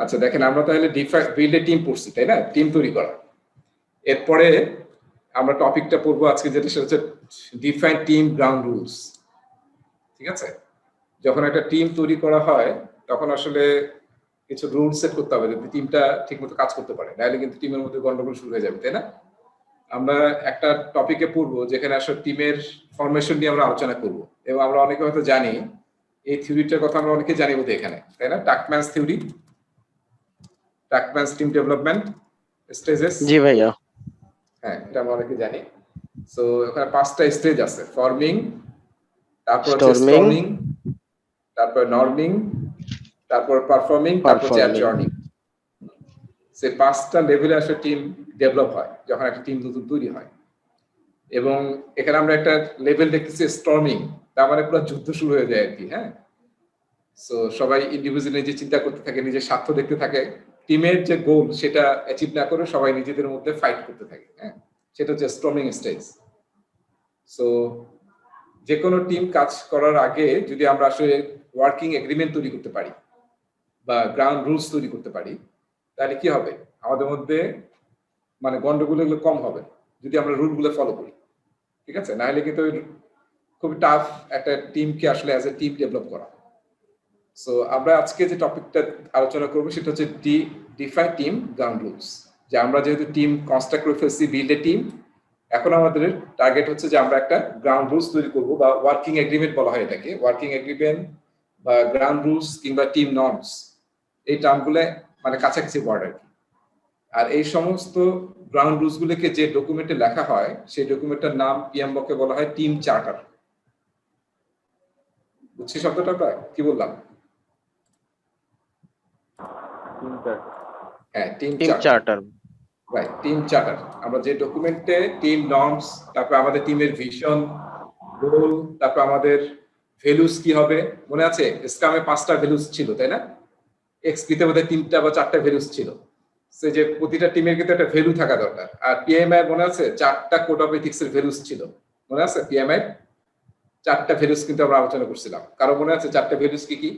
আচ্ছা দেখেন, আমরা তাহলে বিল্ড এ টিম পড়ছি, তাই না? টিম তৈরি করা। এরপরে আমরা টপিকটা পড়বো আজকে, যেটা সেটা হচ্ছে ডিফাইন টিম গ্রাউন্ড রুলস। ঠিক আছে? যখন একটা টিম তৈরি করা হয় তখন আসলে কিছু রুল সেট করতে হবে যদি টিমটা ঠিকমতো কাজ করতে পারে, নাহলে কিন্তু টিমের মধ্যে গন্ডগোল শুরু হয়ে যাবে, তাই না? আমরা একটা টপিকে পড়বো যেখানে আসলে টিমের ফরমেশন নিয়ে আমরা আলোচনা করব, এবং আমরা অনেকে হয়তো জানি এই থিওরিটার কথা, আমরা অনেকে জানি বোধহয় এখানে, তাই না? টাকম্যানস থিওরি, টাকম্যানস টিম ডেভেলপমেন্ট স্টেজেস। জি ভাইয়া। হ্যাঁ, এটা আমরা অনেকে জানি। সো এখানে 5টা স্টেজ আছে: ফর্মিং, তারপর হচ্ছে স্টর্মিং, স্টর্মিং, তারপর নর্মিং, তারপর পারফর্মিং, তারপর হচ্ছে পারফর্মিং। অ্যাডজর্নিং। সে 5টা লেভেলে আসলে টিম ডেভেলপ হয় যখন একটা টিম নতুন তৈরি হয়। এবং এখানে আমরা একটা লেভেল দেখতেছি স্টর্মিং, তার মানে পুরো যুদ্ধ শুরু হয়ে যায় আর কি। হ্যাঁ, সো সবাই ইন্ডিভিজুয়ালি নিজে চিন্তা করতে থাকে, নিজের স্বার্থ দেখতে থাকে, টিমের যে গোল সেটা অ্যাচিভ না করে সবাই নিজেদের মধ্যে ফাইট করতে থাকে। হ্যাঁ, সেটা হচ্ছে স্টর্মিং স্টেজ। সো যে কোনো টিম কাজ করার আগে যদি আমরা আসলে ওয়ার্কিং এগ্রিমেন্ট তৈরি করতে পারি বা গ্রাউন্ড রুলস তৈরি করতে পারি, তাহলে কি হবে? আমাদের মধ্যে মানে গন্ডগোলগুলো কম হবে যদি আমরা রুলগুলো ফলো করি। ঠিক আছে? না হলে কিন্তু খুবই টাফ একটা টিমকে আসলে অ্যাজ এ টিম ডেভেলপ করা। সো আমরা আজকে যে টপিকটা আলোচনা করবো সেটা হচ্ছে ডিফাইন টিম গ্রাউন্ড রুলস। যে আমরা যেহেতু টিম কনস্ট্রাক্ট করে ফেলছি, বিল্ড এ টিম, এখন আমাদের টার্গেট হচ্ছে যে আমরা একটা গ্রাউন্ড রুলস তৈরি করবো, বা ওয়ার্কিং এগ্রিমেন্ট বলা হয় এটাকে। ওয়ার্কিং এগ্রিমেন্ট বা গ্রাউন্ড রুলস কিংবা টিম নর্মস, এই টার্মগুলো মানে কাছাকাছি ওয়ার্ড আর কি। আর এই সমস্ত গ্রাউন্ড রুলস গুলোকে যে ডকুমেন্টে লেখা হয় সেই ডকুমেন্টের নাম পিএমবকে বলা হয় টিম চার্টার। বুঝছি শব্দটা প্রায় কি বললাম? হ্যাঁ, team charter. Right, team charter. আমরা যে ডকুমেন্টে টিম নর্মস, তারপর আমাদের টিমের ভিশন, গোল, তারপর আমাদের ভ্যালুস কি হবে। মনে আছে স্ক্রামে 5টা ভ্যালুস ছিল, তাই না? এক্সপিতে বোধহয় 3টা বা 4টা ভ্যালুস ছিল। সে যে প্রতিটা টিমের কিন্তু একটা ভ্যালু থাকা দরকার। আর পিএমআই মনে আছে 4টা কোড অফ এথিক্স এর ভ্যালুস ছিল, মনে আছে? পিএমআই 4টা ভ্যালুস কিন্তু আমরা আলোচনা করছিলাম। কারো মনে আছে 4টা ভ্যালুস কি কি?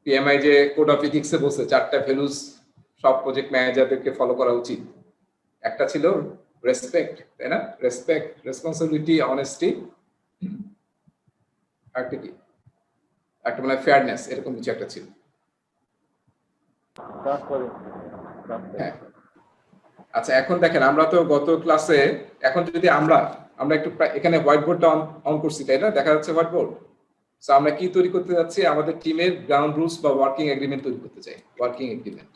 পিএমআই যে কোড অফ এথিক্স এ বলছে 4টা ভ্যালুস সব প্রজেক্ট ম্যানেজারদেরকে ফলো করা উচিত। একটা ছিল রেসপেক্ট, তাই না? রেসপেক্ট, রেসপন্সিবিলিটি, অনেস্টি, আরেকটা কি? একটা মানে ফেয়ারনেস, এরকম কিছু একটা ছিল। হ্যাঁ, আচ্ছা এখন দেখেন, আমরা তো গত ক্লাসে, এখন যদি আমরা একটু এখানে হোয়াইট বোর্ডটা অন করছি, তাই না? দেখা যাচ্ছে হোয়াইট বোর্ড। সো আমরা কি তৈরি করতে যাচ্ছি? আমাদের টিমের গ্রাউন্ড রুলস বা ওয়ার্কিং এগ্রিমেন্ট তৈরি করতে চাই। ওয়ার্কিং এগ্রিমেন্ট,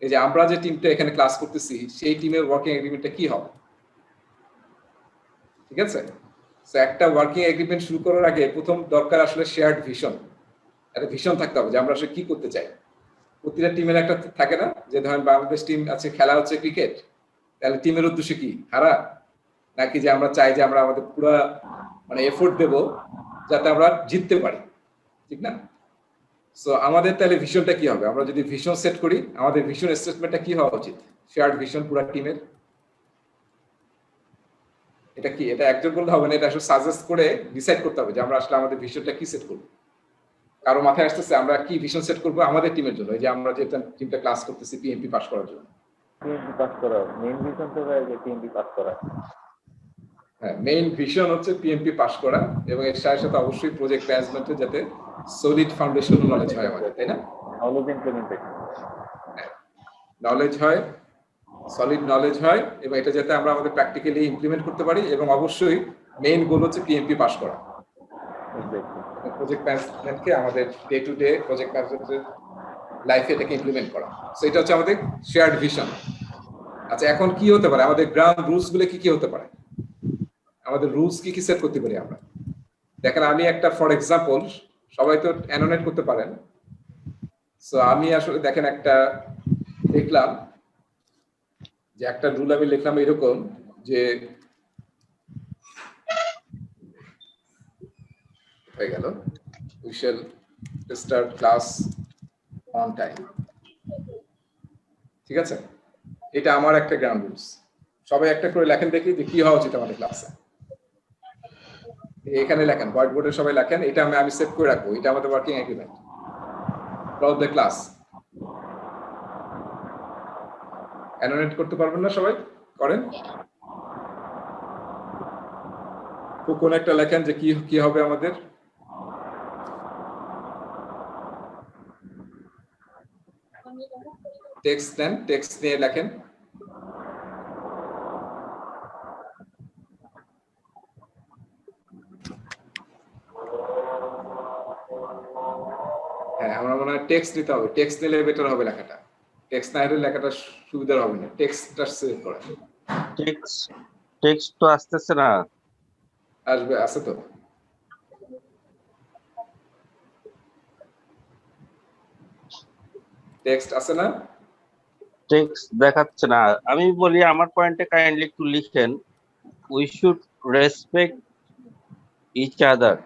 এই যে আমরা যে টিমটা এখানে ক্লাস করতেছি সেই টিমের ওয়ার্কিং এগ্রিমেন্টটা কি হবে? ঠিক আছে? সো একটা ওয়ার্কিং এগ্রিমেন্ট শুরু করার আগে প্রথম দরকার আসলে শেয়ার্ড ভিশন। একটা ভিশন থাকতে হবে যে আমরা আসলে কি করতে চাই। প্রতিটা টিমের একটা থাকে না, যে ধরেন বাংলাদেশ টিম আছে, খেলা হচ্ছে ক্রিকেট, তাহলে টিমের উদ্দেশ্য কি? হারা, নাকি যে আমরা চাই যে আমরা আমাদের পুরো মানে এফোর্ট দেব যাতে আমরা জিততে পারি, ঠিক না? সো আমাদের তাহলে ভিশনটা কি হবে? আমরা যদি ভিশন সেট করি, আমাদের ভিশন স্টেটমেন্টটা কি হওয়া উচিত? শেয়ার্ড ভিশন পুরো টিমের। এটা কি, এটা একজন বললে হবে না, এটা আসলে সাজেস্ট করে ডিসাইড করতে হবে যে আমরা আসলে আমাদের ভিশনটা কি সেট করব। কারো মাথায় আসতেছে আমরা কি ভিশন সেট করব আমাদের টিমের জন্য? এই যে আমরা যে টিমটা ক্লাস করতেছি পিএমপি পাস করার জন্য। পিএমপি পাস করা মেইন ভিশন তো ভাই যে পিএমপি পাস করা। হ্যাঁ, মেইন ভিশন হচ্ছে পিএমপি পাস করা, এবং এর সাথে সাথে অবশ্যই প্রজেক্ট ম্যানেজমেন্টে যাতে সলিড ফাউন্ডেশনাল নলেজ হয় আমাদের, তাই না? নলেজ ইমপ্লিমেন্টেশন, নলেজ হয়, সলিড নলেজ হয়, এবং এটা যাতে আমরা আমাদের প্র্যাকটিক্যালি ইমপ্লিমেন্ট করতে পারি, এবং অবশ্যই মেইন গোল হচ্ছে পিএমপি পাস করা। প্রজেক্ট ম্যানেজমেন্টকে আমাদের ডে টু ডে প্রজেক্ট ম্যানেজমেন্টের লাইফে এটাকে ইমপ্লিমেন্ট করা। সো এটা হচ্ছে আমাদের শেয়ার্ড ভিশন। আচ্ছা এখন কি হতে পারে? আমাদের গ্রাউন্ড রুলস গুলো কি কি হতে পারে? আমাদের রুলস কি কি সেট করতে পারি আমরা? দেখেন আমি একটা ফর এক্সাম্পল, সবাই তো অ্যানোনেট করতে পারেন। সো আমি আসলে দেখেন একটা দেখলাম যে একটা রুল আমি লিখলাম এরকম যে হয়ে গেল, we shall start class on time। ঠিক আছে, এটা আমার একটা গ্রাউন্ড রুলস। সবাই একটা করে লেখেন দেখি যে কি হওয়া উচিত আমাদের ক্লাসে। এখানে লেখেন, হোয়াইট বোর্ডে সবাই লেখেন। এটা আমি সেভ করে রাখবো, এটা আমাদের working agreement for the class. Annotate করতে পারবেন না সবাই? করেন। কোন একটা লেখেন যে কি হবে আমাদের। টেক্সট দেন, টেক্সট নিয়ে লেখেন। হ্যাঁ, আমার মনে হয় টেক্সট নিতে হবে, টেক্সট নিলে বেটার হবে লেখাটা। টেক্সট না হলে লেখাটা সুবিধা হবে না, টেক্সটটা সেভ করেন। টেক্সট তো আসতেছে না। আসবে, আছে তো। টেক্সট আছে না? টেক্সট দেখাচ্ছে না। আমি বলি আমার পয়েন্টে কাইন্ডলি একটু লিখেন, we should respect each other.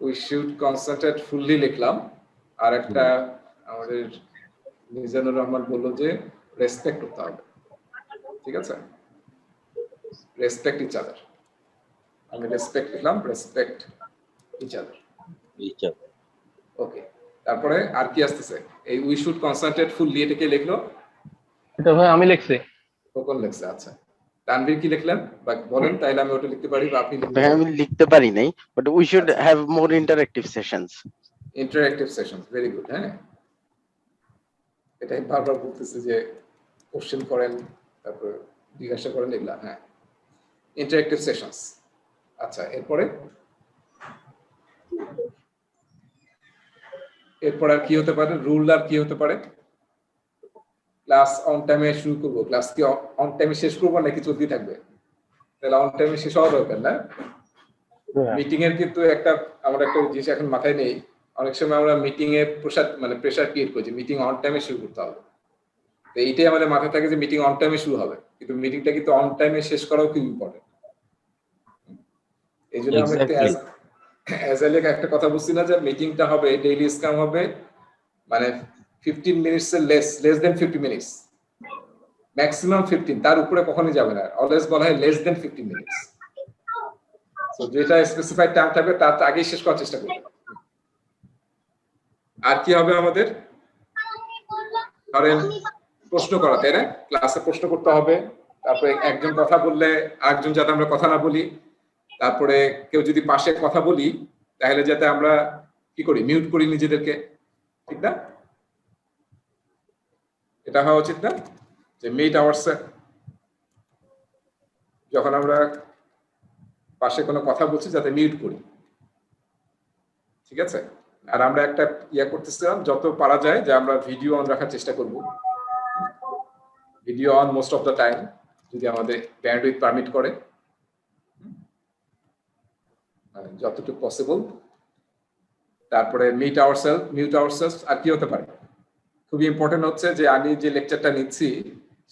We should concentrate fully লিখলাম। আর একটা আমাদের মিজানুর রহমান বললো যে রেসপেক্ট করতে হবে। ঠিক আছে, রেসপেক্ট ইচ আদার। আমি রেসপেক্ট লিখলাম, রেসপেক্ট ইচ আদার। ওকে, তারপরে আর কি আসতেছে? এই উই শুড কনসেন্ট্রেট ফুললি, এটা কে লিখলো? এটা ভাই আমি লিখছি। কোন লিখছে? আচ্ছা, তানভীর কি লিখলেন বা বলেন, তাইলে আমি ওটা লিখতে পারি বা আপনি লিখতে ভাই পারেন। আমি লিখতে পারি নাই, but we should have more interactive sessions. Interactive session, very good. হ্যাঁ, এটাই বারবার বলতেছে যে কোশ্চেন করেন, তারপর জিজ্ঞাসা করেন, এগুলা। হ্যাঁ, ইন্টারঅ্যাক্টিভ সেশনস। আচ্ছা, এরপরে আর কি হতে পারে? রুল আর কি হতে পারে? ক্লাস অন টাইমে শুরু করবো, ক্লাস কি অন টাইমে শেষ করবো নাকি চলতেই থাকবে? তাহলে অন টাইমে শেষ হওয়া দরকার না? মিটিং এর কিন্তু আমার একটা জিনিস এখন মাথায় নেই। অনেক সময় আমরা মিটিং এ প্রেসার ক্রিয়েট করি যে মিটিং অন টাইমে শুরু করতে হবে। তো এইটাই আমাদের মাথায় থাকে যে মিটিং অন টাইমে শুরু হবে, কিন্তু মিটিংটা কিন্তু অন টাইমে শেষ করাও খুব ইম্পর্টেন্ট। এই জন্য আমরা একটা কথা বলছি না যে মিটিংটা হবে, ডেইলি স্ক্রাম হবে, মানে 15 মিনিটস এর লেস দেন 50 মিনিটস, ম্যাক্সিমাম 15, তার উপরে কখনোই যাবে না। অলওয়েজ বলা হয় লেস দেন 15 মিনিটস। তো যেটা স্পেসিফাইড টাইম থাকবে তার আগেই শেষ করার চেষ্টা করবে। আর কি হবে আমাদের? ধরেন প্রশ্ন করা, তাই না? ক্লাসে প্রশ্ন করতে হবে, তারপরে একজন কথা বললে আরেকজন যাতে আমরা কথা না বলি, তারপরে কেউ যদি পাশে কথা বলি তাহলে যাতে আমরা কি করি, মিউট করি নিজেদেরকে, ঠিক না? এটা হওয়া উচিত না যে মিট আওয়ারসেলফ, যখন আমরা পাশে কোনো কথা বলছি যাতে মিউট করি, ঠিক আছে? আর আমরা একটা করতেছিলাম, যত পারা যায় যে আমরা ভিডিও অন রাখার চেষ্টা করব, video on most of the time, যদি আমাদের ব্যান্ডউইথ পারমিট করে, যতটুকু পসিবল। তারপরে মিউট আওয়ারসেলফ। আর কি হতে পারে? খুবই ইম্পর্টেন্ট হচ্ছে যে আমি যে লেকচারটা নিচ্ছি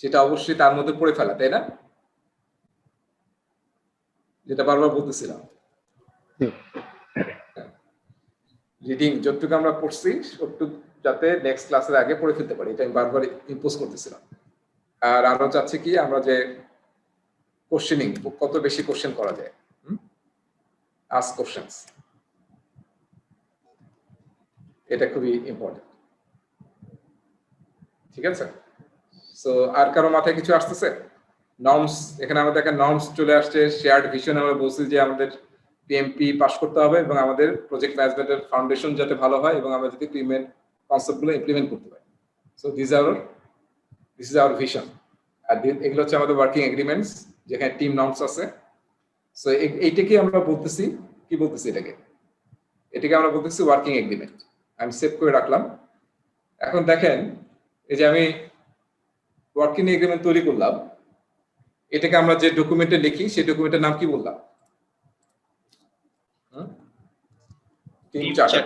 সেটা অবশ্যই তার মধ্যে পড়ে ফেলা, তাই না? যেটা বারবার বলতেছিলাম, রিডিং যতটুকু আমরা পড়ছি ততটুকু যাতে নেক্সট ক্লাসের আগে পড়ে ফেলতে পারি, এটা আমি বারবার ইম্পোজ করতেছিলাম। আর আরো চাচ্ছি কি, আমরা যে কোশ্চেনিং, কত বেশি কোশ্চেন করা যায়, আস্ক কোশ্চেনস, এটা খুবই ইম্পর্টেন্ট। ঠিক আছে? সো আর কারো মাথায় কিছু আসতেছে? নর্মস, এখানে আমাদের একটা নর্মস চলে আসছে। শেয়ার্ড ভিশন, আমরা বলছি যে আমাদের পিএমপি পাস করতে হবে এবং আমাদের প্রজেক্ট ম্যানেজমেন্টের ফাউন্ডেশন যাতে ভালো হয় এবং আমরা যাতে কনসেপ্টগুলো ইমপ্লিমেন্ট করতে পারি। So this is our vision. আর এগুলো হচ্ছে আমাদের ওয়ার্কিং এগ্রিমেন্টস, যেখানে টিম নর্মস আছে। সো এইটাকে আমরা বলতেছি, কি বলতেছি এটাকে আমরা বলতেছি ওয়ার্কিং এগ্রিমেন্ট। আমি সেভ করে রাখলাম। এখন দেখেন, এই যে আমি ওয়ার্কিং এগ্রিমেন্ট তৈরি করলাম, এটাকে আমরা যে ডকুমেন্টে লিখি সেই ডকুমেন্টের নাম কি বললাম? Team charter.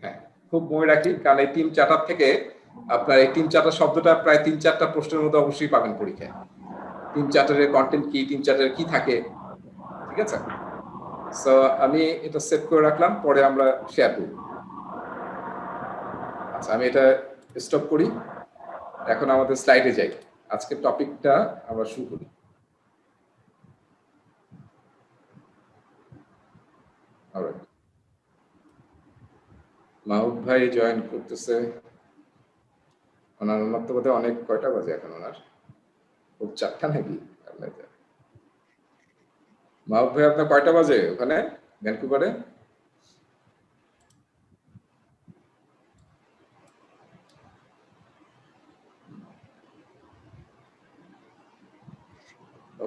হ্যাঁ, খুব মনে রাখি, কারণ এই টিম চার্টার থেকে আপনার এই টিম চার্টার শব্দটা প্রায় 3-4টা প্রশ্নের মধ্যে অবশ্যই পাবেন পরীক্ষায়। টিম চার্টারের কন্টেন্ট কি, টিম চার্টারে কি থাকে, ঠিক আছে? সো আমি এটা সেভ করে রাখলাম, পরে আমরা শেয়ার করব। আচ্ছা, আমি এটা স্টপ করি। এখন আমাদের স্লাইডে যাই, আজকের টপিকটা আমরা শুরু করি। মাহবুব ভাই জয়েন করতেছে, ওনার মধ্যে অনেক, কয়টা বাজে এখন ওনার? খুব 4টা নাকি? আল্লাহ জানে। মাহবুব ভাই আপনার কয়টা বাজে ওখানে ভ্যানকুভারে?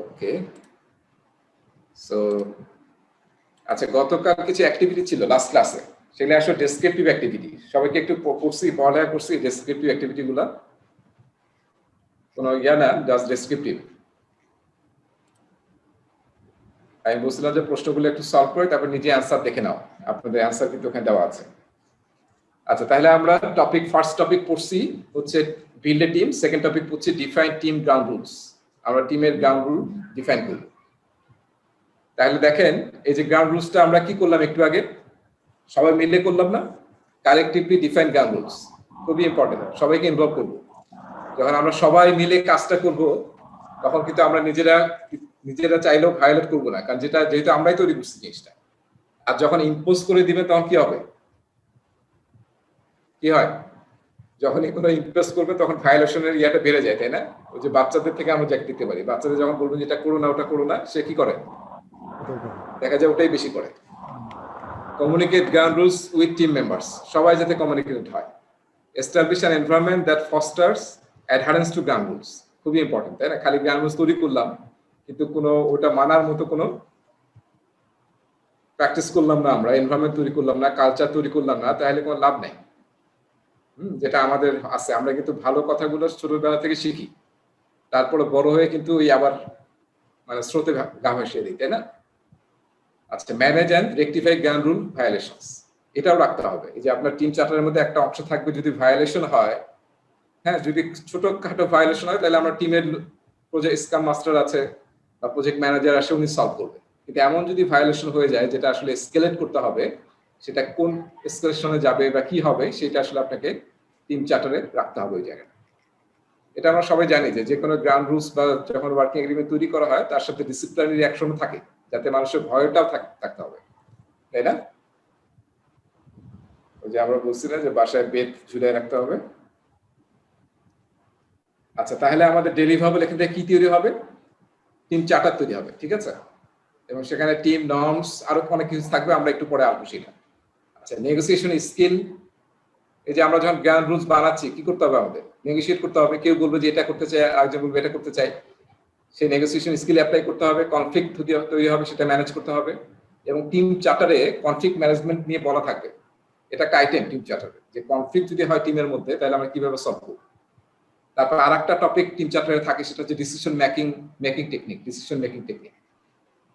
ওকে, সো আচ্ছা, গতকাল কিছু অ্যাক্টিভিটি ছিল লাস্ট ক্লাসে, সেগুলো আসলে ডেসক্রিপটিভ অ্যাক্টিভিটি। সবাইকে একটু পড়ছি, পড়ালেখা করছি ডেসক্রিপটিভ অ্যাক্টিভিটি গুলা, কোনো ইয়া না, জাস্ট ডেসক্রিপটিভ। আমি বলছিলাম যে প্রশ্নগুলো একটু সলভ করে তারপর নিজে অ্যান্সার দেখে নাও, আপনাদের অ্যান্সার কিন্তু ওখানে দেওয়া আছে। আচ্ছা, তাহলে আমরা ফার্স্ট টপিক পড়ছি হচ্ছে build a team, second topic পড়ছি ডিফাইন টিম গ্রাউন্ড রুলস। আমরা টিমের গ্রাউন্ড রুল ডিফাইন করব। তাহলে দেখেন, এই যে গ্রাউন্ড রুলসটা আমরা কি করলাম একটু আগে, সবাই মিলে করলাম না? কালেকটিভলি ডিফাইন গ্রাউন্ড রুলস, খুবই ইম্পর্টেন্ট, সবাইকে ইনভলভ করব। যখন আমরা সবাই মিলে কাজটা করব তখন কিন্তু আমরা নিজেরা চাইলেও ভায়োলেট করবো না, কারণ যেহেতু আমরাই তৈরি করছি জিনিসটা। আর যখন ইম্পোজ করে দিবে তখন কি হবে, কি হয়, যখনই কোনো ইম্পোজ করবে তখন ভায়োলেশনের ইয়াটা বেড়ে যায়, তাই না? ওই যে বাচ্চাদের থেকে আমরা জ্যাক দিতে পারি, বাচ্চাদের যখন বলবেন যেটা করো না, ওটা করো না, সে কি করে, দেখা যায় ওটাই বেশি করে। Communicate ground rules with team members, সবাই যাতে কমিউনিকেট হয়। Establish an environment that fosters adherence to ground rules, খুবই ইম্পর্টেন্ট, তাই না? খালি গ্রাউন্ড রুলস তৈরি করলাম কিন্তু কোনো ওটা মানার মতো কোনো প্র্যাকটিস করলাম না, আমরা এনভায়রনমেন্ট তৈরি করলাম না, কালচার তৈরি করলাম না, তাহলে কোনো লাভ নাই। যেটা আমাদের আছে, আমরা কিন্তু ভালো কথাগুলো ছোটবেলা থেকে শিখি, তারপরে বড় হয়ে কিন্তু ওই আবার মানে স্রোতে গা ভাসিয়ে দিই, তাই না? আচ্ছা, manage and rectify ground rule violations, এটাও রাখতে হবে। এই যে আপনার টিম চার্টারের মধ্যে একটা অংশ থাকবে, যদি ভায়োলেশন হয়, হ্যাঁ, যদি ছোটখাটো ভায়োলেশন হয় তাহলে আমরা টিমের প্রজেক্ট স্ক্রাম মাস্টার আছে বা প্রজেক্ট ম্যানেজার আছে, উনি সলভ করবে। কিন্তু এমন যদি ভায়োলেশন হয়ে যায় যেটা আসলে স্কেলেট করতে হবে, সেটা কোন স্কেলেশনে যাবে বা কি হবে, সেটা আসলে আপনাকে টিম চার্টারে রাখতে হবে ওই জায়গায়। এটা আমরা সবাই জানি যে কোনো গ্রাউন্ড রুলস বা যখন ওয়ার্কিং এগ্রিমেন্ট তৈরি করা হয় তার সাথে ডিসিপ্লিনারি অ্যাকশন থাকে, যাতে মানুষের ভয়টাও থাকতে হবে, তাই না? ওই যে আমরা বলছিলাম যে বাসায় বেত ঝুলিয়ে রাখতে হবে। আচ্ছা, তাহলে আমাদের ডেলিভারেবল এখান থেকে কি তৈরি হবে, টিম চার্টার তৈরি হবে, ঠিক আছে? এবং সেখানে টিম নর্মস আরো অনেক কিছু থাকবে, আমরা একটু পরে আসবো সেটা। আচ্ছা, নেগোসিয়েশন স্কিল, এই যে আমরা যখন গ্রাউন্ড রুলস বানাচ্ছি কি করতে হবে, আমাদের নেগোসিয়েট করতে হবে। কেউ বলবে যে এটা করতে চাই, আরেকজন বলবে এটা করতে চাই, সেই নেগোসিয়েশন স্কিল অ্যাপ্লাই করতে হবে। কনফ্লিক্ট তৈরি হবে, সেটা ম্যানেজ করতে হবে। এবং টিম চার্টারে কনফ্লিক্ট ম্যানেজমেন্ট নিয়ে বলা থাকবে, এটা একটা আইটেম টিম চার্টারে, যে কনফ্লিক্ট যদি হয় টিমের মধ্যে তাহলে আমরা কিভাবে সলভ করব। তারপর আরেকটা টপিক টিম চার্টারে থাকে, সেটা হচ্ছে decision making technique, decision making technique.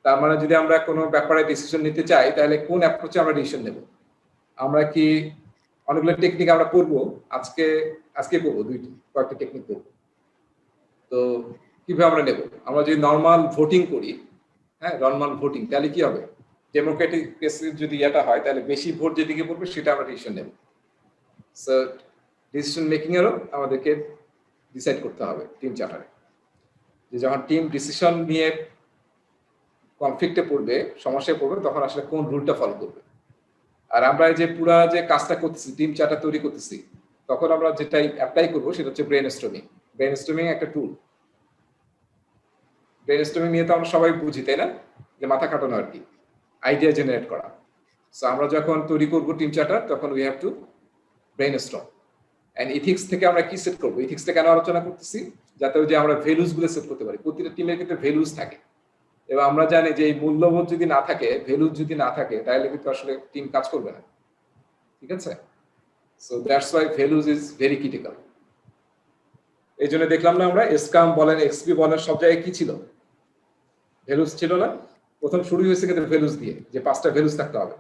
তার মানে যদি আমরা কোনো ব্যাপারে ডিসিশন নিতে চাই তাহলে কোন অ্যাপ্রোচে আমরা ডিসিশন নেব। আমরা কি অনেকগুলো টেকনিক আমরা করবো, আজকে করবো কয়েকটা টেকনিক করবো। তো কিভাবে আমরা নেব, আমরা যদি নর্মাল ভোটিং করি, হ্যাঁ, নর্মাল ভোটিং, তাহলে কি হবে, ডেমোক্রেটিক যদি এটা হয় তাহলে বেশি ভোট যেদিকে পড়বে সেটা আমরা ডিসিশন নেব। সো ডিসিশন মেকিং এরও আমাদেরকে ডিসাইড করতে হবে টিম চার্টারে, যে যখন টিম ডিসিশন নিয়ে কনফ্লিক্টে পড়বে, সমস্যায় পড়বে, তখন আসলে কোন রুলটা ফলো করবে। আর আমরা যে পুরা যে কাজটা করতেছি, টিম চার্টার তৈরি করতেছি, তখন আমরা যেটাই অ্যাপ্লাই করবো সেটা হচ্ছে ব্রেইনস্টর্মিং। ব্রেইনস্টর্মিং একটা টুল। ব্রেইনস্টর্মিং নিয়ে তো আমরা সবাই বুঝি, তাই না, যে মাথা খাটানো আর কি, আইডিয়া জেনারেট করা। সো আমরা যখন তৈরি করবো টিম চার্টার তখন we have to brainstorm. And ethics থেকে আমরা কি সেট করবো, ইথিক্সটা কেন আলোচনা করতেছি, যাতে ওই যে আমরা ভ্যালুস গুলো সেট করতে পারি। প্রতিটা টিমের কিন্তু ভ্যালুস থাকে, এবং আমরা জানি যে এই মূল্যবোধ যদি না থাকে, ভ্যালুস যদি না থাকে, তাহলে কিন্তু আসলে টিম কাজ করবে না, ঠিক আছে? So that's why values is very critical. এই জন্য দেখলাম না আমরা স্ক্রাম বলেন, এক্সপি বলেন, সব জায়গায় কি ছিল, ভ্যালুস ছিল না? প্রথম শুরু হয়েছে কিন্তু ভ্যালুস দিয়ে, যে 5টা ভ্যালুস থাকতে হবে।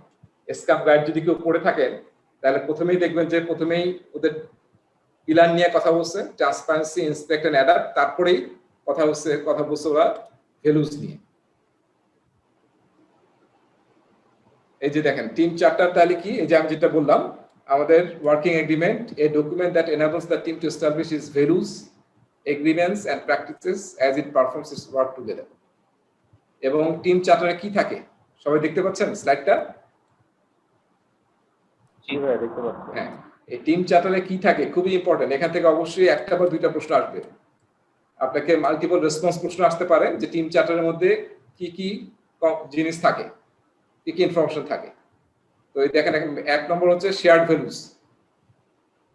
স্ক্রাম গাইড যদি কেউ পড়ে থাকেন তাহলে প্রথমেই দেখবেন যে প্রথমেই ওদের পিলার নিয়ে কথা বলছে, ট্রান্সপারেন্সি, ইন্সপেক্ট এন্ড অ্যাডাপ্ট, তারপরেই কথা বলছে ওরা ভ্যালুস নিয়ে। এই যে দেখেন টিম চার্টার তাহলে কি, এই যে আমি যেটা বললাম, আমাদের working agreement, a document that enables the team to establish its values, agreements and practices as it performs its work together. এবং টিম চার্টারে কি থাকে সবাই দেখতে পাচ্ছেন স্লাইডটা? জি ভাই দেখতে পাচ্ছি। হ্যাঁ, এই টিম চার্টারে কি থাকে খুবই ইম্পর্টেন্ট। এখান থেকে অবশ্যই একটা বা দুইটা প্রশ্ন আসবে। আপনাকে মাল্টিপল রেসপন্স প্রশ্ন আসতে পারে যে টিম চার্টারের মধ্যে কি কি জিনিস থাকে, কি কি ইনফরমেশন থাকে। তো এই দেখেন এক নম্বর হচ্ছে শেয়ার্ড ভ্যালুস।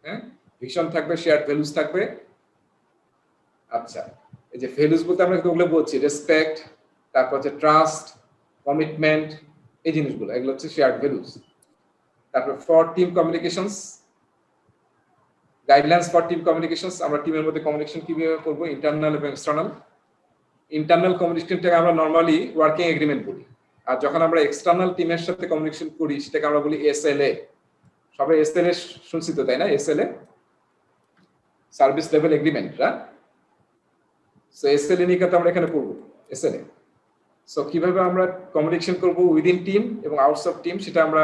হ্যাঁ, ভিশন থাকবে, শেয়ার্ড ভ্যালুস থাকবে। আচ্ছা, এই যে ভ্যালুস বলতে আমরা কিন্তু ওগুলো বলছি, রেসপেক্ট, তারপর হচ্ছে ট্রাস্ট, কমিটমেন্ট, এই জিনিসগুলো এগুলো হচ্ছে শেয়ার্ড ভ্যালুস। তারপর for team communications, guidelines for team communications, আমরা টিমের মধ্যে কমিউনিকেশন কিভাবে করবো, ইন্টারনাল এবং এক্সটার্নাল। ইন্টারনাল কমিউনিকেশনটাকে আমরা নরমালি ওয়ার্কিং এগ্রিমেন্ট বলি, আর যখন আমরা এক্সটার্নাল টিমের সাথে কমিউনিকেশন করি সেটাকে আমরা বলি এসএলএ। সবাই এসএলএ শুনছি তো, তাই না? SLA, service level agreement. So SLA নিয়ে কথা আমরা এখানে পড়বো, এসএলএ। সো কিভাবে আমরা কমিউনিকেশন করবো উইদিন টিম এবং আউটসাইড টিম, সেটা আমরা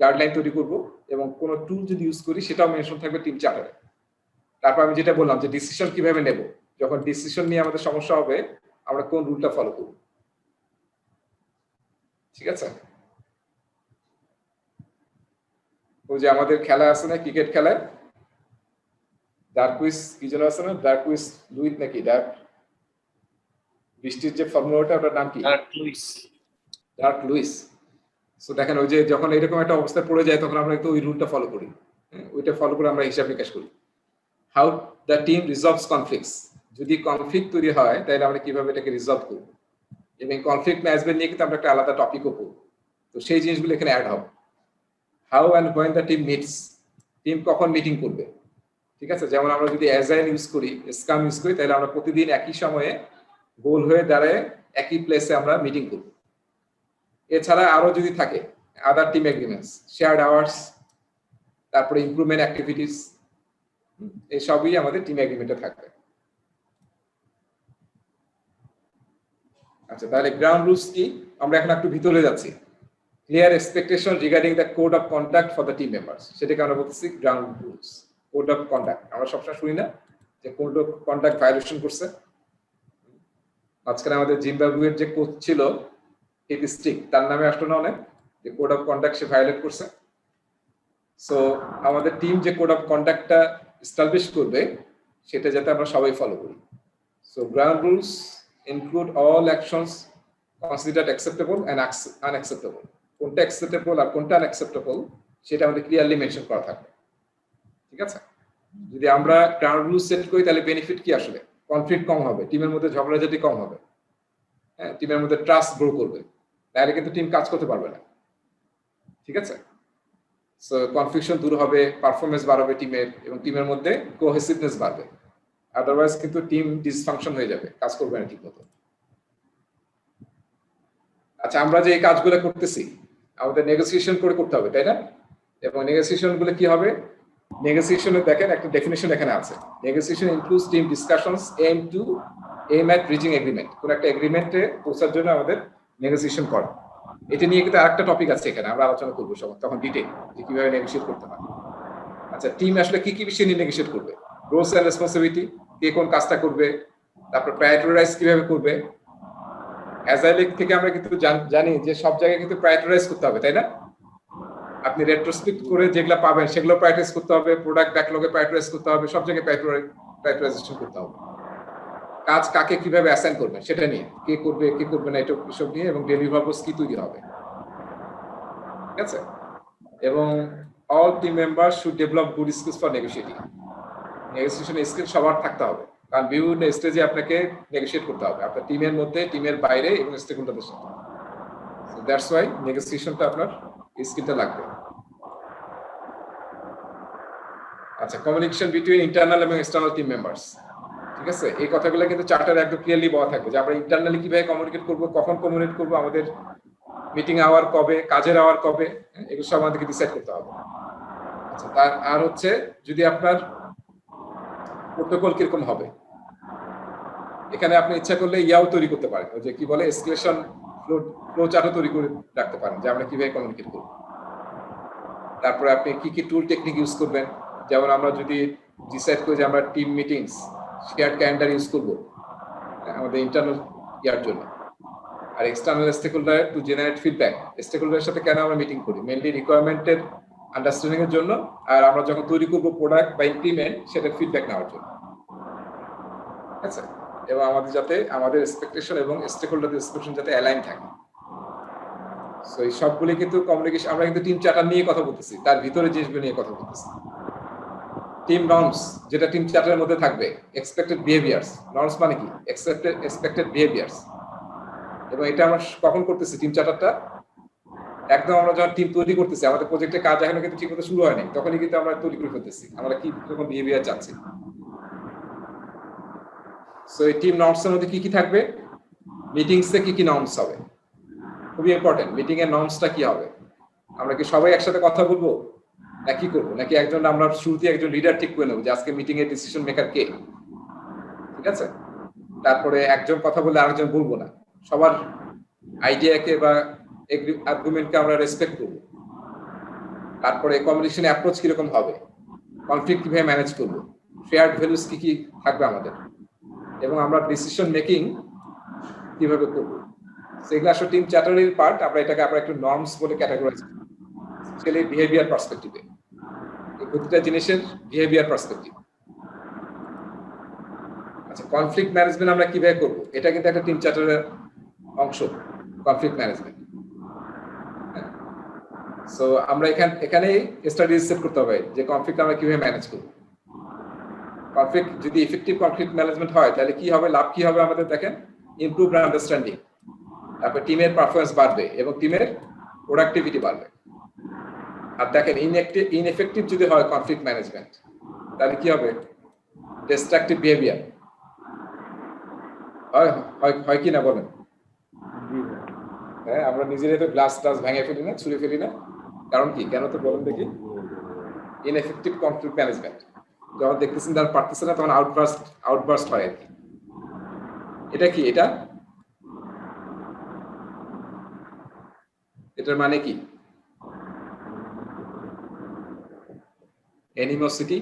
গাইডলাইন তৈরি করব, এবং কোন টুল যদি ইউজ করি সেটাও মেনশন থাকবে টিম চার্টারে। তারপর আমি যেটা বললাম যে ডিসিশন কিভাবে নেব, যখন ডিসিশন নিয়ে আমাদের সমস্যা হবে আমরা কোন রুলটা ফলো করব। ঠিক আছে? ওই যে আমাদের খেলা আছে না, ক্রিকেট খেলায় ডার্কুইস কি যেন আছে না, ডার্কুইস লুইস নাকি ডার্ক বৃষ্টির যে ফর্মুলাটা, ওটার নাম কি? Dark Luis. সো দেখেন ওই যে যখন এরকম একটা অবস্থায় পড়ে যায় তখন আমরা একটু ওই রুলটা ফলো করি, ওইটা ফলো করে আমরা হিসাব নিকাশ করি। হাউ দ্য টিম রিজলভস কনফ্লিক্টস, যদি কনফ্লিক্ট তৈরি হয় তাহলে আমরা কিভাবে এটাকে রিজলভ করব, এবং কনফ্লিক্ট ম্যানেজমেন্ট নিয়ে কিন্তু আমরা একটা আলাদা টপিকও করব। তো সেই জিনিসগুলো এখানে অ্যাড হবে। How and when the team meets, team কখন মিটিং করবে। ঠিক আছে, যেমন আমরা যদি অ্যাজাইল ইউজ করি, স্কাম ইউজ করি, তাহলে আমরা প্রতিদিন একই সময়ে গোল হয়ে দাঁড়ায় একই প্লেসে আমরা মিটিং করব। এছাড়া আরো যদি থাকে আদার টিম এগ্রিমেন্টস, শেয়ার্ড আওয়ার্স, তারপরে ইমপ্রুভমেন্ট অ্যাক্টিভিটিস, এই সবই আমাদের টিম এগ্রিমেন্টে থাকবে। আচ্ছা, তাহলে গ্রাউন্ড রুলস কি? আমরা এখন একটু ভিতরে যাচ্ছি। Clear expectation regarding the code of conduct for the team members, সেটাকে আমরা বলতেছি ground rules. Code of conduct আমরা সবসময় শুনি না যে কোড অফ কন্ডাক্ট ভায়োলেশন করছে। আজকাল আমাদের জিম্বাবুয়ের যে কোচ ছিল হিট স্টিক, তার নামে আসলো না অনেক, যে কোড অফ কন্ডাক্ট সে ভায়োলেট করছে। সো আমাদের টিম যে কোড অফ কন্ডাক্টটা এস্টাবলিশ করবে সেটা যাতে আমরা সবাই ফলো করি। So ground rules include all actions considered acceptable and unacceptable. কোনটা অ্যাকসেপ্টেবল আর কোনটা আনঅ্যাকসেপ্টেবল সেটা আমাদের ক্লিয়ারলি মেনশন করা থাকবে। ঠিক আছে? যদি আমরা গ্রাউন্ড রুলস সেট করি তাহলে বেনিফিট কি? আসলে কনফ্লিক্ট কম হবে, টিমের মধ্যে ঝগড়াঝাটি কম হবে, হ্যাঁ, টিমের মধ্যে ট্রাস্ট গ্রো করবে, তাহলে কিন্তু টিম কাজ করতে পারবে না। ঠিক আছে? সো কনফিউশন দূর হবে, পারফরমেন্স বাড়বে টিমের, এবং টিমের মধ্যে কোহেসিভনেস বাড়বে। আদারওয়াইজ কিন্তু টিম ডিসফাংশন হয়ে যাবে, কাজ করবে না ঠিকমতো। আচ্ছা, আমরা যে এই কাজগুলো করতেছি আমাদের নেগোসিয়েশন করে করতে হবে, তাই না? এবং নেগোসিয়েশন গুলো কি হবে? নেগোসিয়েশনে দেখেন একটা ডেফিনিশন এখানে আছে। Negotiation includes team discussions aim at reaching agreement. কোন একটা এগ্রিমেন্টে পৌঁছার জন্য আমাদের নেগোসিয়েশন করা। এটা নিয়ে কিন্তু আরেকটা টপিক আছে এখানে, আমরা আলোচনা করবো সব তখন ডিটেইল যে কিভাবে নেগোসিয়েট করতে হয়। আচ্ছা, টিম আসলে কি কি বিষয় নিয়ে নেগোসিয়েট করবে? রোলস এন্ড রেসপন্সিবিলিটি, কে কোন কাজটা করবে, তারপর প্রায়োরিটাইজ কিভাবে করবে। অ্যাজাইল থেকে আমরা কিন্তু জানি যে সব জায়গায় কিন্তু প্রায়োরিটাইজ করতে হবে, তাই না? আপনি রেট্রোস্পেক্ট করে যেগুলো পাবেন সেগুলো প্রায়োরিটাইজ করতে হবে, প্রোডাক্ট ব্যাকলগে প্রায়োরিটাইজ করতে হবে, সব জায়গায় প্রায়োরিটাইজেশন করতে হবে। কাজ কাকে কিভাবে অ্যাসাইন করবেন সেটা নিয়ে, কে করবে কে করবে না এটা সব নিয়ে, এবং ডেলিভারেবলস কি তৈরি হবে। ঠিক আছে? এবং all team members should develop good skills for negotiating. Negotiation skill সবার থাকতে হবে, কারণ বিভিন্ন স্টেজে আপনাকে নেগোশিয়েট করতে হবে, আপনার টিমের মধ্যে, টিমের বাইরে, এবং স্টেকহোল্ডারদের সাথে। সো দ্যাটস ওয়াই নেগোসিয়েশনটা আপনার স্কিলটা লাগবে। আচ্ছা, কমিউনিকেশন বিটুইন ইন্টারনাল এবং এক্সটার্নাল টিম মেম্বার্স। ঠিক আছে, এই কথাগুলো কিন্তু চার্টারে একদম ক্লিয়ারলি বলা থাকবে যে আমরা ইন্টারনালি কিভাবে কমিউনিকেট করব, কখন কমিউনিকেট করব, আমাদের মিটিং আওয়ার কবে, কাজের আওয়ার কবে, এগুলো সব আমাদেরকে ডিসাইড করতে হবে। আচ্ছা, তার আর হচ্ছে যদি আপনার প্রোটোকল কিরকম হবে, এখানে আপনি ইচ্ছা করলে ইয়াও তৈরি করতে পারেন, ওই যে কি বলে এসকেলেশন ফ্লো চার্টও তৈরি করে রাখতে পারেন যে আমরা কিভাবে কমিউনিকেট করব। তারপরে আপনি কি কি টুল টেকনিক ইউজ করবেন, যেমন আমরা যদি ডিসাইড করি যে আমরা team meetings shared calendar use করব আমাদের ইন্টারনাল ইয়ার জন্য, আর external stakeholder to generate feedback. স্টেকহোল্ডারের সাথে কেন আমরা মিটিং করি? মেইনলি রিকোয়ারমেন্টের আন্ডারস্ট্যান্ডিং এর জন্য, আর আমরা যখন তৈরি করব প্রোডাক্ট বা ইমপ্লিমেন্ট সেটা ফিডব্যাক নেওয়ার জন্য। আচ্ছা, এবং আমাদের যাতে আমাদের এক্সপেকটেশন এবং স্টেক হোল্ডারদের এক্সপেকটেশন যাতে অ্যালাইন থাকে। সো এই সবগুলি কিন্তু কমিউনিকেশন, আমরা কিন্তু টিম চার্টার নিয়ে কথা বলতেছি, তার ভিতরে জিনিসগুলো নিয়ে কথা বলতেছি। টিম নর্মস যেটা টিম চার্টারের মধ্যে থাকবে, এক্সপেক্টেড বিহেভিয়ার্স, নর্মস মানে কি এক্সপেক্টেড বিহেভিয়ার্স, এবং এটা আমরা কখন করতেছি টিম চার্টারটা? একদম আমরা যখন টিম তৈরি করতেছি, আমাদের প্রজেক্টের কাজ এখনো কিন্তু ঠিকমতো শুরু হয়নি, তখনই কিন্তু আমরা তৈরি করে ফেলতেছি আমরা কি রকম বিহেভিয়ার চাচ্ছি। সো এই টিম নর্মস এর মধ্যে কি কি থাকবে? মিটিংসে কি কি নর্মস হবে, খুবই ইম্পর্টেন্ট। মিটিং এর নর্মসটা কি হবে? আমরা কি সবাই একসাথে কথা বলবো, না কি করবো, নাকি একজন আমরা শুরুতে একজন লিডার ঠিক করে নেবো যে আজকে মিটিং এর ডিসিশন মেকার কে, ঠিক আছে? তারপরে একজন কথা বললে আরেকজন বলবো না, সবার আইডিয়াকে বা আর্গুমেন্টকে আমরা রেসপেক্ট করবো। তারপরে কমিউনিকেশন অ্যাপ্রোচ কিরকম হবে, কনফ্লিক্ট কিভাবে ম্যানেজ করবো, শেয়ার্ড ভ্যালুস কি কি থাকবে আমাদের, এবং আমরা ডিসিশন মেকিং কিভাবে করবো। সেগুলো আসলে টিম চার্টারের পার্ট। আমরা এটাকে আমরা একটু নর্মস বলে ক্যাটাগরাইজ করি, স্পেশালি বিহেভিয়ার পার্সপেক্টিভে, এই প্রতিটা জিনিসের বিহেভিয়ার পার্সপেক্টিভ। আচ্ছা, কনফ্লিক্ট ম্যানেজমেন্ট আমরা কিভাবে করবো, এটা কিন্তু একটা টিম চার্টারের অংশ, কনফ্লিক্ট ম্যানেজমেন্ট। সো আমরা এখানেই স্টাডি সেট করতে হবে যে কনফ্লিক্ট আমরা কিভাবে ম্যানেজ করবো। কনফ্লিক্ট যদি ইফেক্টিভ কনফ্লিক্ট ম্যানেজমেন্ট হয় তাহলে কি হবে, লাভ কি হবে আমাদের? দেখেন, ইমপ্রুভড আন্ডারস্ট্যান্ডিং, তারপর টিমের পারফরমেন্স বাড়বে এবং টিমের প্রোডাক্টিভিটি বাড়বে। আর দেখেন, ইনএফেক্টিভ যদি হয় কনফ্লিক্ট ম্যানেজমেন্ট, তাহলে কি হবে? ডিস্ট্রাকটিভ বিহেভিয়ার হয় কি না বলেন? হ্যাঁ, আমরা নিজেরাই তো গ্লাস ভেঙে ফেলি না, ছুঁড়ে ফেলি না, কারণ কি? কেন তো বলেন দেখি। ইনএফেক্টিভ কনফ্লিক্ট ম্যানেজমেন্ট, যখন দেখতেছেন তারা পারতেছে না তখন আউটবার্স্ট হয় আর কি। এটা কি? এটার মানে কি? অ্যানিমোসিটি,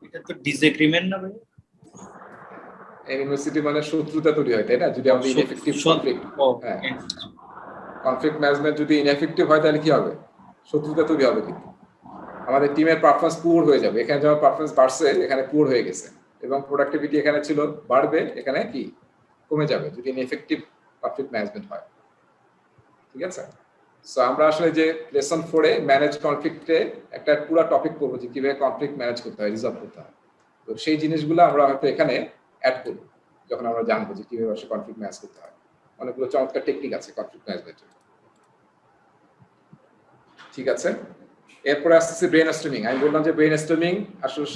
এটা তো ডিসএগ্রিমেন্ট না ভাই? অ্যানিমোসিটি মানে শত্রুতা তৈরি হয়, তাই না? যদি আমরা ইনএফেক্টিভ কনফ্লিক্ট, হ্যাঁ, কনফ্লিক্ট ম্যানেজমেন্ট যদি ইনএফেক্টিভ হয় তাহলে কি হবে? শত্রুতা তৈরি হবে। কিন্তু আমাদের টিমের পারফরমেন্স পুয়ার হয়ে যাবে। এখানে যখন পারফরমেন্স বাড়ছে, এখানে পুয়ার হয়ে গেছে, এবং প্রোডাক্টিভিটি এখানে ছিল বাড়বে, এখানে কি কমে যাবে যদি ইনএফেক্টিভ কনফ্লিক্ট ম্যানেজমেন্ট হয়। ঠিক আছে? সো আমরা আসলে যে লেসন 4 এ ম্যানেজ কনফ্লিক্টে একটা পুরো টপিক পড়বো যে কিভাবে কনফ্লিক্ট ম্যানেজ করতে হয়, রিজলভ করতে হয়। তো সেই জিনিসগুলো আমরা হয়তো এখানে অ্যাড করব যখন আমরা জানবো যে কিভাবে আসলে কনফ্লিক্ট ম্যানেজ করতে হয়। অনেকগুলো চমৎকার টেকনিক আছে কনফ্লিক্ট ম্যানেজমেন্টের। ঠিক আছে, এরপরে আসছে ব্রেন স্টর্মিং। আমি বললাম যে ব্রেন স্টর্মিং আসলে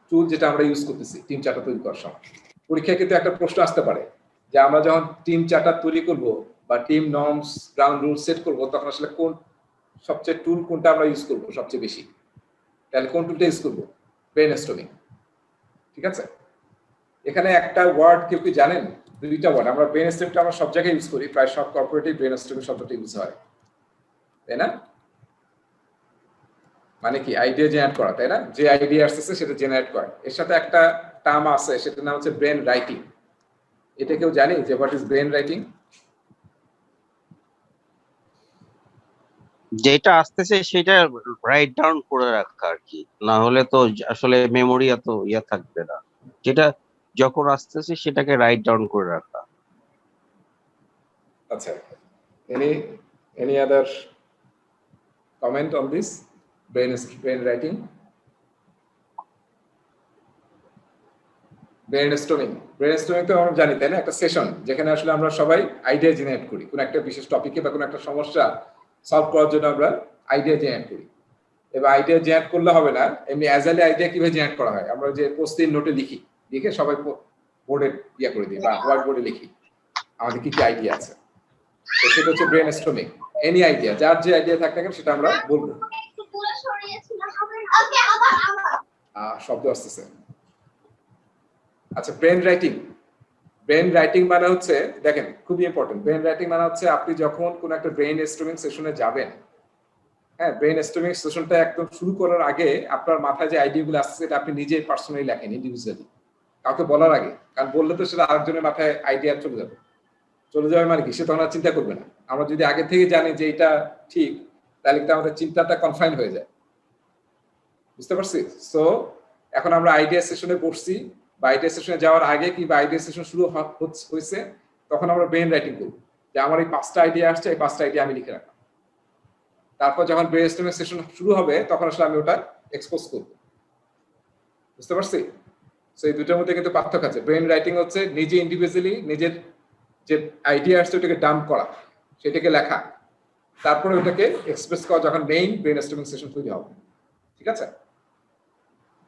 টুল যেটা আমরা ইউজ করতেছি টিম চার্টার তৈরি করার সময়। পরীক্ষায় কিন্তু একটা প্রশ্ন আসতে পারে যে আমরা যখন টিম চার্টার তৈরি করব বা team norms ground rule set করব, তখন আসলে কোন সবচেয়ে টুল কোনটা আমরা ইউজ করব সবচেয়ে বেশি, তাহলে কোন টুলটা ইউজ করব? Brain storming. ঠিক আছে, এখানে একটা ওয়ার্ড কেউ কি জানেন? দুইটা ওয়ার্ড। আমরা ব্রেন স্টর্মিংটা আমরা সব জায়গায় ইউজ করি, প্রায় সব কর্পোরেটিভ ব্রেন স্টর্মিং শব্দটা ইউজ হয়, তাই না? মানে কি? আইডিয়া জেনারেট করা, তাই না? যে আইডিয়া আসছে সেটা জেনারেট করা। এর সাথে একটা টার্ম আছে, সেটার নাম হচ্ছে ব্রেন রাইটিং। এটা কেউ জানে যে হোয়াট ইজ ব্রেন রাইটিং? যেটা আসতেছে সেটা রাইট ডাউন করে রাখা আর কি, না হলে তো আসলে মেমোরি এত থাকবে না। যেটা যখন আসতেছে সেটাকে রাইট ডাউন করে রাখা। আচ্ছা, any other comment on this brain writing? Brainstorming তো আমরা জানি, তাই না? একটা সেশন যেখানে আসলে আমরা সবাই আইডিয়া জেনারেট করি, কোন একটা বিশেষ টপিকে বা কোন একটা সমস্যা সলভ করার জন্য আমরা আইডিয়া জেনারেট করি। এবার আইডিয়া জেনারেট করলে হবে না, এমনি অ্যাজালি আইডিয়া কিভাবে জেনারেট করা হয়? আমরা যে পোস্ট-ইট নোটে লিখে সবাই বোর্ডে করে দিই বা হোয়াইট বোর্ডে লিখি আমাদের কি কি আইডিয়া আছে। তো সেটা হচ্ছে ব্রেনস্টর্মিং। এনি আইডিয়া, যার যে আইডিয়া থাকে না সেটা আমরা বলবো। শব্দ আসতেছে। আচ্ছা, ব্রেন রাইটিং মানে হচ্ছে, দেখেন খুবই ইম্পর্টেন্ট। ব্রেন রাইটিং মানে হচ্ছে আপনি যখন কোন একটা ব্রেন স্টর্মিং সেশনে যাবেন, হ্যাঁ, ব্রেন স্টর্মিং সেশনটা একদম শুরু করার আগে আপনার মাথায় যে আইডিয়াগুলো আসছে সেটা আপনি নিজে পার্সোনালি লেখেন, ইন্ডিভিজুয়ালি, কাউকে বলার আগে। কারণ বললে তো সেটা আরেকজনের মাথায় আইডিয়া চলে যাবে। চলে যাবে মানে কি, সে তখন আর চিন্তা করবে না। আমরা যদি আগে থেকে জানি যে এটা ঠিক, তাহলে কিন্তু আমাদের চিন্তাটা কনফাইন হয়ে যায়। বুঝতে পারছি? সো এখন আমরা আইডিয়া সেশনে পড়ছি, বা আইডিয়া সেশনে যাওয়ার আগে কিংবা আইডিয়া সেশন শুরু হয়েছে, তখন আমরা ব্রেন রাইটিং করবো যে আমার এই 5টা আইডিয়া আসছে, এই 5টা আইডিয়া আমি লিখে রাখলাম। তারপর যখন ব্রেন স্টর্মিং সেশন শুরু হবে, তখন আসলে আমি ওটা এক্সপোজ করব। বুঝতে পারছি? সো এই দুটোর মধ্যে কিন্তু পার্থক্য আছে। ব্রেন রাইটিং হচ্ছে নিজে ইন্ডিভিজুয়ালি নিজের যে আইডিয়া আসছে ওটাকে ডাম্প করা, সেটাকে লেখা, তারপরে ওটাকে এক্সপ্রেস করা যখন মেইন ব্রেন স্টর্মিং সেশন তৈরি হবে। ঠিক আছে?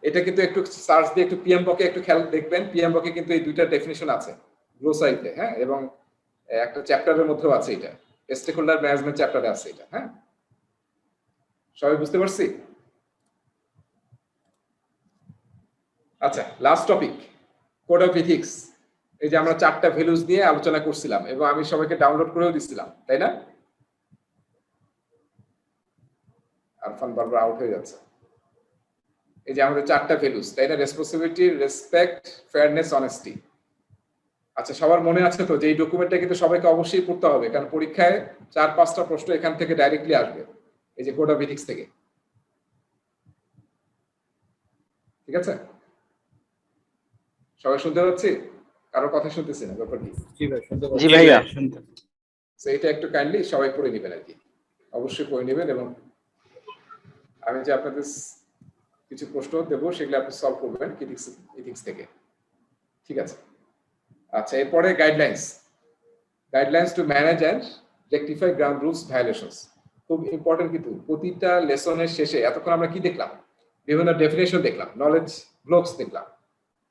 এটা কিন্তু একটু সার্চ দিয়ে একটু পিএমবকে একটু খেয়াল দেখবেন। পিএমবকে কিন্তু এই দুইটা ডেফিনিশন আছে গ্লোসারিতে, হ্যাঁ, এবং একটা চ্যাপ্টারের মধ্যেও আছে এটা, স্টেক হোল্ডার ম্যানেজমেন্ট চ্যাপ্টারে আছে এটা। হ্যাঁ, সবাই বুঝতে পারছি? আচ্ছা, last topic, code of ethics. এই যে আমরা 4টা ভ্যালুজ নিয়ে আলোচনা করছিলাম এবং আমি সবাইকে ডাউনলোড করেও দিছিলাম, তাই না? আরফান বারবার আউট হয়ে যাচ্ছে। এই যে আমাদের 4টা ভ্যালুজ, তাই না? Responsibility, respect, fairness, honesty. আচ্ছা, সবার মনে আছে তো যে এই ডকুমেন্টটা কিন্তু সবাইকে অবশ্যই পড়তে হবে, কারণ পরীক্ষায় 4-5টা প্রশ্ন এখান থেকে ডাইরেক্টলি আসবে, এই যে কোড অফ এথিক্স থেকে। ঠিক আছে? সবাই শুনতে পাচ্ছি? কারোর কথা শুনতেছি না, ব্যাপার কি? জি ভাই শুনতে জি ভাইয়া। শুনতে তো এটা একটু কাইন্ডলি সবাই পড়ে নেবেন আর কি, অবশ্যই পড়ে নেবেন। এবং আমি যে আপনাদের কিছু প্রশ্ন দেবো সেগুলো আপনি সলভ করবেন এথিক্স থেকে। ঠিক আছে? আচ্ছা, এরপরে guidelines to manage and rectify ground rules violations. খুব ইম্পর্টেন্ট। কিন্তু প্রতিটা লেসনের শেষে এতক্ষণ আমরা কি দেখলাম? বিভিন্ন ডেফিনেশন দেখলাম, নলেজ ব্লকস দেখলাম।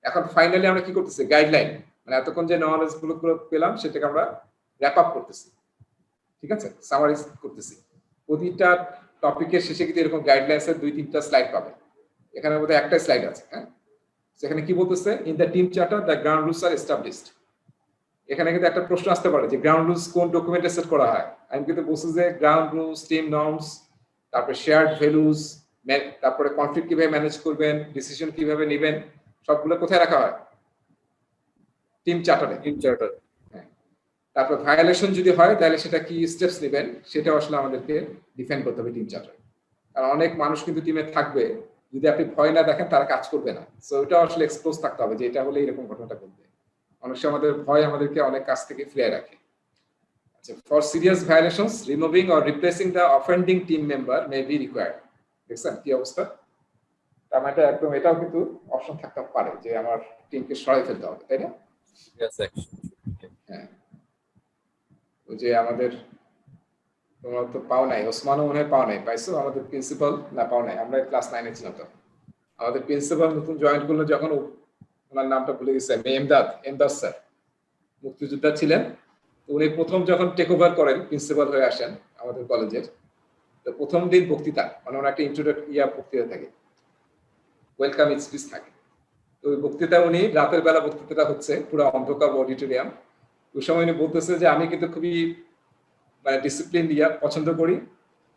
এখন ফাইনালি আমরা কি করতেছি? গাইডলাইন, মানে এতক্ষণ যে নলেজ গুলো পেলাম সেটাকে আমরা র্যাপ আপ করতেছি। ঠিক আছে? সামারাইজ করতেছি। প্রতিটা টপিকের শেষে কিন্তু এরকম গাইডলাইন্স এর 2-3টা স্লাইড পাবে। এখানে বোধহয় একটা স্লাইড আছে। হ্যাঁ, সেখানে কি বলতেছে? In the team charter the ground rules are established. এখানে কিন্তু একটা প্রশ্ন আসতে পারে যে গ্রাউন্ড রুলস কোন ডকুমেন্টে সেট করা হয়। আমি কিন্তু বলছি যে গ্রাউন্ড রুলস, টিম নর্মস, তারপরে শেয়ার্ড ভ্যালুস, তারপরে কনফ্লিক্ট কিভাবে ম্যানেজ করবেন, ডিসিশন কিভাবে নেবেন, সবগুলো কোথায় রাখা হয়? টিম চার্টারে। হ্যাঁ, তারপর ভায়োলেশন যদি হয় তাহলে সেটা কি স্টেপস নেবেন সেটা আসলে আমাদেরকে ডিফাইন করতে হবে টিম চার্টারে। কারণ অনেক মানুষ কিন্তু টিমে থাকবে, যদি আপনি ভয় না দেখেন তারা কাজ করবে না। সো এটা আসলে এক্সপোজ থাকতে হবে যে এটা হলে এরকম ঘটনাটা ঘটবে। অনেক সময় আমাদের ভয় আমাদেরকে অনেক কাজ থেকে ফিরিয়ে রাখে। আচ্ছা, for serious violations removing or replacing the offending team member may be required. দেখছেন কি অবস্থা? তার মানে একদম এটাও কিন্তু অপশন থাকতে পারে যে আমার টিমকে সরাই ফেলতে হবে, তাই না? হ্যাঁ, ওই যে আমাদের, তোমরা তো পাও নাই, ওসমানও মনে হয় পাও নাই, পাইছো? আমাদের প্রিন্সিপাল না পাও নাই, আমরা ক্লাস 9-এ ছিলাম তখন। আমাদের প্রিন্সিপাল নতুন জয়েন করলো যখন, ওনার নামটা ভুলে গেছি আমি, এমদাদ স্যার, মুক্তিযোদ্ধা ছিলেন। তো উনি প্রথম যখন টেক ওভার করেন, প্রিন্সিপাল হয়ে আসেন আমাদের কলেজের, তো প্রথম দিন বক্তৃতা, মানে ওনার একটা বক্তৃতা থাকে, ওয়েলকাম স্পিচ থাকে। তো ওই বক্তৃতা উনি রাতের বেলা বক্তৃতাটা হচ্ছে, পুরো অন্ধকার অডিটোরিয়াম। ওই সময় উনি বলতেছে যে আমি কিন্তু খুবই মানে ডিসিপ্লিন পছন্দ করি,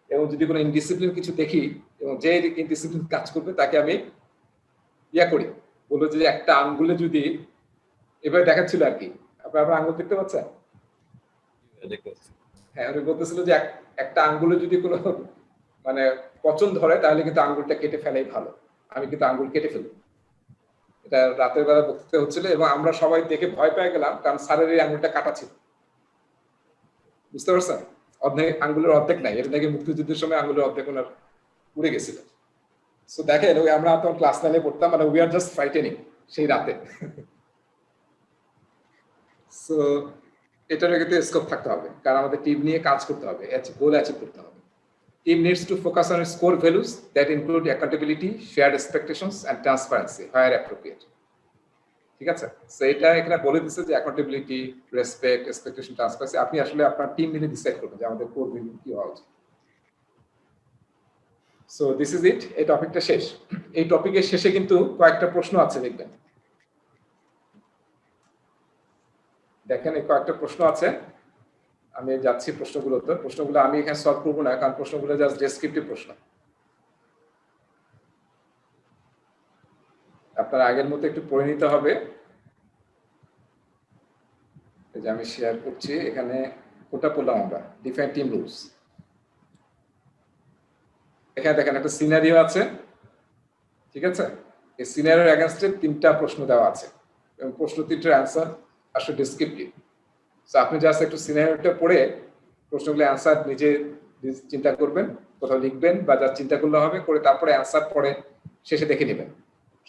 এবং যদি কোনো ইনডিসিপ্লিন কিছু দেখি এবং যে ইনডিসিপ্লিন কাজ করবে তাকে আমি করি। বললো যে একটা আঙ্গুলে যদি, এভাবে দেখাচ্ছিল আর কি, আপনার আঙ্গুল দেখতে পাচ্ছেন? হ্যাঁ, উনি বলতেছিল যে একটা আঙ্গুলে যদি কোনো মানে পচন ধরে তাহলে কিন্তু আঙ্গুলটা কেটে ফেলাই ভালো। আমি কিন্তু আঙ্গুল কেটে ফেলবো। এটা রাতের বেলা বক্তৃতা হচ্ছিল এবং আমরা সবাই দেখে ভয় পেয়ে গেলাম, কারণ স্যারের এই আঙ্গুলটা কাটা ছিল। বুঝতে পারছেন? আঙ্গুলের অর্ধেক নাই, এটা দেখে মুক্তিযুদ্ধের সময় আঙ্গুলের অর্ধেক ওনার উড়ে গেছিল। সো দেখেন, ওই আমরা তখন ক্লাস 9-এ পড়তাম, মানে উই আর জাস্ট ফ্রাইটেনিং সেই রাতে। সো এটার কিন্তু স্কোপ থাকতে হবে, কারণ আমাদের টিম নিয়ে কাজ করতে হবে, গোল অ্যাচিভ করতে হবে। Team needs to focus on its core values that include accountability, shared expectations and transparency where appropriate. ঠিক আছে? সো এটা এখানে বলে দিচ্ছে যে অ্যাকাউন্টেবিলিটি, রেসপেক্ট, এক্সপেকটেশন, ট্রান্সপারেন্সি আপনি আসলে আপনার টিম মিলে ডিসাইড করবেন যে আমাদের কোর ভ্যালু কি হওয়া উচিত। সো দিস ইজ ইট, এই টপিকটা শেষ। এই টপিকের শেষে কিন্তু কয়েকটা প্রশ্ন আছে, দেখবেন। দেখেন, এই কয়েকটা প্রশ্ন আছে, আমি যাচ্ছি প্রশ্নগুলোতে। প্রশ্নগুলো আমি এখানে সলভ করবো না, কারণ প্রশ্নগুলো জাস্ট ডেসক্রিপটিভ প্রশ্ন। আপনার আগের মতো একটু পড়ে নিতে হবে এই যে আমি শেয়ার করছি, এখানে কোটা পড়লাম আমরা, ডিফাইন টিম রুলস। এখানে দেখেন একটা সিনারিও আছে, ঠিক আছে? এই সিনারিওর এগেইনস্টে 3টা প্রশ্ন দেওয়া আছে এবং প্রশ্ন 3টার অ্যান্সার আসলে ডেসক্রিপটিভ। সো আপনি জাস্ট একটু সিনারিওটা পড়ে প্রশ্নগুলো অ্যান্সার নিজে চিন্তা করবেন, কোথাও লিখবেন বা যা চিন্তা করলে হবে করে, তারপরে অ্যান্সার পরে শেষে দেখে নেবেন।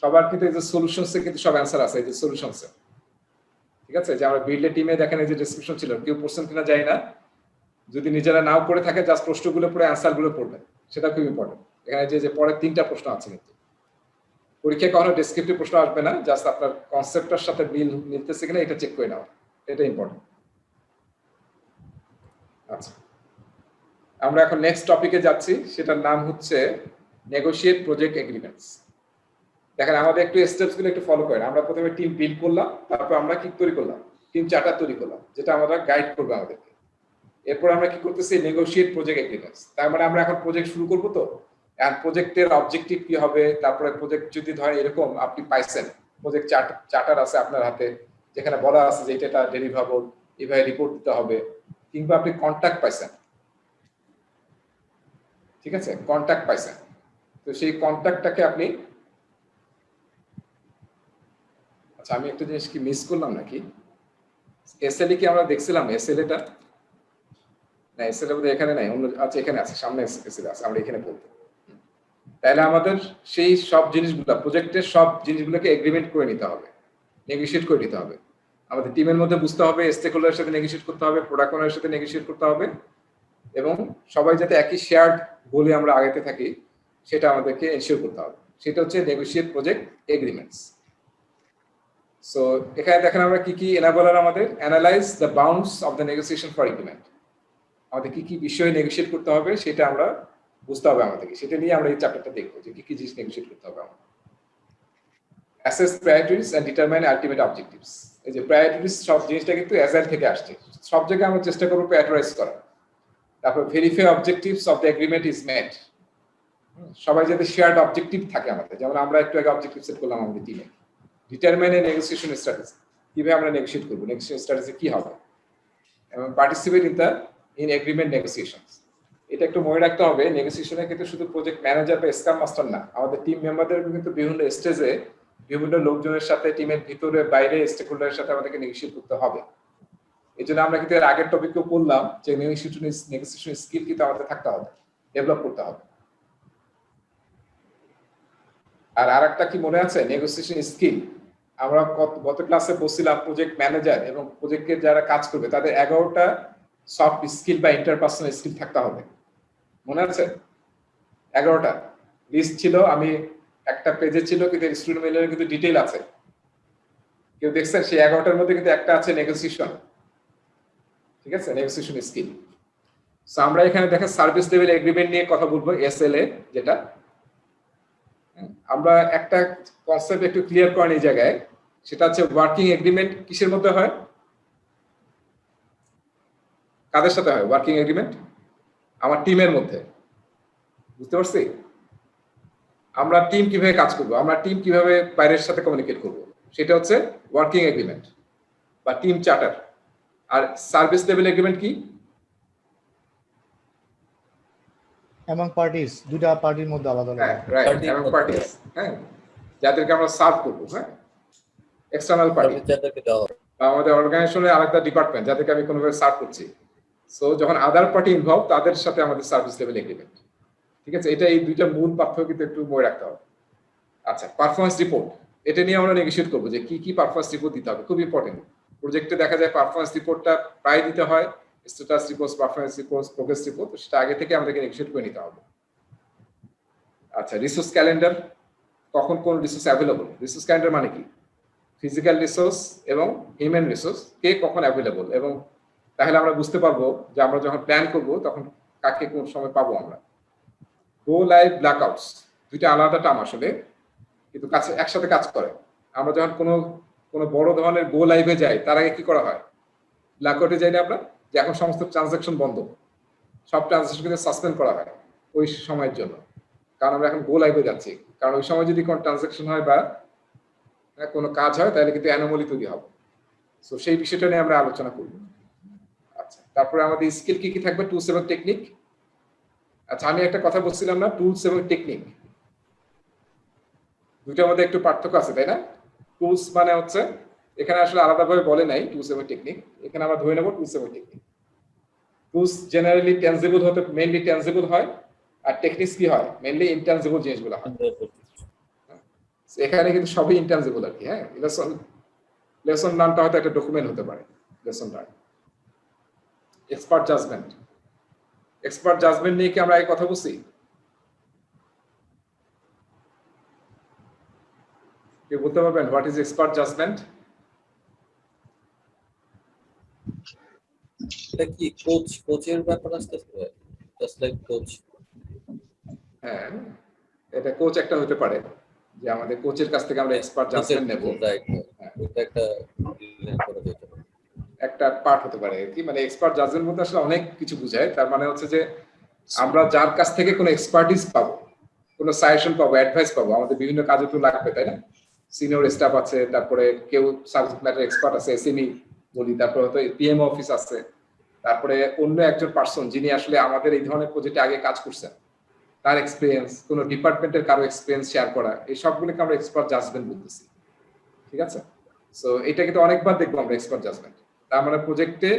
সবার কিন্তু এই যে সলিউশনসে কিন্তু সব অ্যান্সার আছে, এই যে সলিউশনসে, ঠিক আছে? যে আমরা বিল্ডের টিমে দেখেন এই যে ডেসক্রিপশন ছিল, কেউ পড়ছেন কিনা জানি না, যদি নিজেরা নাও করে থাকে জাস্ট প্রশ্নগুলো পড়ে অ্যান্সারগুলো পড়বেন, সেটা খুব ইম্পর্টেন্ট। এখানে যে পরের 3টা প্রশ্ন আছে, কিন্তু পরীক্ষায় কখনো ডেসক্রিপটিভ প্রশ্ন আসবে না, জাস্ট আপনার কনসেপ্টটার সাথে মিলতেছে কিনা এটা চেক করে নেওয়া, এটা ইম্পর্টেন্ট। আচ্ছা, আমরা এখন নেক্সট টপিকে যাচ্ছি, সেটার নাম হচ্ছে নেগোশিয়েট প্রজেক্ট এগ্রিমেন্টস। দেখেন আমাদের একটু স্টেপস গুলো একটু ফলো করেন। আমরা প্রথমে টিম বিল্ড করলাম, তারপর আমরা কি তৈরি করলাম, টিম চার্টার তৈরি করলাম, যেটা আমরা গাইড করবে আমাদেরকে। এরপর আমরা কি করতেছি, নেগোশিয়েট প্রজেক্ট এগ্রিমেন্টস। তার মানে আমরা এখন প্রজেক্ট শুরু করবো, তো প্রজেক্টের অবজেক্টিভ কি হবে, তারপরে প্রজেক্ট যদি ধরেন এরকম আপনি পাইছেন প্রজেক্ট চার্টার আছে আপনার হাতে, যেখানে বলা আছে যে এটা ডেলিভারেবল, এভাবে রিপোর্ট দিতে হবে, কিংবা আপনি কন্ট্যাক্ট পাইছেন, ঠিক আছে? কন্ট্যাক্ট পাইছেন, তো সেই কন্ট্যাক্টটাকে আপনি, আচ্ছা আমি একটা জিনিস কি মিস করলাম নাকি, এসএলএ কি আমরা দেখছিলাম? এসএলএটা না, এসএলএ বোধহয় এখানে নাই, অন্য, আচ্ছা এখানে আছে, সামনে এসএলএ আছে, আমরা এখানে বলবো। তাহলে আমাদের সেই সব জিনিসগুলো, প্রজেক্টের সব জিনিসগুলোকে এগ্রিমেন্ট করে নিতে হবে, নেগোশিয়েট করে নিতে হবে। আমাদের টিমের মধ্যে বুঝতে হবে, স্টেক হোল্ডারের সাথে নেগোশিয়েট করতে হবে, প্রোডাক্ট ওনারের সাথে নেগোশিয়েট করতে হবে, এবং সবাই যাতে একই শেয়ার্ড গোলে আমরা আগাতে থাকি সেটা আমাদেরকে এনশিওর করতে হবে। সেটা হচ্ছে নেগোশিয়েট প্রজেক্ট এগ্রিমেন্টস। সো এখানে দেখেন আমরা কি কি এনাবলার, আমাদের analyse the bounds of the negotiation for agreement. আমাদের কি কি বিষয়ে নেগোশিয়েট করতে হবে সেটা আমরা বুঝতে হবে আমাদেরকে, সেটা নিয়ে আমরা এই চ্যাপ্টারটা দেখবো যে কি কি জিনিস নেগোশিয়েট করতে হবে আমাদের। Assess priorities and determine ultimate objectives. এই যে প্রায়োরিটিজ সব জিনিসটা কিন্তু অ্যাজাইল থেকে আসছে, সব জায়গায় আমরা চেষ্টা করবো প্রায়োরিটাইজ করা। তারপর verify objectives of the agreement is met. সবাই যাতে শেয়ার্ড অবজেক্টিভ থাকে আমাদের, যেমন আমরা একটু আগে অবজেক্টিভ সেট করলাম আমাদের টিমে। ডিটারমাইন এ নেগোসিয়েশন স্ট্র্যাটেজি, কিভাবে আমরা নেগোশিয়েট করবো, নেগোসিয়েশন স্ট্র্যাটেজি কি হবে, এবং পার্টিসিপেট ইন এগ্রিমেন্ট নেগোসিয়েশনস। এটা একটু মনে রাখতে হবে, নেগোসিয়েশনে কিন্তু শুধু প্রজেক্ট ম্যানেজার বা স্ক্রাম মাস্টার না, আমাদের টিম মেম্বারদের কিন্তু বিভিন্ন স্টেজে বিভিন্ন লোকজনের সাথে, টিমের ভিতরে বাইরে স্টেক হোল্ডারের সাথে আমাদেরকে নেগোশিয়েট করতে হবে। এই জন্য আমরা কিন্তু এর আগের টপিকেও বললাম যে নেগোসিয়েশন স্কিল কিন্তু আমাদের থাকতে হবে, ডেভেলপ করতে হবে। আর আরেকটা কি মনে আছে, নেগোসিয়েশন স্কিল আমরা গত ক্লাসে বলছিলাম, প্রজেক্ট ম্যানেজার এবং প্রজেক্টের যারা কাজ করবে তাদের 11টা সফট স্কিল বা ইন্টারপার্সোনাল স্কিল থাকতে হবে, মনে আছে? 11টা লিস্ট ছিল, আমি একটা পেজে ছিল, কিন্তু স্টুডেন্ট মেইলের কিন্তু ডিটেইল আছে, কেউ দেখছেন? সেই 11টার মধ্যে কিন্তু একটা আছে নেগোসিয়েশন, ঠিক আছে? Negotiation skill. সো আমরা এখানে দেখেন সার্ভিস লেভেল এগ্রিমেন্ট নিয়ে কথা বলবো, এসএলএ যেটা। আমরা একটা কনসেপ্ট একটু ক্লিয়ার করেন এই জায়গায়, সেটা হচ্ছে ওয়ার্কিং এগ্রিমেন্ট কিসের মধ্যে হয়, কাদের সাথে হয় ওয়ার্কিং এগ্রিমেন্ট? আমার টিমের মধ্যে, বুঝতে পারছি? আমরা টিম কিভাবে কাজ করবো, আমরা টিম কিভাবে বাইরের সাথে কমিউনিকেট করবো, সেটা হচ্ছে ওয়ার্কিং এগ্রিমেন্ট বা টিম চার্টার। আর সার্ভিস লেভেল এগ্রিমেন্ট কি? among parties, দুটা পার্টির মধ্যে আলাদা আলাদা। হ্যাঁ, রাইট, এবং পার্টিস, হ্যাঁ, যাদেরকে আমরা সার্ভ করবো, হ্যাঁ, এক্সটার্নাল পার্টি, আমাদের অর্গানাইজেশনের আলাদা ডিপার্টমেন্ট যাদেরকে আমি কোনোভাবে সার্ভ করছি। সো যখন আদার পার্টি ইনভলভ, তাদের সাথে আমাদের সার্ভিস লেভেল এগ্রিমেন্ট, ঠিক আছে? এটা এই দুইটা মূল পার্থক্য কিন্তু একটু মনে রাখতে হবে। আচ্ছা, পারফরমেন্স রিপোর্ট, এটা নিয়ে আমরা নেগোশিয়েট করবো যে কি কি পারফরমেন্স রিপোর্ট দিতে হবে, খুব ইম্পর্টেন্ট। প্রজেক্টে দেখা যায় পারফরমেন্স রিপোর্টটা প্রায় দিতে হয়, status report, performance report, progress report, সেটা আগে থেকে আমাদেরকে নেগোশিয়েট করে নিতে হবে। আচ্ছা, রিসোর্স ক্যালেন্ডার, কখন কোন রিসোর্স অ্যাভেলেবল, রিসোর্স ক্যালেন্ডার মানে কি? ফিজিক্যাল রিসোর্স এবং হিউম্যান রিসোর্স কে কখন অ্যাভেলেবল, এবং তাহলে আমরা বুঝতে পারবো যে আমরা যখন প্ল্যান করব তখন কাকে কোন সময় পাবো আমরা। গো লাইভ ব্ল্যাকআউটস, দুইটা আলাদা টার্ম আসলে, কিন্তু কাছে একসাথে কাজ করে। আমরা যখন কোনো বড় ধরনের গো লাইভে যাই, তার আগে কি করা হয়? ব্ল্যাকআউটে যাই না আমরা, যে এখন সমস্ত ট্রানজাকশন বন্ধ, সব ট্রানজাকশন কিন্তু সাসপেন্ড করা হয় ওই সময়ের জন্য, কারণ আমরা এখন গো লাইভে যাচ্ছি। কারণ ওই সময় যদি কোনো ট্রানজাকশন হয় বা কোনো কাজ হয়, তাহলে কিন্তু অ্যানোমালি তৈরি হবে। সো সেই বিষয়টা নিয়ে আমরা আলোচনা করব। আচ্ছা, তারপরে আমাদের স্কিল কি কি থাকবে? টুলস এবং টেকনিক। আচ্ছা, আমি একটা কথা বলছিলাম না, টুলস এবং টেকনিক দুটোর মধ্যে একটু পার্থক্য আছে, তাই না? টুলস মানে হচ্ছে এখানে আসলে আলাদাভাবে বলে নাই টুলস এবং টেকনিক, এখানে আমরা ধরে নেব টুলস এবং টেকনিক। টুলস জেনারেলি টেনজিবল হতে মেইনলি টেনজিবল হয়, আর টেকনিক্স কি হয়? মেইনলি ইনটেনজিবল জিনিসগুলো হয়। এখানে কিন্তু সবই ইনটেনজিবল আর কি। হ্যাঁ, লেসন লার্নটা হয়তো একটা ডকুমেন্ট হতে পারে। লেসন লার্ন, এক্সপার্ট জাজমেন্ট নিয়ে কি আমরা এই কথা বলছি? কেউ বলতে পারবেন হোয়াট ইজ এক্সপার্ট জাজমেন্ট? এটা কি কোচের ব্যাপার আসতেছে, জাস্ট লাইক কোচ। হ্যাঁ, এটা কোচ একটা হতে পারে, যে আমাদের কোচের কাছ থেকে আমরা এক্সপার্ট জাজমেন্ট নেব। রাইট, হ্যাঁ, এটা একটা রিলেট করা যেতে পারে। একটা পার্ট হতে পারে আর কি। মানে এক্সপার্ট জাজমেন্ট বলতে আসলে অনেক কিছু বোঝায়। তার মানে হচ্ছে যে আমরা যার কাছ থেকে কোনো এক্সপার্টিস পাবো, কোনো সাজেশন পাবো, অ্যাডভাইস পাবো, আমাদের বিভিন্ন কাজে তো লাগবে, তাই না? সিনিয়র স্টাফ আছে, তারপরে কেউ সাবজেক্ট ম্যাটার এক্সপার্ট আছে, এসএমই বলি, তারপরে হয়তো পিএমও অফিস আছে, তারপরে অন্য একজন পার্সন যিনি আসলে আমাদের এই ধরনের প্রজেক্টে আগে কাজ করছেন, তার এক্সপিরিয়েন্স, কোনো ডিপার্টমেন্টের কারো এক্সপিরিয়েন্স শেয়ার করা, এই সবগুলোকে আমরা এক্সপার্ট জাজমেন্ট বলতেছি। ঠিক আছে? সো এটা কিন্তু অনেকবার দেখবো আমরা এক্সপার্ট জাজমেন্ট। তার মানে প্রজেক্টে,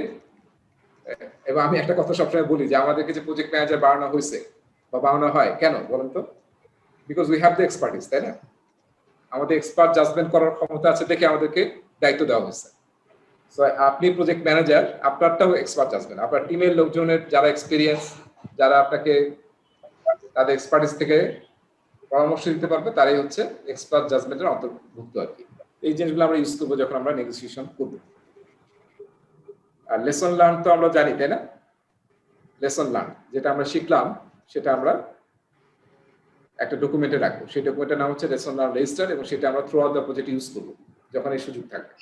এবং আমি একটা কথা সবসময় বলি যে আমাদেরকে যে প্রজেক্ট ম্যানেজার বানানো হয়েছে বা বানানো হয় কেন বলেন তো? Because we have the expertise, তাই না? আমাদের এক্সপার্ট জাজমেন্ট করার ক্ষমতা আছে দেখে আমাদেরকে দায়িত্ব দেওয়া হয়েছে। সো আপনি প্রজেক্ট ম্যানেজার, আপনারটাও এক্সপার্ট জাজমেন্ট। আপনার টিমের লোকজনের যারা এক্সপিরিয়েন্স, যারা আপনাকে তাদের এক্সপার্টিস থেকে পরামর্শ দিতে পারবে, তারাই হচ্ছে এক্সপার্ট জাজমেন্টের অন্তর্ভুক্ত আর কি। এই জিনিসগুলো আমরা ইউজ করবো যখন আমরা নেগোসিয়েশন করবো। আর লেসন লার্ন তো আমরা জানি, তাই না? লেসন লার্ন যেটা আমরা শিখলাম সেটা আমরা একটা ডকুমেন্টে রাখবো। সেই ডকুমেন্টের নাম হচ্ছে লেসন লার্ন রেজিস্টার, এবং সেটা আমরা throughout the project use করবো যখন এই সুযোগ থাকবে।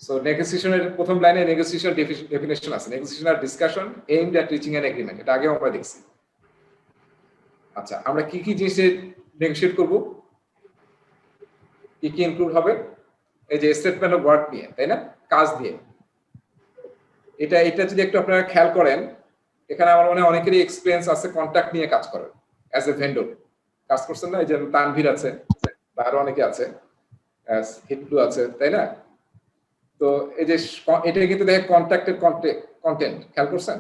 সো নেগোসিয়েশনের প্রথম লাইনে নেগোসিয়েশন ডেফিনেশন আছে। নেগোসিয়েশন আর discussion aimed at reaching an agreement, এটা আগেও আমরা দেখছি। আচ্ছা, আমরা কি কি জিনিসে নেগোসিয়েট করব, কি কি ইনক্লুড হবে? এই যে স্টেটমেন্ট অফ ওয়ার্ক নিয়ে, তাই না? কাজ দিয়ে। এটা যদি একটু আপনারা খেয়াল করেন, এখানে আমার মনে হয় অনেকেরই এক্সপিরিয়েন্স আছে কন্ট্যাক্ট নিয়ে কাজ করার, অ্যাজ এ ভেন্ডর কাজ করছেন না? এই যে তানভীর আছে বা আরো অনেকে আছে, হিটলু আছে, তাই না? তো এই যে এটা কিন্তু দেখে কন্ট্রাক্টের কন্টেন্ট খেয়াল করছেন?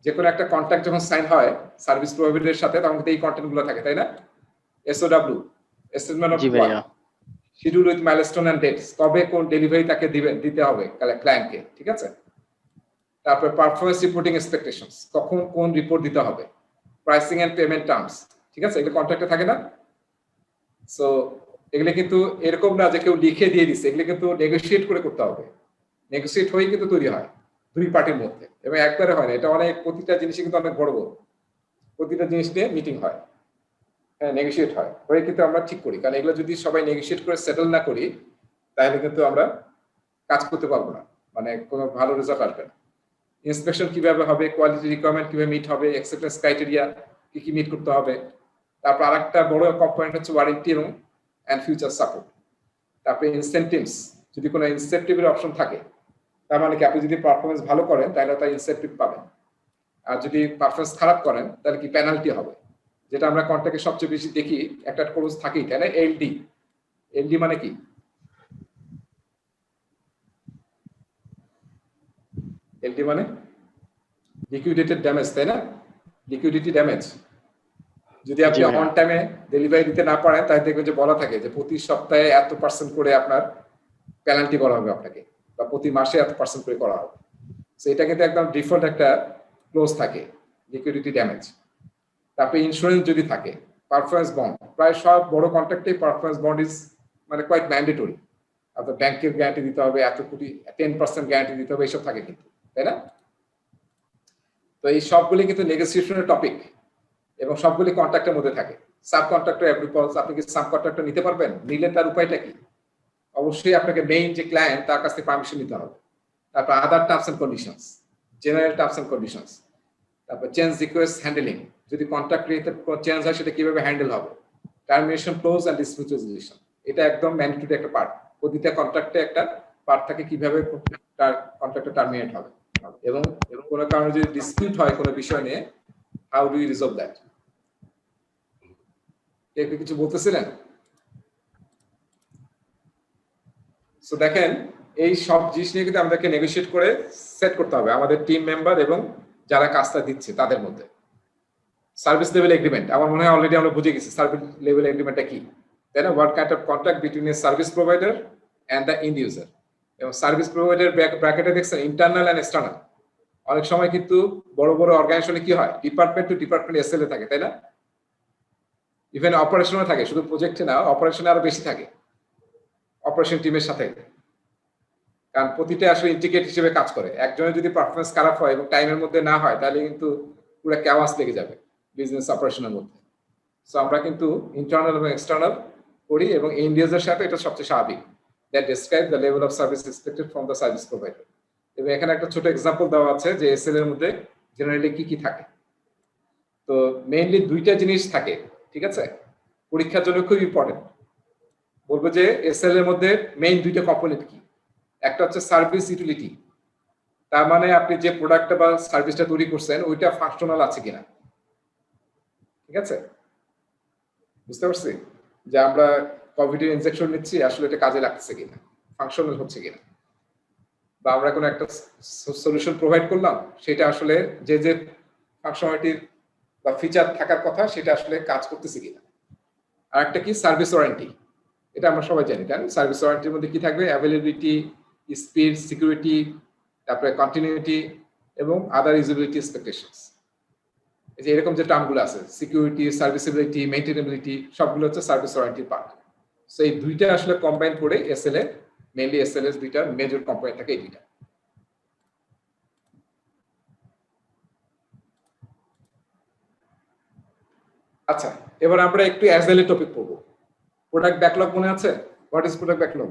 যে কোনো একটা কন্ট্রাক্ট যখন সাইন হয় সার্ভিস প্রোভাইডারের সাথে, তখন এই কন্টেন্ট গুলো থাকে, তাই না? SOW, statement of work, schedule with milestone and dates, কবে কোন ডেলিভারি তাকে দিতে হবে ক্লায়েন্টকে, ঠিক আছে? তারপর পারফরমেন্স রিপোর্টিং এক্সপেকটেশনস, কখন কোন রিপোর্ট দিতে হবে, প্রাইসিং এন্ড পেমেন্ট টার্মস, ঠিক আছে? এগুলো কন্ট্রাক্টে থাকে না? সো এগুলো কিন্তু এরকম না যে কেউ লিখে দিয়ে দিচ্ছে, এগুলো কিন্তু নেগোশিয়েট করে করতে হবে। নেগোশিয়েট হয়ে কিন্তু তৈরি হয় দুই পার্টির মধ্যে, এবং একবারে হয় না। এটা অনেক, প্রতিটা জিনিসই কিন্তু অনেক বড় বড়, প্রতিটা জিনিস নিয়ে মিটিং হয়, হ্যাঁ, নেগোশিয়েট হয়, হয়ে কিন্তু আমরা ঠিক করি। কারণ এগুলো যদি সবাই নেগোশিয়েট করে সেটেল না করি, তাহলে কিন্তু আমরা কাজ করতে পারবো না, মানে কোনো ভালো রেজাল্ট আসবে না। ইন্সপেকশন কিভাবে হবে, কোয়ালিটি রিকোয়ারমেন্ট কিভাবে মিট হবে, অ্যাকসেপ্টেন্স ক্রাইটেরিয়া কি কি মিট করতে হবে। তারপর আরেকটা বড় কম্পোনেন্ট হচ্ছে ওয়ারেন্টি এবং ফিউচার সাপোর্ট। তারপরে ইনসেনটিভস, যদি কোনো ইনসেন্টিভের অপশন থাকে, তার মানে কি আপনি যদি পারফরমেন্স ভালো করেন তাহলে তার ইনসেন্টিভ পাবেন, আর যদি পারফরমেন্স খারাপ করেন তাহলে কি পেনাল্টি হবে। যেটা আমরা কন্ট্রাক্টে সবচেয়ে বেশি দেখি, একটা ক্লোজ থাকেই, তাই না? এলডি মানে কি? এলডি মানে লিকুইডেটেড ড্যামেজ, তাই না? Liquidity damage. যদি আপনি অন টাইমে ডেলিভারি দিতে না পারেন, তাহলে দেখবেন যে বলা থাকে যে প্রতি সপ্তাহে এত % করে আপনার পেনাল্টি করা হবে আপনাকে, বা প্রতি মাসে এত % করে করা হবে। সো এটা কিন্তু একদম ডিফল্ট একটা ক্লোজ থাকে, লিকুইডিটি ড্যামেজ। তারপরে ইন্স্যুরেন্স যদি থাকে, পারফরমেন্স বন্ড, প্রায় সব বড় কন্ট্রাক্টে পারফরমেন্স বন্ড ইজ মানে কোয়াইট ম্যান্ডেটরি। আপনার ব্যাংকের গ্যারান্টি দিতে হবে, এত কোটি 10% গ্যারান্টি দিতে হবে, এইসব থাকে কিন্তু, তাই না? তো এই সবগুলি কিন্তু নেগোসিয়েশনের টপিক, এবং সবগুলি কন্ট্রাক্টের মধ্যে থাকে। সাব কন্ট্রাক্টর অ্যাপ্রুভালস, আপনি কি সাব কন্ট্রাক্টর নিতে পারবেন? নিলে তার উপায়টা কি? অবশ্যই আপনাকে মেইন যে ক্লায়েন্ট তার কাছ থেকে পারমিশন নিতে হবে। তারপর other terms and conditions, general terms and conditions. তারপর চেঞ্জ রিকোয়েস্ট হ্যান্ডলিং, যদি কন্ট্রাক্ট রিলেটেড চেঞ্জ হয় সেটা কিভাবে হ্যান্ডেল হবে। Termination clause and dispute resolution, এটা একদম ম্যান্ডেটরি একটা পার্ট, প্রতিটা কন্ট্রাক্টে একটা পার্ট থাকে কিভাবে তার কন্ট্রাক্টটা টার্মিনেট হবে, এবং কোনো কারণে যদি ডিসপিউট হয় কোনো বিষয় নিয়ে, how do you resolve that. কেউ কি কিছু বলতেছিলেন? সো দেখেন, এই সব জিনিস নিয়ে কিন্তু আমাদেরকে নেগোশিয়েট করে সেট করতে হবে আমাদের টিম মেম্বার এবং যারা কাজটা দিচ্ছে তাদের মধ্যে। সার্ভিস লেভেল এগ্রিমেন্ট আমার মনে হয় অলরেডি আমরা বুঝে গেছি সার্ভিস লেভেল এগ্রিমেন্টটা কি, তাই না? What kind of contract between a service provider and the end user. এবং সার্ভিস প্রোভাইডার ব্র্যাকেটে দেখছেন ইন্টারনাল অ্যান্ড এক্সটার্নাল। অনেক সময় কিন্তু বড় বড় অর্গানাইজেশনে কি হয়, ডিপার্টমেন্ট টু ডিপার্টমেন্ট এসএলএ থাকে, তাই না? ইভেন অপারেশনে থাকে, শুধু প্রজেক্টে না, অপারেশনে আরো বেশি থাকে অপারেশন টিমের সাথে, কারণ প্রতিটা আসলে ইন্টিগ্রেট হিসেবে কাজ করে। একজনের যদি পারফরমেন্স খারাপ হয় এবং টাইমের মধ্যে না হয়, তাহলে কিন্তু পুরো ক্যাওয়াস লেগে যাবে বিজনেস অপারেশনের মধ্যে। সো আমরা কিন্তু ইন্টারনাল এবং এক্সটার্নাল করি, এবং এন্ড ইউজারের সাথে এটা সবচেয়ে স্বাভাবিক। That describe the level of service expected from the service provider. এবং এখানে একটা ছোট এক্সাম্পল দেওয়া আছে যে এসএল এর মধ্যে জেনারেলি কি কি থাকে। তো মেইনলি দুইটা জিনিস থাকে, ঠিক আছে, পরীক্ষার জন্য খুব ইম্পর্টেন্ট। বলবো যে এসএল এর মধ্যে মেইন দুইটা কম্পোনেন্ট কি, একটা হচ্ছে সার্ভিস ইউটিলিটি, তার মানে আপনি যে প্রোডাক্টটা বা সার্ভিসটা তৈরি করছেন ওইটা ফাংশনাল আছে কিনা, ঠিক আছে? বুঝতে পারছি যে আমরা কোভিডের ইনজেকশন নিচ্ছি, আসলে এটা কাজে লাগছে কিনা, ফাংশনাল হচ্ছে কিনা। বা আমরা কোনো একটা সলিউশন প্রোভাইড করলাম, সেটা আসলে যে যে ফাংশনালিটি বা ফিচার থাকার কথা সেটা আসলে কাজ করতেছে কিনা। আর একটা কি, সার্ভিস ওয়ারেন্টি। এটা আমরা সবাই জানি, তাই না? সার্ভিস ওয়ারেন্টির মধ্যে কি থাকবে, অ্যাভেলেবিলিটি, স্পিড, সিকিউরিটি, তারপরে কন্টিনিউটি এবং আদার ইউজেবিলিটি এক্সপেকটেশনস। এই যে এরকম যে টার্মগুলো আছে, সিকিউরিটি, সার্ভিসিবিলিটি, মেইনটেনেবিলিটি, সবগুলো হচ্ছে সার্ভিস ওয়ারেন্টির পার্ট। সো এই দুইটা আসলে কম্বাইন করে এসএলএ, মেইনলি এসএলএস দুইটা মেজর কম্পোনেন্ট থাকে, এই দুইটা। আচ্ছা, এবার আমরা একটু অ্যাজাইল এর টপিক পড়বো। প্রোডাক্ট ব্যাকলগ মনে আছে? What is product backlog?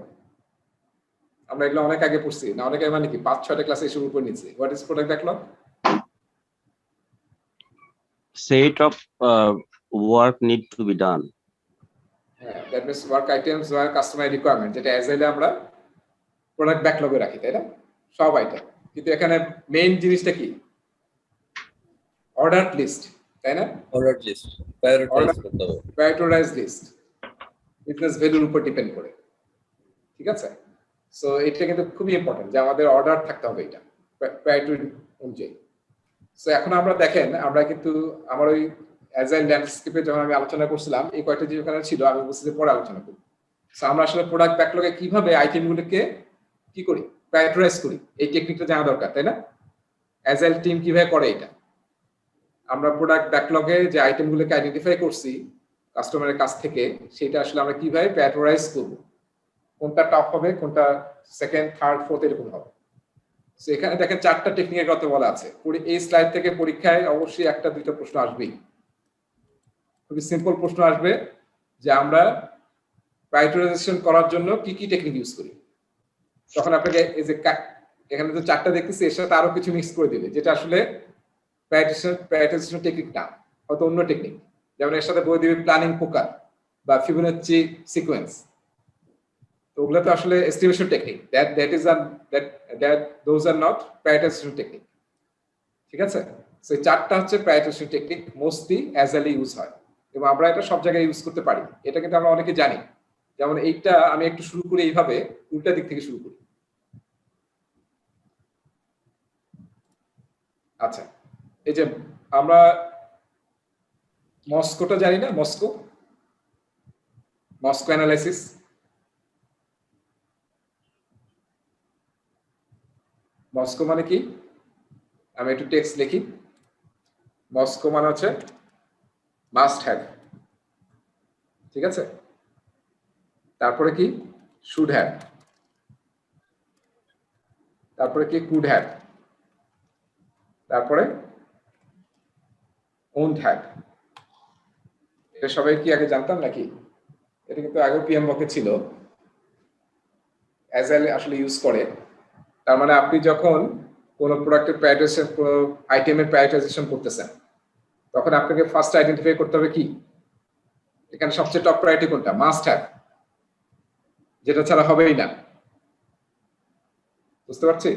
আমরা এগুলো অনেক আগে পড়ছি না, অনেক মানে কি 5-6টা ক্লাসে শুরু করে নিচ্ছি। What is product backlog? Set of work need to be done. হ্যাঁ, that means work items were customer requirement, যেটা অ্যাজাইলে আমরা প্রোডাক্ট ব্যাকলগে রাখি, তাই না? সব আইটেম। কিন্তু এখানে মেইন জিনিসটা কি, অর্ডার লিস্ট, তাই না? অর্ডার লিস্ট প্রায়োরিটাইজ করতে হবে। প্রায়োরিটাইজ লিস্ট বিজনেস ভ্যালুর উপর ডিপেন্ড করে, ঠিক আছে? সো এটা কিন্তু খুবই ইম্পর্টেন্ট যে আমাদের অর্ডার থাকতে হবে, এটা প্রায়োরিটি অনুযায়ী। সো এখন আমরা দেখেন, আমরা কিন্তু আমার ওই অ্যাজাইল ল্যান্ডস্কেপে যখন আমি আলোচনা করছিলাম, এই কয়েকটা যে ওখানে ছিল আমি বলছি যে পরে আলোচনা করি। সো আমরা আসলে প্রোডাক্ট ব্যাকলগে কিভাবে আইটেমগুলোকে কি করি, প্রায়োরিটাইজ করি, এই টেকনিকটা জানা দরকার, তাই না? অ্যাজাইল টিম কিভাবে করে এটা, আমরা প্রোডাক্ট ব্যাকলগে যে আইটেমগুলোকে আইডেন্টিফাই করছি কাস্টমারের কাছ থেকে, সেটা আসলে আমরা কিভাবে প্রায়োরিটাইজ করব, কোনটা টপ হবে, কোনটা সেকেন্ড, থার্ড, ফোর্থ এরকম হবে। সো এখানে দেখেন 4টা টেকনিকের কথা বলা আছে। এই স্লাইড থেকে পরীক্ষায় অবশ্যই 1-2টা প্রশ্ন আসবেই। খুবই সিম্পল প্রশ্ন আসবে যে আমরা প্রায়োরিটাইজেশন করার জন্য কি কি টেকনিক ইউজ করি। তখন আপনাকে এই যে এখানে যে 4টা দেখতেছি, এর সাথে আরো কিছু মিক্স করে দিবে, যেটা আসলে প্রায়োরিটাইজেশন টেকনিক না, হয়তো অন্য টেকনিক। যেমন এর সাথে বলে দিবে প্ল্যানিং পোকার বা ফিবোনাচ্চি সিকোয়েন্স। তো ওগুলো তো আসলে estimation technique, those are not prioritization technique, ঠিক আছে? সো এই 4টা হচ্ছে প্রায়োরিটাইজেশন টেকনিক, মোস্টলি অ্যাজাইলে ইউজ হয় এবং আমরা এটা সব জায়গায় ইউজ করতে পারি। এটা কিন্তু আমরা অনেকে জানি। যেমন এইটা আমি একটু শুরু করি এইভাবে, উল্টা দিক থেকে শুরু করি। আচ্ছা, এই যে আমরা মস্কোটা জানি না, মস্কো অ্যানালাইসিস। মস্কো মানে কি, আমি একটু টেক্সট লিখি। মস্কো মানে হচ্ছে মাস্ট হ্যাভ, ঠিক আছে? তারপরে কি, শুড হ্যাভ, তারপরে কি, কুড হ্যাভ, তারপরে ওন্ট হ্যাভ। এটা সবাই কি আগে জানতাম নাকি? এটা কিন্তু আগে পিএমওকে ছিল, অ্যাজাইল আসলে ইউজ করে। তার মানে আপনি যখন কোন প্রোডাক্টের প্রায়োরিটাইজেশন, কোন আইটেমের প্রায়োরিটাইজেশন করতেছেন, তখন আপনাকে ফার্স্ট আইডেন্টিফাই করতে হবে কি, এখানে সবচেয়ে টপ প্রায়োরিটি কোনটা, মাস্ট হ্যাভ, যেটা ছাড়া হবেই না। বুঝতে পারছি?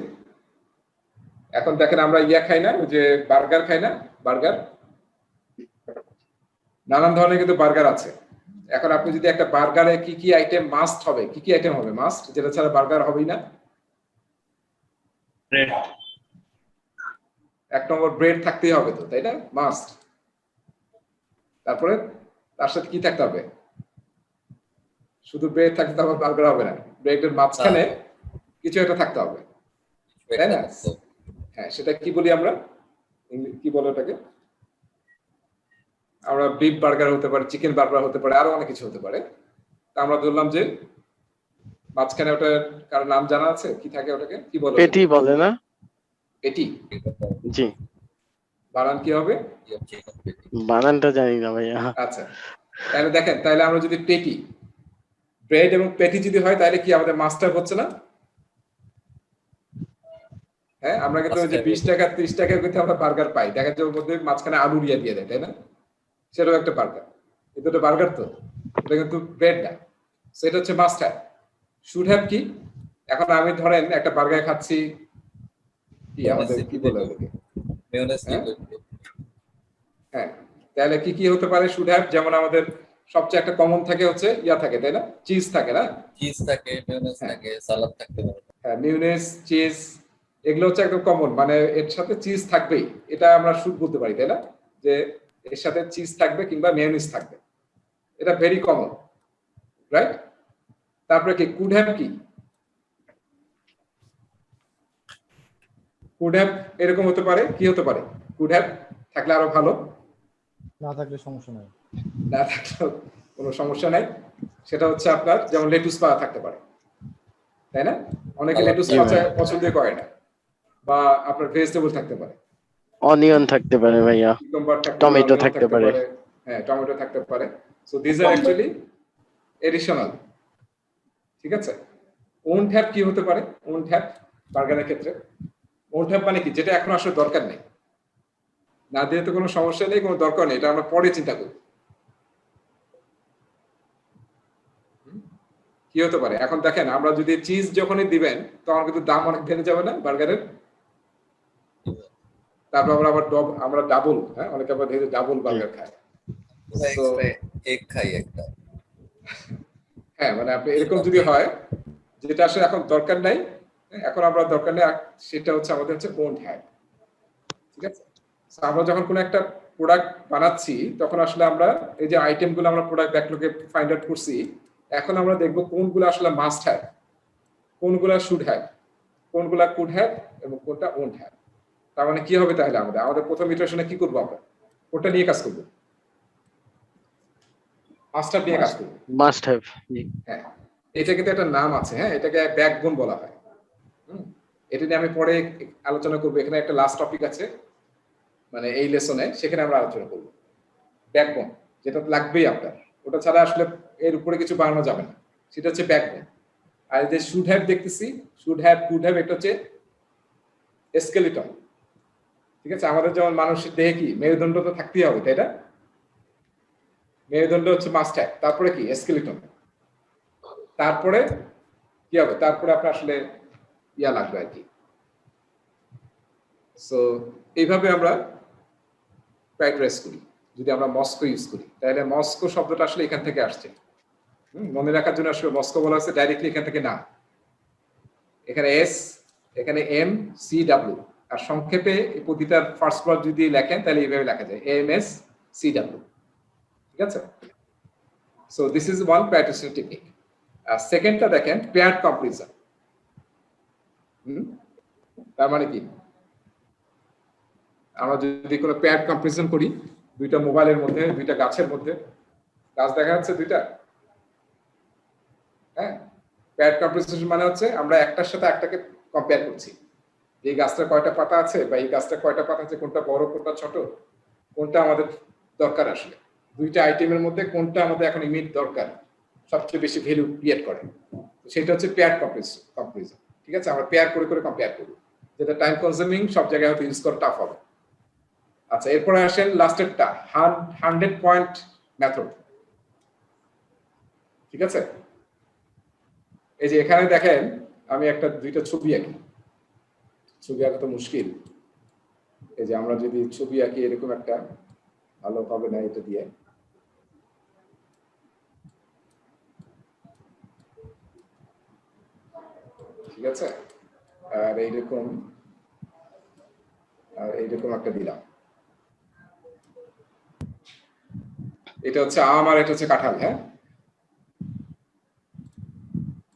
এখন দেখেন আমরা ইয়া খাই না, ওই যে বার্গার খাই না, বার্গার, নানান ধরনের কিন্তু বার্গার আছে। এখন আপনি যদি একটা বার্গারে কি কি আইটেম মাস্ট হবে, কি কি আইটেম হবে মাস্ট, যেটা ছাড়া বার্গার হবেই না? এক নম্বর ব্রেড থাকতেই হবে তো, তাই না? মাস্ট। তারপরে তার সাথে কি থাকতে হবে? শুধু ব্রেড থাকতে হবে বার্গার হবে না, ব্রেডের মাঝখানে কিছু একটা থাকতে হবে, তাই না? হ্যাঁ, সেটা কি বলি আমরা, কি বলে ওটাকে? আমরা বিফ বার্গার হতে পারে, চিকেন বার্গার হতে পারে, আরো অনেক কিছু হতে পারে। তা আমরা ধরলাম যে মাঝখানে ওটা কারো নাম জানা আছে, কি থাকে ওটাকে কি বলে? পেটি বলে না? পেটি। জি, বানান কি হবে? বানানটা জানি না ভাইয়া। আচ্ছা, তাহলে দেখেন, তাহলে আমরা যদি পেটি, ব্রেড এবং পেটি যদি হয়, তাহলে কি আমাদের মাস্টার হচ্ছে না? হ্যাঁ, আমরা কিন্তু ওই যে 20 টাকা 30 টাকার কিন্তু আমরা বার্গার পাই, দেখা যায় ওর মধ্যে মাঝখানে আলু দিয়ে দেয়, তাই না? সেটাও একটা বার্গার, কিন্তু ওটা বার্গার তো, ওটা কিন্তু ব্রেড না। সেটা হচ্ছে মাস্ট হ্যাভ। শুড হ্যাভ কি? এখন আমি ধরেন একটা বার্গার খাচ্ছি, কি আমাদের কি বলে ওটাকে? মেয়োনেজ হ্যাঁ? হ্যাঁ, তাহলে কি কি হতে পারে শুড হ্যাভ? যেমন আমাদের সবচেয়ে একটা কমন থাকে হচ্ছে ইয়া থাকে, তাই না? চিজ থাকে না? চিজ থাকে, মেয়োনেজ হ্যাঁ। থাকে, সালাদ থাকতে পারে। হ্যাঁ, মিউনেস, চিজ, এগুলো হচ্ছে একদম কমন, মানে এর সাথে চিজ থাকবেই, এটা আমরা শুড বলতে পারি, তাই না? যে এর সাথে চিজ থাকবে কিংবা মেয়োনিজ থাকবে, এটা ভেরি কমন, রাইট? তারপরে কি কুড হ্যাভ? কি কুড হ্যাভ এরকম হতে পারে, কি হতে পারে? কুড হ্যাভ থাকলে আরো ভালো, না থাকলে সমস্যা নাই। না থাকলেও কোনো সমস্যা নাই। সেটা হচ্ছে আপনার যেমন লেটুস পাতা থাকতে পারে, তাই না? অনেকে লেটুস জি ভাই। পছন্দ করে না। বা আপনার ভেজিটেবল থাকতে পারে, অনিয়ন থাকতে পারে ভাইয়া, কিউকাম্বার থাকতে পারে, টমেটো অনিয়ন থাকতে পারে। হ্যাঁ, টমেটো থাকতে পারে। So this are actually additional, ঠিক আছে? ওন্ট হ্যাভ কি হতে পারে? ওন্ট হ্যাভ বার্গারের ক্ষেত্রে ওন্ট হ্যাভ মানে কি? যেটা এখন আসলে দরকার নেই, না দিয়ে তো কোনো সমস্যা নেই, কোনো দরকার নেই, এটা আমরা পরে চিন্তা করব। কি হতে পারে? এখন দেখেন, আমরা যদি চিজ যখনই দিবেন, তখন কিন্তু দাম অনেক বেড়ে যাবে না বার্গারের? তারপর আমরা ডাবল, হ্যাঁ, অনেকে আবার ডাবল বার্গার খায়। So, এগ খাই একটা। হ্যাঁ, মানে আপনি এরকম যদি হয়, যেটা আসলে এখন দরকার নাই, এখন আমরা দরকার নেই, সেটা হচ্ছে আমাদের হচ্ছে ওন্ট হ্যাভ, ঠিক আছে? So, আমরা যখন কোনো একটা প্রোডাক্ট বানাচ্ছি, তখন আসলে আমরা এই যে আইটেমগুলো আমরা প্রোডাক্ট ব্যাকলগে ফাইন্ড আউট করছি, এখন আমরা দেখব কোনগুলো আসলে মাস্ট হ্যাভ, কোনগুলো শুড হ্যাভ, কোনগুলো কুড হ্যাভ এবং কোনটা ওন্ট হ্যাভ। তার মানে কি হবে তাহলে? আমাদের প্রথম ইটারেশনে কি করব? আমরা কোনটা নিয়ে কাজ করব? মাস্ট হ্যাভ নিয়ে কাজ করব। Must have. জি, হ্যাঁ, এটা কিন্তু একটা নাম আছে, হ্যাঁ, এটাকে ব্যাকবোন বলা হয়। এটা নিয়ে আমি পরে আলোচনা করব, এখানে একটা লাস্ট টপিক আছে মানে এই লেসনে, সেখানে আমরা আলোচনা করব ব্যাকবোন, যেটা লাগবেই আপনার, ওটা ছাড়া আসলে এর উপরে কিছু বানানো যাবে না, সেটা হচ্ছে ব্যাকবোন। আর যে শুড হ্যাভ দেখতেছি, শুড হ্যাভ, কুড হ্যাভ, এটা হচ্ছে স্কেলিটন, ঠিক আছে? আমাদের যেমন মানুষের দেহে কি মেরুদণ্ড তো থাকতেই হবে, তাই না? মেরুদণ্ড হচ্ছে মাস্ট হ্যাভ, তারপরে কি স্কেলিটন, তারপরে কি হবে? তারপরে আপনার আসলে ইয়া লাগবে আর কি। সো এইভাবে আমরা ফ্রাইড রাইস করি। যদি আমরা মস্কো ইউজ করি, তাহলে মস্কো শব্দটা আসলে এখান থেকে আসছে। মনে রাখার জন্য আসলে মস্কো বলা হচ্ছে ডাইরেক্টলি এখান থেকে না, এখানে এস, এখানে এম, সি, ডাব্লিউ, আর সংক্ষেপে এই প্রতিটার ফার্স্ট ওয়ার্ড যদি লেখেন তাহলে এইভাবে লেখা যায় এম, এস, সি, ডাব্লিউ, ঠিক আছে? So this is one pattern technique. আর সেকেন্ডটা দেখেন পেয়ার্ড কম্পারিজন। তার মানে কি? আমরা যদি কোনো পেয়ার্ড কম্পারিজন করি, দুইটা মোবাইলের মধ্যে, দুইটা গাছের মধ্যে, গাছ দেখা যাচ্ছে দুইটা, হ্যাঁ, পেয়ার্ড কম্পারিজন মানে হচ্ছে আমরা একটার সাথে একটাকে কম্পেয়ার করছি, এই গাছটা কয়টা পাতা আছে বা এই গাছটা কয়টা পাতা আছে, কোনটা বড় কোনটা ছোট, কোনটা আমাদের দরকার, আসলে দুইটা আইটেমের মধ্যে কোনটা আমাদের এখন ইমিডিয়েট দরকার, সবচেয়ে বেশি ভ্যালু ক্রিয়েট করে, সেটা হচ্ছে পেয়ার্ড কম্পারিজন, ঠিক আছে? আমরা পেয়ার করে করে কম্পেয়ার করব, যেটা টাইম কনজিউমিং, সব জায়গায় হয়তো ইউজ করা টাফ হবে। আচ্ছা, এরপরে আসেন লাস্টেরটা 100 পয়েন্ট মেথড, ঠিক আছে? এই যে এখানে দেখেন, আমি দুইটা ছবি আঁকি, ছবি আঁকা তো মুশকিল। এই যে আমরা যদি ছবি আঁকি এরকম একটা, ভালো হবে না এটা দিয়ে। ঠিক আছে, আর এইরকম একটা দিলাম। এটা হচ্ছে আম আর এটা হচ্ছে কাঁঠাল। হ্যাঁ,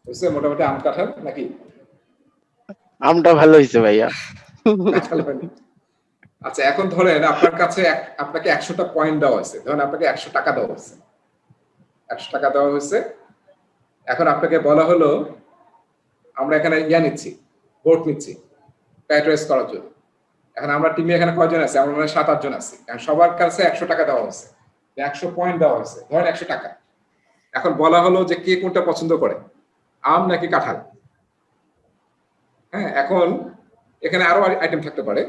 বুঝছে? মোটামুটি আম কাঁঠাল নাকি? আমটা ভালো হয়েছে ভাইয়া। কাঁঠাল হয়নি। আচ্ছা, এখন ধরেন আপনার কাছে আপনাকে 100টা পয়েন্ট দেওয়া হয়েছে, ধরেন আপনাকে 100 টাকা দেওয়া হয়েছে, 100 টাকা দেওয়া হয়েছে। এখন আপনাকে বলা হলো আমরা এখানে নিচ্ছি, ভোট নিচ্ছি প্যাট্রাইজ করার জন্য। এখন আমরা টিমে এখানে কয়জন আছে? আমরা মানে 7-8 জন আছি। এখন সবার কাছে 100 টাকা দেওয়া হয়েছে, 100 পয়েন্ট দেওয়া হয়েছে, ধরেন 100 টাকা। এখন বলা হলো যে কে কোনটা পছন্দ করে, আম নাকি কাঁঠাল। হ্যাঁ, এখন এখানে আরো আইটেম থাকতে পারে।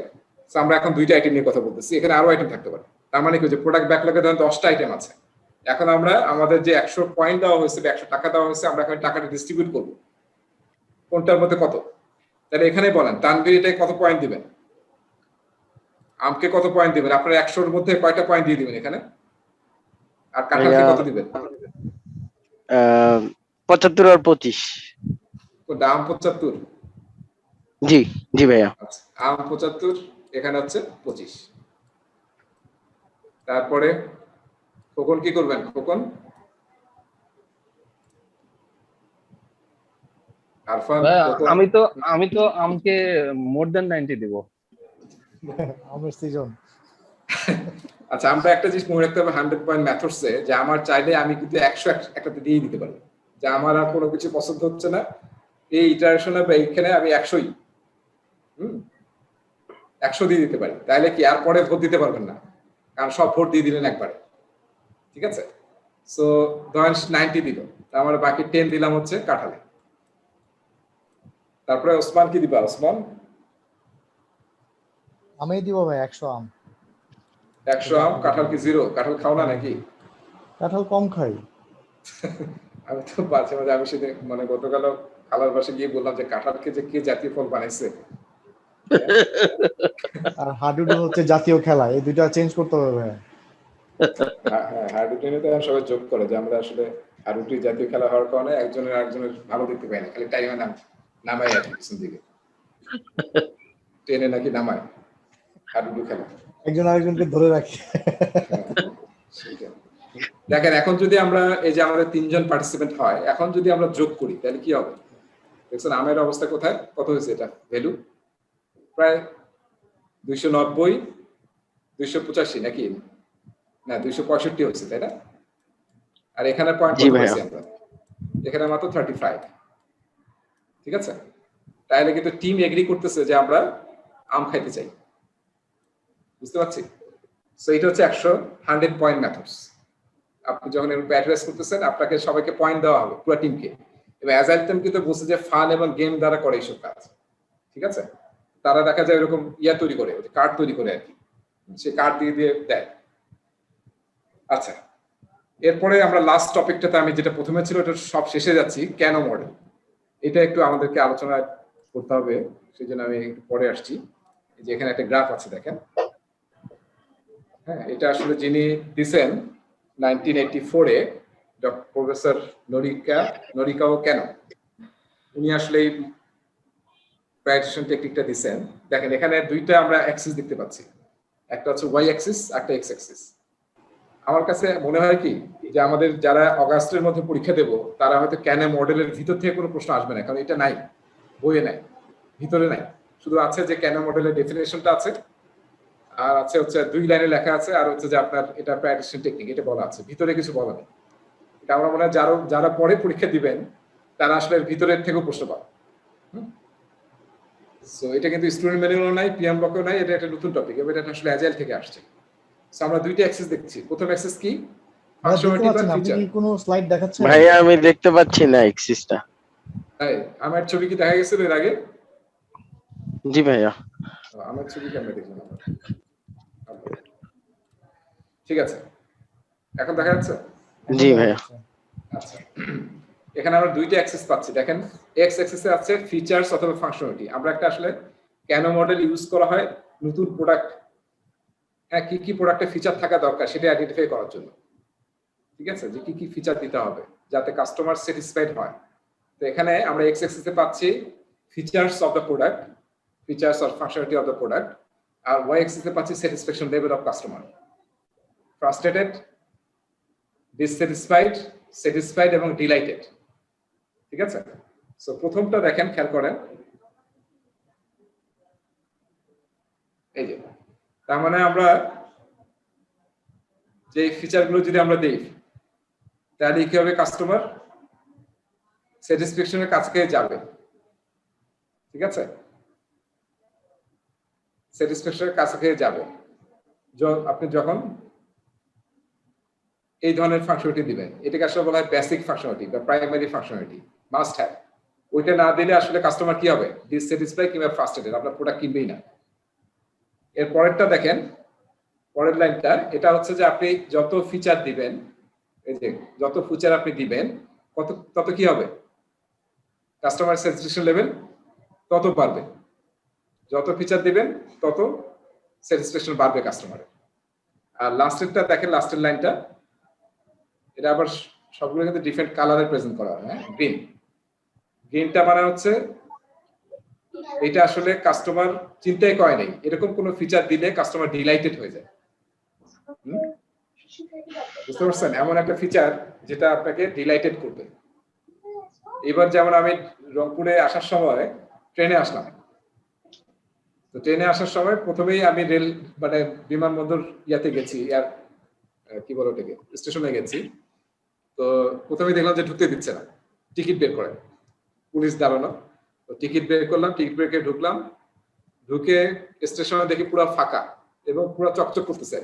আমরা এখন 2টা আইটেম নিয়ে কথা বলতেছি, এখানে আরো আইটেম থাকতে পারে। তার মানে কি, যে প্রোডাক্ট ব্যাকলগে ধরেন 10টা আইটেম আছে। এখন আমরা আমাদের যে 100 পয়েন্ট দেওয়া হয়েছে, 100 টাকা দেওয়া হয়েছে, আমরা এখন টাকাটা ডিস্ট্রিবিউট করব কোনটার মধ্যে কত। তাহলে এখানে বলেন তানভীর এটাই কত পয়েন্ট দিবেন, আমকে কত পয়েন্ট দিবেন? আপনারা 100-র মধ্যে কয়টা পয়েন্ট দিয়ে দিবেন এখানে? আর কাঁঠালকে কত দিবেন? 75 আর 25। কোনটা? আম 75? জি জি ভাইয়া। আচ্ছা, আম 75, এখানে হচ্ছে 25। তারপরে খোকন কি করবেন? খোকন, আরফান, ভাই, খোকন। আমি তো আমকে মোর দেন 90 দিব। আমের সিজন। আচ্ছা, আমরা একটা জিনিস মনে রাখতে হবে 100 পয়েন্ট মেথডসে, যে আমার চাইলে আমি কিন্তু 100 একটাতে দিয়ে দিতে পারি, যে আমার আর কোনো কিছু পছন্দ হচ্ছে না এই ইটারেশনে বা এইখানে আমি 100ই 100 দিয়ে দিতে পারি। তাহলে কি আর পরে ভোট দিতে পারবেন না, কারণ সব ভোট দিয়ে দিলেন একবারে। ঠিক আছে, সো ধরেন 90 দিল, তার মানে বাকি 10 দিলাম হচ্ছে কাঁঠালে। তারপরে ওসমান কি দিবা? ওসমান আমি দিব ভাই 100 আম। 100 আম। কাঁঠাল কি 0? কাঁঠাল খাও না নাকি? কাঁঠাল কম খাই। আমি তো মাঝে মাঝে, আমি সেদিন মানে গতকাল খালার বাসে গিয়ে বললাম যে কাঁঠালকে যে কে জাতীয় ফল বানাইছে। আর হাডুডু হচ্ছে জাতীয় খেলা, এই দুইটা চেঞ্জ করতে হবে ভাই। হ্যাঁ, হাডুডু নিয়ে তো এখন সবাই যোগ করে যে আমরা আসলে হাডুডু জাতীয় খেলা হওয়ার কারণে একজনের আরেকজনের ভালো দেখতে পাই না, খালি টাইমে নামাই আর পিছন দিকে ট্রেনে নাকি নামায় হাডুডু খেলা। একজন আরেকজনকে ধরে রাখি। সেটা। দেখেন, এখন যদি আমরা এই যে আমাদের 3 জন পার্টিসিপেন্ট হয়, এখন যদি আমরা যোগ করি তাহলে কি হবে? দেখছেন আমের অবস্থা কোথায়, কত হয়েছে এটা ভ্যালু? প্রায় 290, 285 নাকি না 265 হয়েছে, তাই না? আর এখানে পয়েন্ট কত পাইছি আমরা? এখানে মাত্র 35। ঠিক আছে, তাহলে কিন্তু টিম এগ্রি করতেছে যে আমরা আম খাইতে চাই। বুঝতে পারছি? সো এটা হচ্ছে 100 পয়েন্ট মেথডস। আপনি যখন এর প্যাট্রাইজ করতেছেন, আপনাকে সবাইকে পয়েন্ট দেওয়া হবে, পুরো টিমকে। এবং অ্যাজাইল টিম কিন্তু বুঝছে যে ফান এবং গেম দ্বারা করে এইসব কাজ। ঠিক আছে, তারা দেখা যায় এরকম তৈরি করে, কার্ড তৈরি করে আর কি, সে কার্ড দিয়ে দিয়ে দেয়। আচ্ছা, এরপরে আমরা লাস্ট টপিকটাতে, আমি যেটা প্রথমে ছিল এটা সব শেষে যাচ্ছি, কেন মডেল। এটা একটু আমাদেরকে আলোচনা করতে হবে, সেই জন্য আমি একটু পরে আসছি। যে এখানে একটা গ্রাফ আছে দেখেন। হ্যাঁ, এটা আসলে যিনি দিছেন 1984-এ প্রফেসর নরিকাও কেন, উনি আসলে এই প্রায়োরিটাইজেশন টেকনিকটা দিছেন। দেখেন এখানে দুইটা আমরা অ্যাক্সিস দেখতে পাচ্ছি, একটা হচ্ছে ওয়াই অ্যাক্সিস, একটা এক্স অ্যাক্সিস। আমার কাছে মনে হয় কি, যে আমাদের যারা অগাস্টের মধ্যে পরীক্ষা দেব, তারা হয়তো কেন মডেলের ভিতর থেকে কোনো প্রশ্ন আসবে না, কারণ এটা নাই, বইয়ে নাই, ভিতরে নাই। শুধু আছে যে কেন মডেলের ডেফিনেশনটা আছে, আর আছে হচ্ছে 2 লাইনে লেখা আছে, আর হচ্ছে যে আপনার এটা প্রায়োরিটাইজেশন টেকনিক, এটা বলা আছে, ভিতরে কিছু বলা নেই। এটা আমার মনে হয় যারা পরে পরীক্ষা দিবেন তারা আসলে ভিতরের থেকেও প্রশ্ন পাবে। সো এটা কিন্তু স্টুডেন্ট ম্যানুয়ালও নাই, পিএম ব্লকেও নাই, এটা একটা নতুন টপিক, এবং এটা আসলে অ্যাজাইল থেকে আসছে। সো আমরা দুইটা অ্যাক্সেস দেখছি। প্রথম অ্যাক্সেস কি? ফাংশনালিটি বা আপনি ফিচার। কি কোনো স্লাইড দেখাচ্ছেন? ভাইয়া আমি দেখতে পাচ্ছি না এক্সিসটা। আমার ছবি কি দেখা গেছিল এর আগে? জি ভাইয়া। আমার ছবি কেমন দেখলাম? ঠিক আছে, এখন দেখা যাচ্ছে? জি ভাইয়া। আচ্ছা, এখানে আমরা দুইটা অ্যাক্সেস পাচ্ছি। দেখেন, এক্স অ্যাক্সেসে আছে ফিচারস অথবা ফাংশনালিটি। আমরা একটা আসলে কেন মডেল ইউজ করা হয় নতুন প্রোডাক্ট, হ্যাঁ কি কি প্রোডাক্টে ফিচার থাকা দরকার সেটা আইডেন্টিফাই করার জন্য, ঠিক আছে, যে কি কি ফিচার দিতে হবে যাতে কাস্টমার স্যাটিসফাইড হয়। তো এখানে আমরা এক্স অ্যাক্সিসে পাচ্ছি features of the product, features or functionality of the product, আর ওয়াই অ্যাক্সিসে পাচ্ছি satisfaction level of customer, frustrated, dissatisfied, satisfied এবং ডিলাইটেড, ঠিক আছে। সো প্রথমটা দেখেন, খেয়াল করেন, এই যে তার মানে আমরা যে ফিচারগুলো যদি আমরা দেই তাহলে কি হবে, কাস্টমার স্যাটিসফ্যাকশনের কাছে যাবে, ঠিক আছে, স্যাটিসফ্যাকশনের কাছে যাবে আপনি যখন এই ধরনের ফাংশনালিটি দিবেন। এটাকে আসলে বলা হয় বেসিক ফাংশনালিটি বা প্রাইমারি ফাংশনালিটি, মাস্ট হ্যাভ। ওইটা না দিলে আসলে কাস্টমার কি হবে, ডিসস্যাটিসফাই কিংবা ফ্রাস্ট্রেটেড, আপনার প্রোডাক্ট কিনবেই না। এর পরেরটা দেখেন, পরের লাইনটা, এটা হচ্ছে যে আপনি যত ফিচার দিবেন, এই যে যত ফিচার আপনি দিবেন তত কি হবে, কাস্টমার স্যাটিসফ্যাকশন লেভেল তত বাড়বে। যত ফিচার দিবেন তত স্যাটিসফ্যাকশন বাড়বে কাস্টমারের। আর লাস্টেরটা দেখেন, লাস্টের লাইনটা, এটা আবার সবগুলো কিন্তু ডিফারেন্ট কালারে প্রেজেন্ট করা হয়। হ্যাঁ, গ্রিন, গ্রিনটা মানে হচ্ছে এটা আসলে কাস্টমার চিন্তাই করে নাই, এরকম কোনো ফিচার দিলে কাস্টমার ডিলাইটেড হয়ে যায়। বুঝতে পারছেন, এমন একটা ফিচার যেটা আপনাকে ডিলাইটেড করবে। এবার যেমন আমি রংপুরে আসার সময় ট্রেনে আসলাম, তো ট্রেনে আসার সময় প্রথমেই আমি রেল মানে বিমানবন্দর ইয়াতে গেছি, আর কি বলো ওটাকে, স্টেশনে গেছি। তো প্রথমে দেখলাম যে ঢুকতে দিচ্ছে না, টিকিট বের করে, পুলিশ দাঁড়ানো। তো টিকিট বের করলাম, টিকিট বের ঢুকলাম, ঢুকে স্টেশনে দেখি পুরো ফাঁকা এবং পুরো চকচক করতেছে।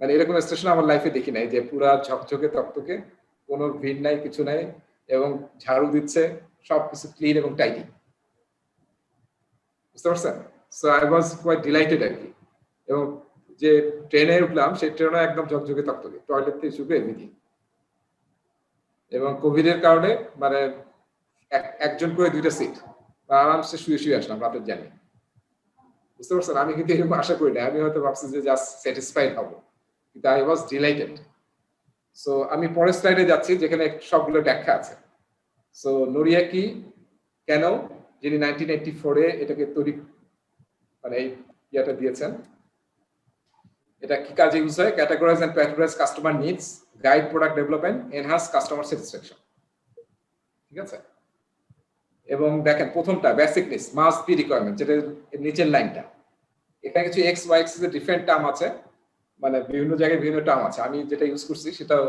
মানে এরকম স্টেশন আমার লাইফে দেখি নাই, যে পুরো ঝকঝকে তকতকে, কোনো ভিড় নাই, কিছু নাই, এবং ঝাড়ু দিচ্ছে, সবকিছু ক্লিন এবং টাইটি। বুঝতে পারছেন? So I was quite delighted আর কি। এবং যে ট্রেনে উঠলাম সেই ট্রেনও একদম ঝকঝকে তকতকে, টয়লেট থেকে শুরু এভরিথিং। এবং কোভিড এর কারণে মানে একজন করে 2টা সিট, আরামসে শুয়ে শুয়ে আসলাম রাতের জার্নি। বুঝতে পারছেন, আমি কিন্তু এরকম আশা করি না, আমি হয়তো ভাবছি যে জাস্ট স্যাটিসফাইড হবো, কিন্তু আই ওয়াজ ডিলাইটেড। সো আমি পরের স্লাইডে যাচ্ছি, যেখানে সবগুলো ব্যাখ্যা আছে। সো নোরিয়া কি, কেন, যিনি 1984-এ এটাকে তৈরি মানে এই ইয়াটা দিয়েছেন, এটা কি কাজে ইউজ হয়, ক্যাটাগরাইজ এন্ড প্যাটাগরাইজ customer needs, guide product development, enhance customer satisfaction, ঠিক আছে। এবং দেখেন প্রথমটা basic needs must be requirement, যেটা নিচের লাইনটা, এখানে কিছু এক্স ওয়াই এক্সিস এর ডিফারেন্ট টার্ম আছে, মানে বিভিন্ন জায়গায় বিভিন্ন টার্ম আছে, আমি যেটা ইউজ করছি সেটাও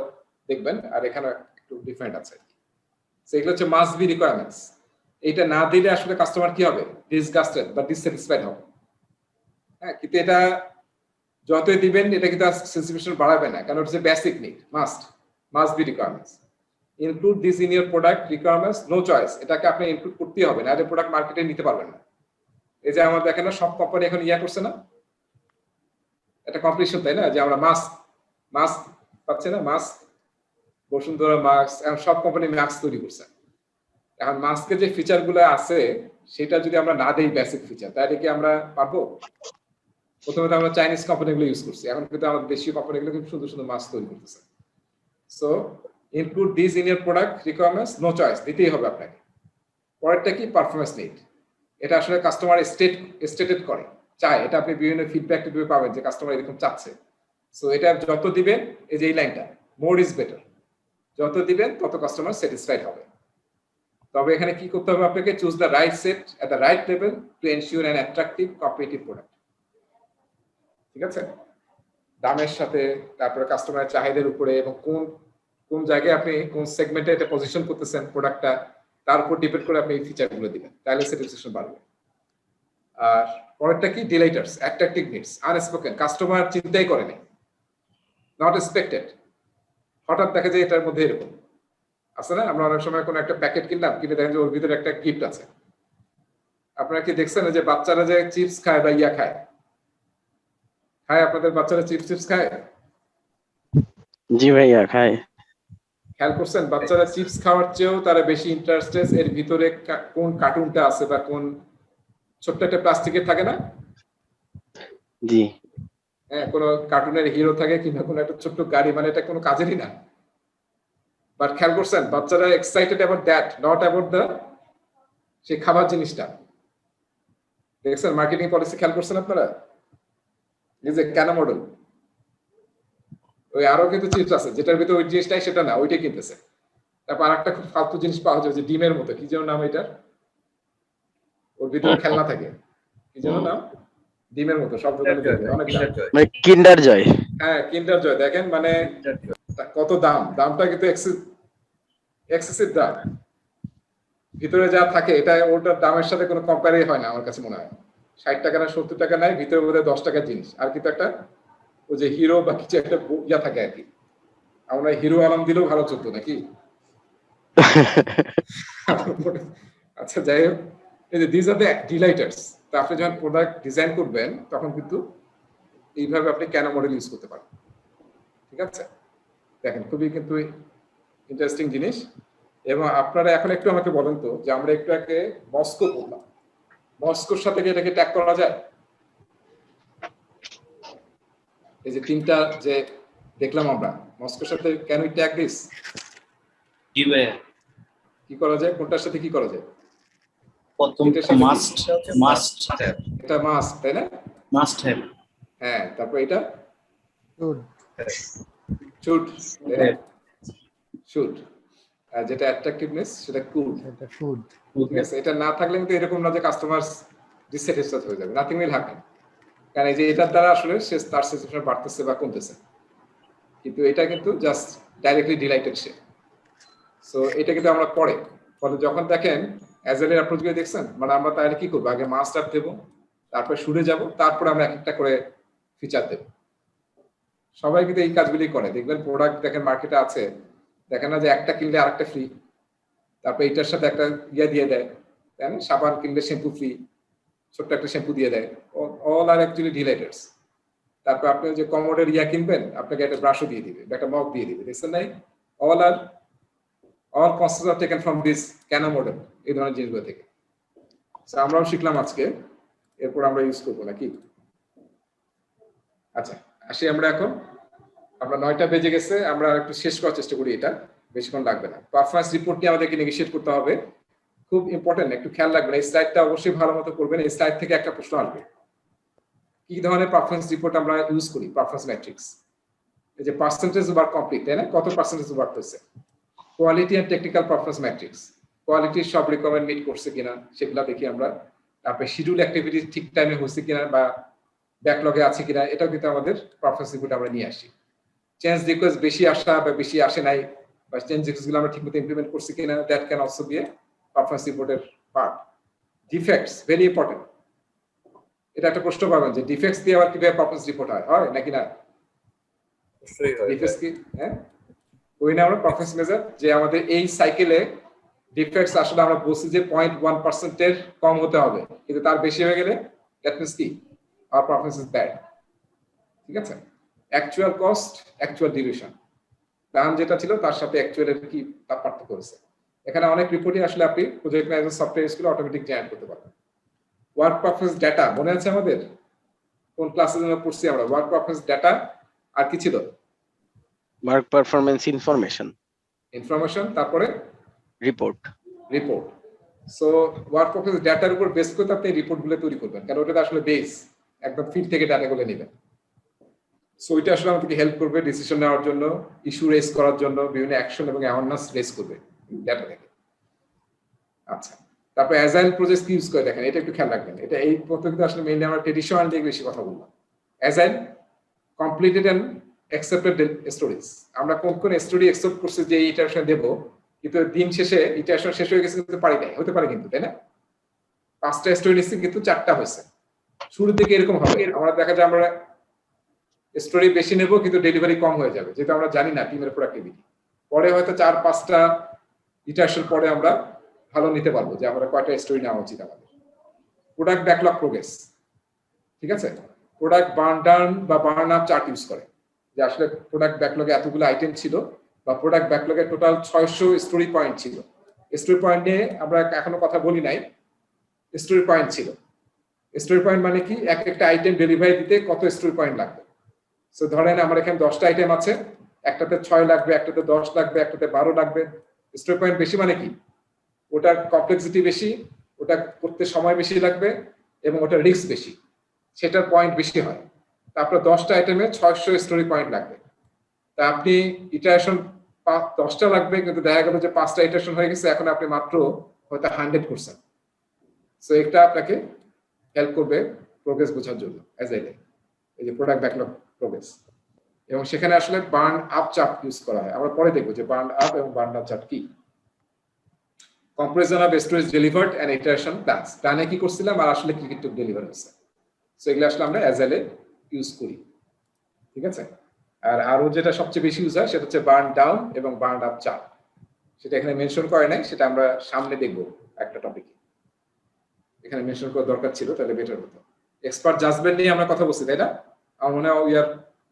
দেখবেন, আর এখানে একটু ডিফারেন্ট আছে। সেগুলো হচ্ছে মাস্ট বি রিকোয়ারমেন্টস। এটা না দিলে আসলে কাস্টমার কি হবে, ডিসগাস্টেড বা ডিসস্যাটিসফাইড হবে। হ্যাঁ, কিন্তু এটা যতই দিবেন এটা কিন্তু স্যাটিসফ্যাকশন বাড়াবে না, কারণ হচ্ছে basic need, must be requirements. Include this in your product requirements, no choice, এটাকে আপনি ইনক্লুড করতেই হবে, না এর প্রোডাক্ট মার্কেটে নিতে পারবেন না। এই যে আমাদের দেখেন না, সব কোম্পানি এখন ইয়া করছে না, একটা কম্পিটিশন, তাই না, যে আমরা মাস্ক পাচ্ছি না, মাস্ক, বসুন্ধরা মাস্ক, এখন সব কোম্পানি মাস্ক তৈরি করছে। এখন মাস্কের যে ফিচার গুলো আছে সেটা যদি আমরা না দেই বেসিক ফিচার, তাহলে কি আমরা পারবো? প্রথমে তো আমরা চাইনিজ কোম্পানিগুলো ইউজ করছি, এখন কিন্তু আমাদের দেশীয় কোম্পানিগুলো খুব সুন্দর সুন্দর মাস্ক তৈরি করতেছে। So include this in your product requirements, no choice, দিতেই হবে আপনাকে। পরেরটা কি, পারফরমেন্স নিড, এটা আসলে কাস্টমার স্টেটেড করে, চায়, এটা আপনি বিভিন্ন ফিডব্যাক টিপে পাবেন যে কাস্টমার এরকম চাচ্ছে। সো এটা যত দিবেন, এই যে এই লাইনটা, মোর ইজ বেটার, যত দিবেন তত কাস্টমার স্যাটিসফাইড হবে। তবে এখানে কি করতে হবে আপনাকে, choose the right set at the right level to ensure an attractive competitive product, ঠিক আছে। দামের সাথে, তারপরে কাস্টমারের চাহিদার উপরে, এবং কোন জায়গায় আপনি কোন সেগমেন্টে এটা পজিশন করতেছেন প্রোডাক্টটা, তার উপর ডিপেন্ড করে আপনি এই ফিচারগুলো দিবেন, তাহলে স্যাটিসফ্যাকশন বাড়বে। আর পরেরটা কি, ডিলাইটার্স, অ্যাট্রাকটিভ নিডস, আনস্পোকেন, কাস্টমার চিন্তাই করে নাই, নট এক্সপেক্টেড, হঠাৎ দেখা যায় এটার মধ্যে এরকম আছে না, আমরা অনেক সময় কোনো একটা প্যাকেট কিনলাম, কিনে দেখেন যে ওর ভিতরে একটা গিফট আছে। আপনারা কি দেখছেন যে বাচ্চারা যে চিপস খায় বা ইয়া খায়, আপনাদের বাচ্চারা চিপস খায়? জি ভাইয়া খায়। খেয়াল করছেন, বাচ্চারা চিপস খাওয়ার চেয়েও তারা বেশি ইন্টারেস্টেড এর ভিতরে কোন কার্টুনটা আছে বা কোন ছোট্ট একটা প্লাস্টিকের থাকে না, জি। হ্যাঁ, কোনো কার্টুনের হিরো থাকে কিংবা কোনো একটা ছোট্ট গাড়ি, মানে এটা কোনো কাজেরই না। বাট খেয়াল করছেন বাচ্চারা excited about that, not about the সেই খাবার জিনিসটা। দেখছেন মার্কেটিং পলিসি খেয়াল করছেন আপনারা? এই যে কেন মডেল, ওই আরো কিন্তু চিপস আছে যেটার ভিতরে ওই জিনিসটাই সেটা না, ওইটাই কিনতেছে। তারপর আরেকটা খুব ফালতু জিনিস পাওয়া যায় যে ডিমের মতো, কি যেন নাম এটার, ওর ভিতরে খেলনা থাকে, কি যেন নাম, ডিমের মতো, সব দোকানে দেখবেন, অনেক দাম। মানে কিন্ডার জয়। হ্যাঁ কিন্ডার জয়, দেখেন মানে কত দাম, দামটা কিন্তু এক্সেসিভ দাম। ভিতরে যা থাকে এটা ওটার দামের সাথে কোনো কম্পেয়ারই হয় না আমার কাছে মনে হয়। 60 টাকা না 70 টাকা নেয়, ভিতরে বোধহয় 10 টাকার জিনিস, আর কিন্তু একটা ওই যে হিরো বা কিছু একটা ইয়া থাকে আর কি। আমরা হিরো আলম দিলেও ভালো চলতো নাকি? আচ্ছা যাই হোক, এই যে দিস আর দ্য ডিলাইটার্স। তো আপনি যখন প্রোডাক্ট ডিজাইন করবেন তখন কিন্তু এইভাবে আপনি কেন মডেল ইউজ করতে পারেন। ঠিক আছে, দেখেন খুবই কিন্তু ইন্টারেস্টিং জিনিস। এবং আপনারা এখন একটু আমাকে বলেন তো যে আমরা একটু আগে মস্কো বললাম, মস্কোর সাথে কি এটাকে ট্যাগ করা যায়? এই যে তিনটা যে দেখলাম আমরা, মস্কোর সাথে ক্যান উই ট্যাগ দিস? জি ভাইয়া, কি করা যায়, কোনটার সাথে কি করা যায়? প্রথম এটার সাথে মাস্ট এটা মাস্ট, তাই না? Must have. হ্যাঁ, তারপর এটা Good. শুড, শুড, আর যেটা অ্যাট্রাকটিভনেস সেটা কুল। এটা food. ঠিক আছে, এটা না থাকলে কিন্তু এরকম না যে কাস্টমার ডিসস্যাটিসফাইড হয়ে যাবে, নাথিং উইল হ্যাপেন। কারণ এই যে এটার দ্বারা আসলে সে তার স্যাটিসফ্যাকশন বাড়তেছে বা কমতেছে, কিন্তু এটা কিন্তু জাস্ট ডাইরেক্টলি ডিলাইটেড সে। সো এটা কিন্তু আমরা পরে ফলে যখন দেখেন অ্যাজেলের অ্যাপ্রোচ গুলো দেখছেন, মানে আমরা তাহলে কি করবো, আগে মাস্টার দেবো, তারপরে শুরু যাব, তারপরে আমরা এক একটা করে ফিচার দেবো। সবাই কিন্তু এই কাজগুলি করে, দেখবেন প্রোডাক্ট দেখেন মার্কেটে আছে, দেখেন না যে একটা কিনলে আরেকটা ফ্রি, তারপর এইটার সাথে একটা ইয়ে দিয়ে দেয়, তাই না? সাবান কিনলে শ্যাম্পু ফ্রি, ছোট্ট একটা শ্যাম্পু দিয়ে দেয়, অল আর অ্যাকচুয়ালি ডিলাইটার্স। তারপর আপনি যে কমোডের ইয়া কিনবেন, আপনাকে একটা ব্রাশও দিয়ে দিবে, একটা মগ দিয়ে দিবে, দেখছেন নাই? All concepts are taken from this Kano model, এই ধরনের জিনিসগুলো থেকে। আমরাও শিখলাম আজকে, এরপর আমরা ইউজ করবো নাকি? আচ্ছা আসি আমরা এখন, আমরা 9টা বেজে গেছে, আমরা একটু শেষ করার চেষ্টা করি, এটা বেশিক্ষণ লাগবে না। পারফরম্যান্স রিপোর্ট নিয়ে আমাদেরকে নেগোশিয়েট করতে হবে, খুব ইম্পর্টেন্ট, একটু খেয়াল রাখবেন। এই স্লাইডটা অবশ্যই ভালো মতো করবেন, এই স্লাইড থেকে একটা প্রশ্ন আসবে, কি ধরনের পারফরম্যান্স রিপোর্ট আমরা ইউজ করি, পারফরম্যান্স ম্যাট্রিক্স। এই যে পার্সেন্টেজ ওভার কমপ্লিট, তাই না, কত পার্সেন্টেজ ওভার হয়েছে, quality and technical performance matrix, কোয়ালিটির সব রিকোয়ারমেন্ট মিট করছে কিনা সেগুলো দেখি আমরা। তারপরে শিডিউল অ্যাক্টিভিটি ঠিক টাইমে হচ্ছে কিনা বা ব্যাকলগে আছে কিনা, এটাও কিন্তু আমাদের পারফরম্যান্স রিপোর্ট আমরা নিয়ে আসি। চেঞ্জ রিকোয়েস্ট বেশি আসা বা বেশি আসে নাই, বা চেঞ্জ রিকোয়েস্ট গুলো আমরা ঠিকমতো ইমপ্লিমেন্ট করছি কিনা, that can also B A performance রিপোর্টের পার্ট। ডিফেক্টস ভেরি ইম্পর্টেন্ট, এটা একটা প্রশ্ন পাবেন যে ডিফেক্টস দিয়ে আবার কিভাবে পারফরম্যান্স রিপোর্ট হয় নাকি না? ডিফেক্টস কি, হ্যাঁ, ওই না আমরা পারফরম্যান্স মেজার যে আমাদের এই সাইকেলে ডিফেক্টস আসলে আমরা বলছি যে 0.1% এর কম হতে হবে, কিন্তু তার বেশি হয়ে গেলে দ্যাট মিন্স কি, our performance is bad। ঠিক আছে, actual cost, actual duration, plan যেটা ছিল তার সাথে অ্যাকচুয়ালের কি তার পার্থক্য করেছে। এখানে অনেক রিপোর্টই আসলে আপনি প্রজেক্ট ম্যানেজমেন্ট সফটওয়্যার স্কুলে অটোমেটিক জেনারেট করতে পারবেন। ওয়ার্ক পারফরম্যান্স ডেটা মনে আছে আমাদের কোন ক্লাসের জন্য পড়ছি আমরা? ওয়ার্ক পারফরম্যান্স ডেটা আর কি ছিল? ওয়ার্ক পারফরম্যান্স ইনফরমেশন, তারপরে রিপোর্ট। সো ওয়ার্ক পারফরম্যান্স ডেটার উপর বেস করে আপনি রিপোর্টগুলো তৈরি করবেন, কারণ ওটা আসলে বেস, একদম ফিল্ড থেকে ডাটাগুলো নেবেন। সো এটা আসলে আমাদেরকে হেল্প করবে ডিসিশন নেওয়ার জন্য, ইস্যু রেজ করার জন্য, বিভিন্ন অ্যাকশন এবং অ্যাওয়ারনেস রেজ করবে ডেটা থেকে। আচ্ছা, তারপর অ্যাজাইল প্রজেক্ট ইউজ করে দেখেন, এটা একটু খেয়াল রাখবেন। এটা এই পদ্ধতিতে আসলে মেইনলি আমরা ট্রেডিশনাল নিয়ে বেশি কথা বললাম। Agile completed and accepted stories, আমরা কোন স্টোরি অ্যাকসেপ্ট করছি যে এই ইটারেশন দেবো, কিন্তু দিন শেষে ইটারেশন শেষ হয়ে গেছে কিন্তু পারি নাই, হতে পারে কিন্তু, তাই না? 5টা স্টোরি নিচ্ছি কিন্তু 4টা হয়েছে। শুরুর দিকে এরকম হবে, আমরা দেখা যায় আমরা স্টোরি বেশি নেব কিন্তু ডেলিভারি কম হয়ে যাবে, যেটা আমরা জানি না টিমের প্রোডাক্টিভিটি। পরে হয়তো 4-5টা ইটারেশন পরে আমরা ভালো নিতে পারবো যে আমরা কয়টা স্টোরি নেওয়া উচিত আমাদের। প্রোডাক্ট ব্যাকলগ প্রোগ্রেস, ঠিক আছে, প্রোডাক্ট বার্ন ডাউন বা বার্ন আপ চার্ট ইউজ করে, যে আসলে প্রোডাক্ট ব্যাকলগে এতগুলো আইটেম ছিল বা প্রোডাক্ট ব্যাকলগে টোটাল 600 স্টোরি পয়েন্ট ছিল। স্টোরি পয়েন্ট নিয়ে আমরা এখনো কথা বলি নাই, স্টোরি পয়েন্ট ছিল স্টোরি পয়েন্ট মানে কি, এক একটা আইটেম ডেলিভারি দিতে কত স্টোরি পয়েন্ট লাগবে। সো ধরেন আমার এখানে 10টা আইটেম আছে, একটাতে 6 লাগবে, একটাতে 10 লাগবে, একটাতে 12 লাগবে। স্টোরি পয়েন্ট বেশি মানে কি, ওটার কমপ্লেক্সিটি বেশি, ওটা করতে সময় বেশি লাগবে এবং ওটার রিস্ক বেশি, সেটার পয়েন্ট বেশি হয়। তারপর 10টা আইটেমে 600 স্টোরি পয়েন্ট লাগবে। তা আপনি ইটারেশন 10টা লাগবে, কিন্তু দেখা গেল যে 5টা ইটারেশন হয়ে গেছে, এখন আপনি মাত্র হয়তো 100 করছেন। সো এটা আপনাকে হেল্প করবে প্রোগ্রেস বোঝার জন্য অ্যাজাইলে, এই যে প্রোডাক্ট ব্যাকলগ প্রোগ্রেস। এবং সেখানে আসলে বার্ন আপ চার্ট ইউজ করা হয়, আমরা পরে দেখবো যে বার্ন আপ এবং বার্ন ডাউন চার্ট কি। Comparison of storage delivered and iteration plans, প্ল্যানে কি করছিলাম আর আসলে কি কি ডেলিভার হয়েছে। সো এগুলো আসলে আমরা অ্যাজাইলে ইউজ করি, ঠিক আছে। আর আরো যেটা সবচেয়ে বেশি ইউজ হয় সেটা হচ্ছে বার্ন ডাউন এবং বার্ন আপ চার্ট, সেটা এখানে মেনশন করে নাই, সেটা আমরা সামনে দেখবো একটা টপিকে। এখানে মেনশন করার দরকার ছিল, তাহলে বেটার হতো। এক্সপার্ট জাজমেন্ট নিয়ে আমরা কথা বলছি, তাই না? আমার মনে হয় we are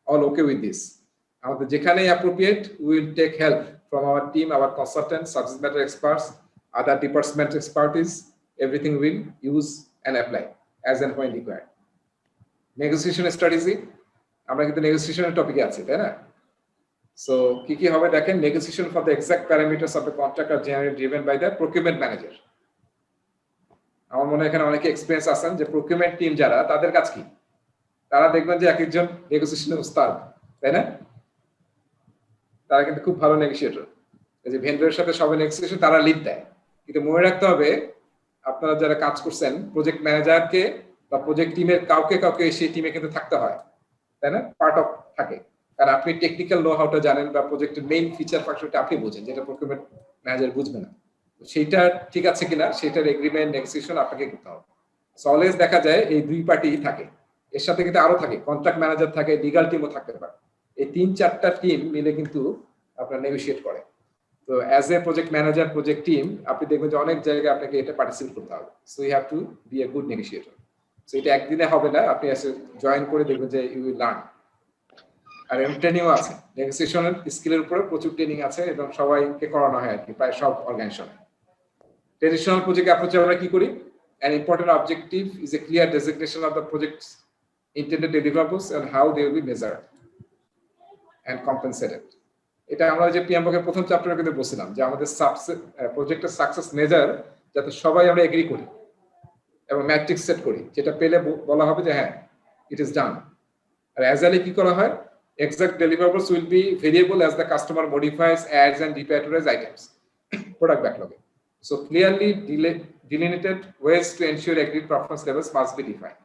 all okay with this. আমাদের যেখানেই appropriate we will take help from our team, our consultant, subject matter experts, other department expertise, everything will use and apply as and when required. Negotiation strategy, আমরা কিন্তু নেগোসিয়েশনের টপিকে আছি, তাই না? So কি কি হবে দেখেন, negotiation for the exact parameters of the contract are generally driven by the procurement manager. আমার মনে হয় এখানে অনেকে এক্সপেরিয়েন্স আছেন যে প্রকিউরমেন্ট টিম যারা, তাদের কাজ কি, তারা দেখবেন যে এক একজন নেগোসিয়েশনের উস্তাদ, তাই না? তারা কিন্তু খুব ভালো নেগোসিয়েটর, এই যে ভেন্ডরের সাথে সবাই নেগোসিয়েশন তারা লিড দেয়। কিন্তু মনে রাখতে হবে আপনারা যারা কাজ করছেন, প্রজেক্ট ম্যানেজারকে বা প্রজেক্ট টিমের কাউকে কাউকে সেই টিমে কিন্তু থাকতে হয়, তাই না? পার্ট অফ থাকে, কারণ আপনি টেকনিক্যাল নো হাউটা জানেন বা প্রজেক্টের মেইন ফিচার ফাংশনটা আপনি বুঝেন, যেটা প্রকিউরমেন্ট ম্যানেজার বুঝবে না। সেইটা ঠিক আছে কিনা সেটার এগ্রিমেন্ট নেগোসিয়েশন আপনাকে করতে হবে। সো অলওয়েজ দেখা যায় এই দুই পার্টি থাকে, এর সাথে কিন্তু আরো থাকে, কন্ট্রাক্ট ম্যানেজার থাকে, লিগ্যাল টিমও থাকতে পারে। এই 3-4টা টিম মিলে কিন্তু আপনারা নেগোশিয়েট করে। তো as a project manager, project team, আপনি দেখবেন যে অনেক জায়গায় আপনাকে এটা পার্টিসিপেট করতে হবে। So you have to be a good negotiator. So এটা একদিনে হবে না, আপনি এসে জয়েন করে দেখবেন যে ইউ উইল লার্ন। আর এম ট্রেনিংও আছে, নেগোসিয়েশনের স্কিলের উপরে প্রচুর ট্রেনিং আছে এবং সবাইকে করানো হয় আর কি, প্রায় সব অর্গানাইজেশনে। ট্রেডিশনাল প্রজেক্ট অ্যাপ্রোচে আমরা কি করি, an important objective is a clear designation of the project's intended deliverables and how they will be measured and compensated. এটা আমরা যে পিএমবকের প্রথম চ্যাপ্টারে কিন্তু বলছিলাম যে আমাদের প্রজেক্টের সাকসেস মেজার যাতে সবাই আমরা এগ্রি করি এবং ম্যাট্রিক্স সেট করি, যেটা পেলে বলা হবে যে হ্যাঁ ইট ইজ ডান। আর অ্যাজাইলে কি করা হয়, exact deliverables will be variable as the customer modifies, adds and repatriates items product backlog. So clearly delineated ways to ensure agreed performance levels must be defined,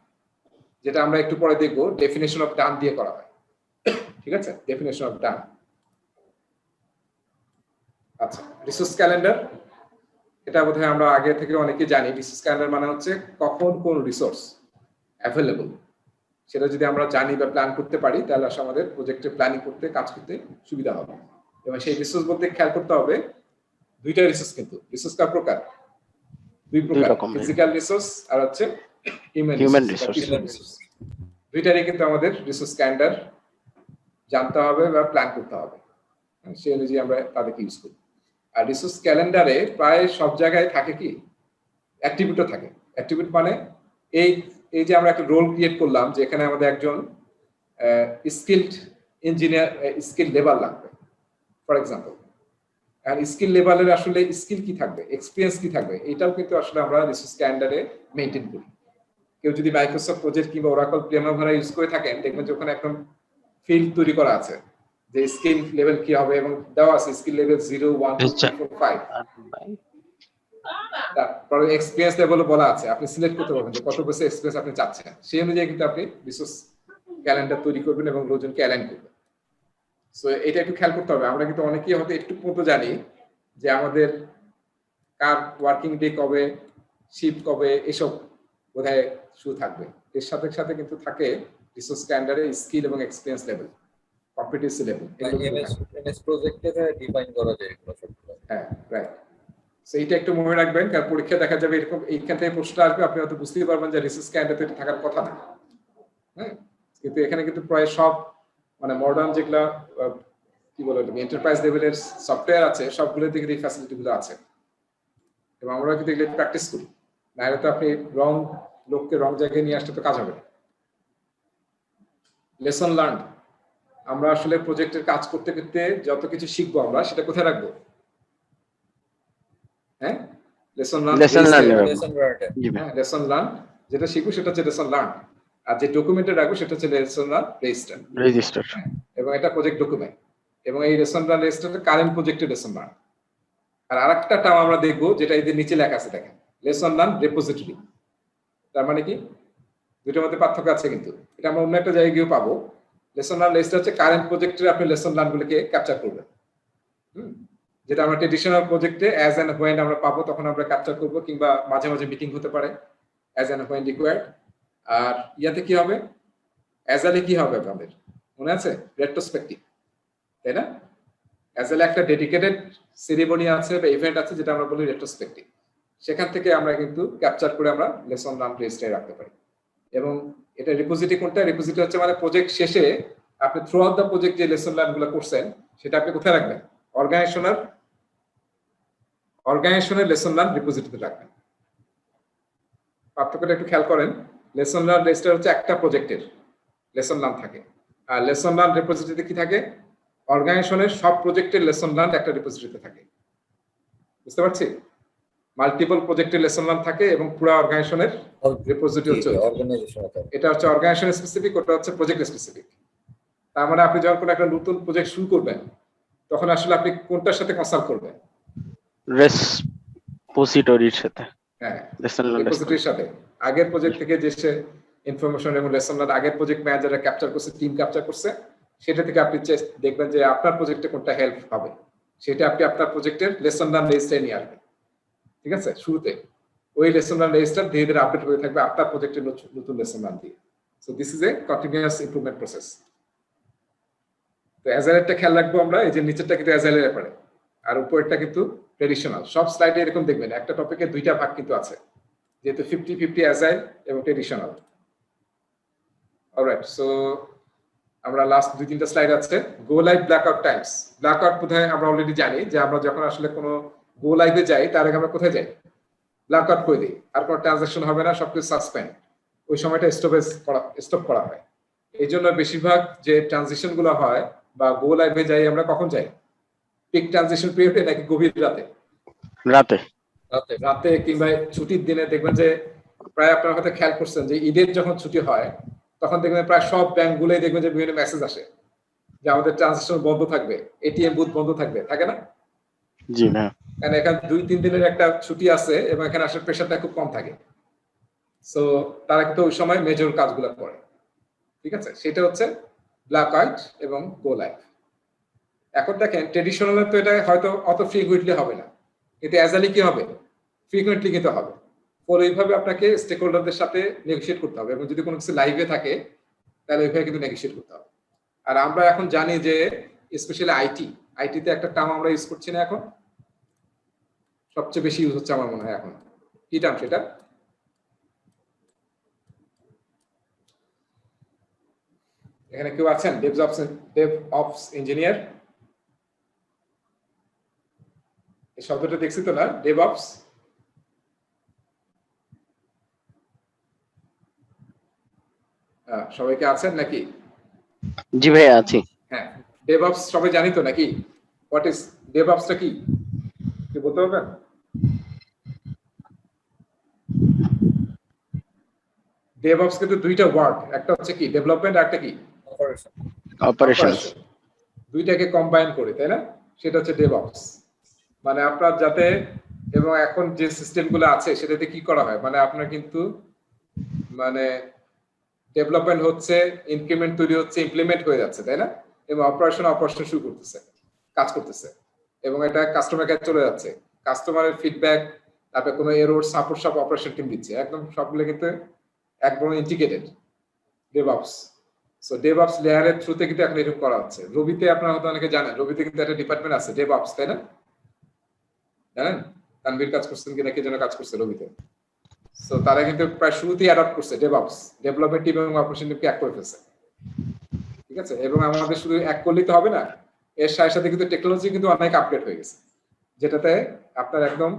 যেটা আমরা একটু পরে দেখবো ডেফিনেশন অফ ডান দিয়ে করা হয়, ঠিক আছে? ডেফিনেশন অফ ডান। আচ্ছা, রিসোর্স ক্যালেন্ডার, এটা বোধহয় আমরা আগে থেকে অনেকে জানি। রিসোর্স ক্যালেন্ডার মানে হচ্ছে কখন কোন রিসোর্স অ্যাভেলেবল, সেটা যদি আমরা জানি বা প্ল্যান করতে পারি তাহলে আসলে আমাদের প্রজেক্টে প্ল্যানিং করতে, কাজ করতে সুবিধা হবে। এবং সেই রিসোর্স বলতে খেয়াল করতে হবে দুইটা রিসোর্স, কিন্তু রিসোর্স কার প্রকার, দুই প্রকার, ফিজিক্যাল রিসোর্স আর হচ্ছে হিউম্যান রিসোর্স। দুইটারই কিন্তু আমাদের রিসোর্স ক্যালেন্ডার জানতে হবে বা প্ল্যান করতে হবে, সেই অনুযায়ী আমরা তাদেরকে ইউজ করি। আর রিসোর্স ক্যালেন্ডারে প্রায় সব জায়গায় থাকে কি অ্যাট্রিবিউটও থাকে। অ্যাট্রিবিউট মানে এই যে আমরা একটা রোল ক্রিয়েট করলাম যে এখানে আমাদের একজন স্কিলড ইঞ্জিনিয়ার, স্কিল লেভেল লাগবে ফর এক্সাম্পল। আর স্কিল লেভেলের আসলে স্কিল কি থাকবে, এক্সপিরিয়েন্স কি থাকবে, এটাও কিন্তু আসলে আমরা রিসোর্স ক্যালেন্ডারে মেইনটেইন করি। কেউ যদি মাইক্রোসফট প্রজেক্ট কিংবা ওরাকল প্রিমাভেরা ইউজ করে থাকেন, দেখবেন যে ওখানে একদম ফিল্ড তৈরি করা আছে যে স্কিল লেভেল কি হবে এবং দেওয়া আছে স্কিল লেভেল 0, 1, 2, 3, 4, 5। তারপরে এক্সপিরিয়েন্স লেভেল বলা আছে, আপনি সিলেক্ট করতে পারবেন যে কত বছর এক্সপিরিয়েন্স আপনি চাচ্ছেন, সেই অনুযায়ী কিন্তু আপনি রিসোর্স ক্যালেন্ডার তৈরি করবেন এবং লোকজনকে অ্যালাইন করবেন। সো এটা একটু খেয়াল করতে হবে। আমরা কিন্তু অনেকেই হয়তো একটু মতো জানি যে আমাদের কার ওয়ার্কিং ডে কবে, শিফট কবে, এসব বোধহয় শুরু থাকবে। এর সাথে সাথে কিন্তু থাকে রিসোর্স ক্যালেন্ডারে স্কিল এবং experience level, competency level, MS প্রজেক্টে ডিফাইন করা যায় এগুলো সবগুলো। হ্যাঁ, রাইট। সেইটা একটু মনে রাখবেন, কারণ পরীক্ষা দেখা যাবে এরকম এইখান থেকে প্রশ্ন আসবে, আপনি হয়তো বুঝতেই পারবেন যে রিসোর্স ক্যালেন্ডারে এটা থাকার কথা না। হ্যাঁ, কিন্তু এখানে কিন্তু প্রায় সব মানে মডার্ন যেগুলা কি বলে এন্টারপ্রাইজ লেভেলের সফটওয়্যার আছে সবগুলোতে কিন্তু এই ফ্যাসিলিটিগুলো আছে এবং আমরা কিন্তু এগুলো প্র্যাকটিস করি, নাহলে তো আপনি রং লোককে রং জায়গায় নিয়ে আসতে তো কাজ হবে না। লেসন লার্ন, আমরা আসলে প্রজেক্টের কাজ করতে করতে যত কিছু শিখবো আমরা সেটা কোথায় রাখবো? হ্যাঁ, লেসন লার্ন, Lesson learned এ লেসন লার্নড জি ভাই। হ্যাঁ, লেসন লার্ন যেটা শিখবো সেটা হচ্ছে লেসন লার্ন, আর যে ডকুমেন্টে রাখবো সেটা হচ্ছে লেসন লার্ন রেজিস্টার, রেজিস্টার। এবং এটা প্রজেক্ট ডকুমেন্ট, এবং এই লেসন লার্ন রেজিস্টারটা কারেন্ট প্রজেক্টের লেসন লার্ন। আর আরেকটা টার্ম আমরা দেখবো যেটা এদের নিচে লেখা আছে, দেখেন, লেসন লার্ন রেপোজিটরি। তার মানে কি? দুটোর মধ্যে পার্থক্য আছে, কিন্তু এটা আমরা অন্য একটা জায়গায় গিয়েও পাবো। লেসন লার্ন রেজিস্টার হচ্ছে কারেন্ট প্রজেক্টের আপনি লেসন লার্ন গুলোকে ক্যাপচার করবেন, যেটা আমরা ট্রেডিশনাল প্রজেক্টে অ্যাজ এন্ড হোয়েন আমরা পাবো, তখন আমরা ক্যাপচার করবো, কিংবা মাঝে মাঝে মিটিং হতে পারে অ্যাজ এন্ড হোয়েন রিকোয়ার্ড। আর ইয়াতে কি হবে, অ্যাজালে কি হবে আপনাদের মনে আছে? রেট্রোস্পেক্টিভ, তাই না? অ্যাজালে একটা ডেডিকেটেড সেরিমনি আছে বা ইভেন্ট আছে যেটা আমরা বলি রেট্রোস্পেক্টিভ। সেখান থেকে আমরা কিন্তু ক্যাপচার করে আমরা লেসন লার্ন রেজিস্টারে রাখতে পারি। এবং এটা রিপোজিটরি কোনটা? রিপোজিটরি হচ্ছে মানে প্রজেক্ট শেষে আপনি থ্রু আউট দ্য প্রজেক্ট যে লেসন লার্ন গুলো করছেন সেটা আপনি কোথায় রাখবেন? অর্গানাইজেশনের লেসন লার্ন রিপোজিটরিতে রাখবেন। পার্থক্যটা একটু খেয়াল করেন। লেসন লার্ন রেজিস্টার হচ্ছে একটা প্রজেক্টের লেসন লার্ন থাকে, আর লেসন লার্ন রিপোজিটরিতে কি থাকে? অর্গানাইজেশনের সব প্রজেক্টের লেসন লার্ন একটা রিপোজিটরিতে থাকে। বুঝতে পারছি? মাল্টিপল প্রজেক্টের লেসন লার্ন থাকে এবং পুরো অর্গানাইজেশনের রিপোজিটরি হচ্ছে অর্গানাইজেশন। এটা হচ্ছে অর্গানাইজেশন স্পেসিফিক, ওটা হচ্ছে প্রজেক্ট স্পেসিফিক। তার মানে আপনি যখন কোনো একটা নতুন প্রজেক্ট শুরু করবেন তখন আসলে আপনি কোনটার সাথে কনসাল্ট করবেন? রেপোজিটরির সাথে। হ্যাঁ, লেসন লার্ন রিপোজিটরির সাথে। আগের প্রজেক্ট থেকে যে সে ইনফরমেশন এবং লেসন লার্ন আগের প্রজেক্ট ম্যানেজাররা ক্যাপচার করছে, টিম ক্যাপচার করছে, সেটা থেকে আপনি দেখবেন যে আপনার প্রজেক্টে কোনটা হেল্প হবে, সেটা আপনি আপনার প্রজেক্টের লেসন লার্ন রেজিস্টারে নিয়ে আসবেন। ঠিক আছে? শুরুতে ওই লেসন লার্ন রেজিস্টার ধীরে ধীরে আপডেট হতে থাকবে আপনার প্রজেক্টের নতুন লেসন লার্ন দিয়ে। So this is a continuous improvement process. তো অ্যাজাইলেরটা খেয়াল রাখবো আমরা, এই যে নিচেরটা কিন্তু অ্যাজাইলের ব্যাপারে, আর উপরেরটা কিন্তু ট্রেডিশনাল। সব স্লাইডে এরকম দেখবেন একটা টপিকে দুইটা ভাগ কিন্তু আছে, যেহেতু 50-50 অ্যাজাইল এবং ট্রেডিশনাল। অলরাইট, সো আমরা লাস্ট 2-3টা স্লাইড আছে। গো লাইভ ব্ল্যাকআউট টাইমস। ব্ল্যাকআউট কোথায় আমরা অলরেডি জানি, যে আমরা যখন আসলে কোনো গো লাইভে যাই তার আগে আমরা কোথায় যাই? ব্ল্যাকআউট করে দিই, আর কোনো ট্রানজাকশন হবে না, সবকিছু সাসপেন্ড। ওই সময়টা স্টপ করা হয়। এই জন্য বেশিরভাগ যে ট্রানজিশন গুলো হয় বা গো লাইভে যাই আমরা কখন যাই? পিক ট্রানজিশন পিরিয়ডে নাকি গভীর রাতে? রাতে। রাতে কিংবা ছুটির দিনে। দেখবেন যে প্রায় আপনারা হয়তো খেয়াল করছেন যে ঈদের যখন ছুটি হয় তখন দেখবেন প্রায় সব ব্যাংকগুলোই দেখবেন যে বিভিন্ন মেসেজ আসে যে আমাদের ট্রানজাকশন বন্ধ থাকবে, এটিএম বুথ বন্ধ থাকবে, থাকে না? জি না। কারণ এখানে 2-3 দিনের একটা ছুটি আছে এবং এখানে আসলে প্রেশারটা খুব কম থাকে। সো তারা কিন্তু ওই সময় মেজর কাজগুলো করে। ঠিক আছে? সেটা হচ্ছে ব্ল্যাকআউট এবং গো লাইভ। এখন দেখেন ট্রেডিশনাল তো এটা হয়তো অত ফ্রিকুয়েন্টলি হবে না, কিন্তু অ্যাজালি কি হবে? ফ্রিকুয়েন্টলি কিন্তু হবে। ফলে এইভাবে আপনাকে স্টেক হোল্ডারদের সাথে নেগোশিয়েট করতে হবে, এবং যদি কোনো কিছু লাইভে থাকে তাহলে ওইভাবে কিন্তু নেগোশিয়েট করতে হবে। আর আমরা এখন জানি যে স্পেশালি আইটিতে একটা টার্ম আমরা ইউজ করছি না এখন, সবচেয়ে বেশি ইউজ হচ্ছে আমার মনে হয় এখন। কি টার্ম সেটা? এখানে কেউ আছেন ডেভঅপস ইঞ্জিনিয়ার? এই শব্দটা দেখছি তো না, ডেভঅপস? সবাইকে আছেন নাকি? জি ভাই আছি। হ্যাঁ, ডেভঅপস সবাই জানি তো নাকি? হোয়াট ইজ ডেভঅপসটা কি বলতে পারবেন? ডেভঅপস কিন্তু দুইটা ওয়ার্ড, একটা হচ্ছে কি ডেভেলপমেন্ট, আর একটা কি অপারেশনস। দুইটাকে কম্বাইন করে, তাই না? সেটা হচ্ছে ডেভঅপস। মানে আপনার যাতে, এবং এখন যে সিস্টেমগুলো আছে সেটাতে কি করা হয়, মানে আপনার কিন্তু মানে ডেভেলপমেন্ট হচ্ছে, ইনক্রিমেন্ট তৈরি হচ্ছে, ইমপ্লিমেন্ট হয়ে যাচ্ছে, তাই না? এবং অপারেশন শুরু করতেছে, কাজ করতেছে, এবং এটা কাস্টমার কাছে চলে যাচ্ছে। কাস্টমারের ফিডব্যাক, তারপরে কোনো এরর সাপোর্ট সব অপারেশন টিম দিচ্ছে, একদম সবগুলো কিন্তু একদম ইন্টিগ্রেটেড ডেভঅপস। সো ডেভঅপস লেয়ারের থ্রুতে কিন্তু এখন এরকম করা হচ্ছে। রবিতে আপনারা হয়তো অনেকে জানেন, রবিতে কিন্তু একটা ডিপার্টমেন্ট আছে ডেভঅপস, তাই না? জানেন তানভীর কাজ করছেন কিনা, কে যেন কাজ করছে রবিতে। সো তারা কিন্তু প্রায় শুরুতেই অ্যাডপ্ট করছে ডেভঅপস, ডেভেলপমেন্ট টিম এবং অপারেশন টিমকে এক করে ফেলছে। ঠিক আছে? এবং আমাদের শুধু এক করলেই তো হবে না, এর সাথে সাথে কিন্তু টেকনোলজি কিন্তু অনেক আপডেট হয়ে গেছে, যেটাতে আপনার একদম।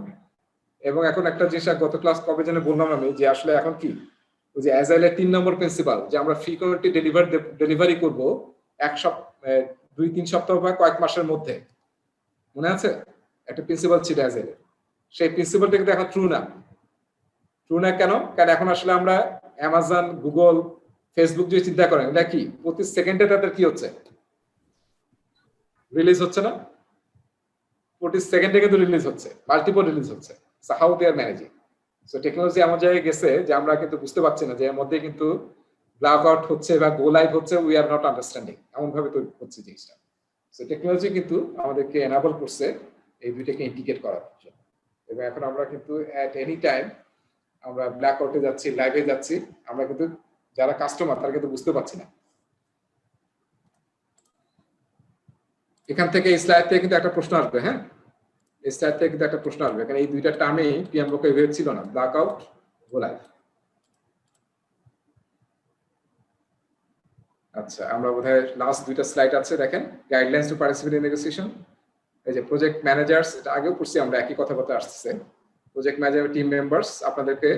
এবং এখন একটা জিনিস গত ক্লাস কবে যেন বললাম আমি, যে আসলে এখন কি ওই যে অ্যাজাইলের 3 নম্বর প্রিন্সিপাল যে আমরা ফ্রিকোয়েন্টলি ডেলিভারি করব 2-3 সপ্তাহ বা কয়েক মাসের মধ্যে, মনে আছে একটা প্রিন্সিপাল ছিল অ্যাজাইলের। সেই প্রিন্সিপালটা কিন্তু এখন ট্রু না। ট্রু না কেন? কারণ এখন আসলে আমরা অ্যামাজন, গুগল, ফেসবুক যে চিন্তা করেন এটা কি প্রতি সেকেন্ডে তাদের কি হচ্ছে, রিলিজ হচ্ছে না? প্রতি সেকেন্ডে কিন্তু রিলিজ হচ্ছে, মাল্টিপল রিলিজ হচ্ছে। So how they are managing? So technology এমন জায়গায় গেছে যে আমরা কিন্তু বুঝতে পারছি না যে এর মধ্যে কিন্তু ব্ল্যাক আউট হচ্ছে বা গো লাইভ হচ্ছে, উই আর নট আন্ডারস্ট্যান্ডিং, এমন ভাবে তৈরি হচ্ছে জিনিসটা। সো টেকনোলজি কিন্তু আমাদেরকে এনাবল করছে এই দুইটাকে ইন্টিগ্রেট করার জন্য। এবং এখন আমরা কিন্তু এট এনি টাইম আমরা ব্ল্যাক আউটে যাচ্ছি, লাইভে যাচ্ছি, আমরা কিন্তু যারা কাস্টমার তারা কিন্তু বুঝতে পারছি না। এখান থেকে এই স্লাইড থেকে কিন্তু একটা প্রশ্ন আসবে, হ্যাঁ এই স্লাইড থেকে কিন্তু একটা প্রশ্ন আসবে, কারণ এই দুইটা টার্মে পিএম লোকে ভেবে ছিল না, ব্ল্যাক আউট, গো লাইভ। আচ্ছা, আমরা বোধহয় লাস্ট দুইটা স্লাইড আছে, দেখেন guidelines to participate in negotiation. এই যে প্রজেক্ট ম্যানেজার্স, এটা আগেও পড়ছি আমরা, একই কথা আসছে। প্রজেক্ট ম্যানেজার টিম মেম্বার্স, আপনাদেরকে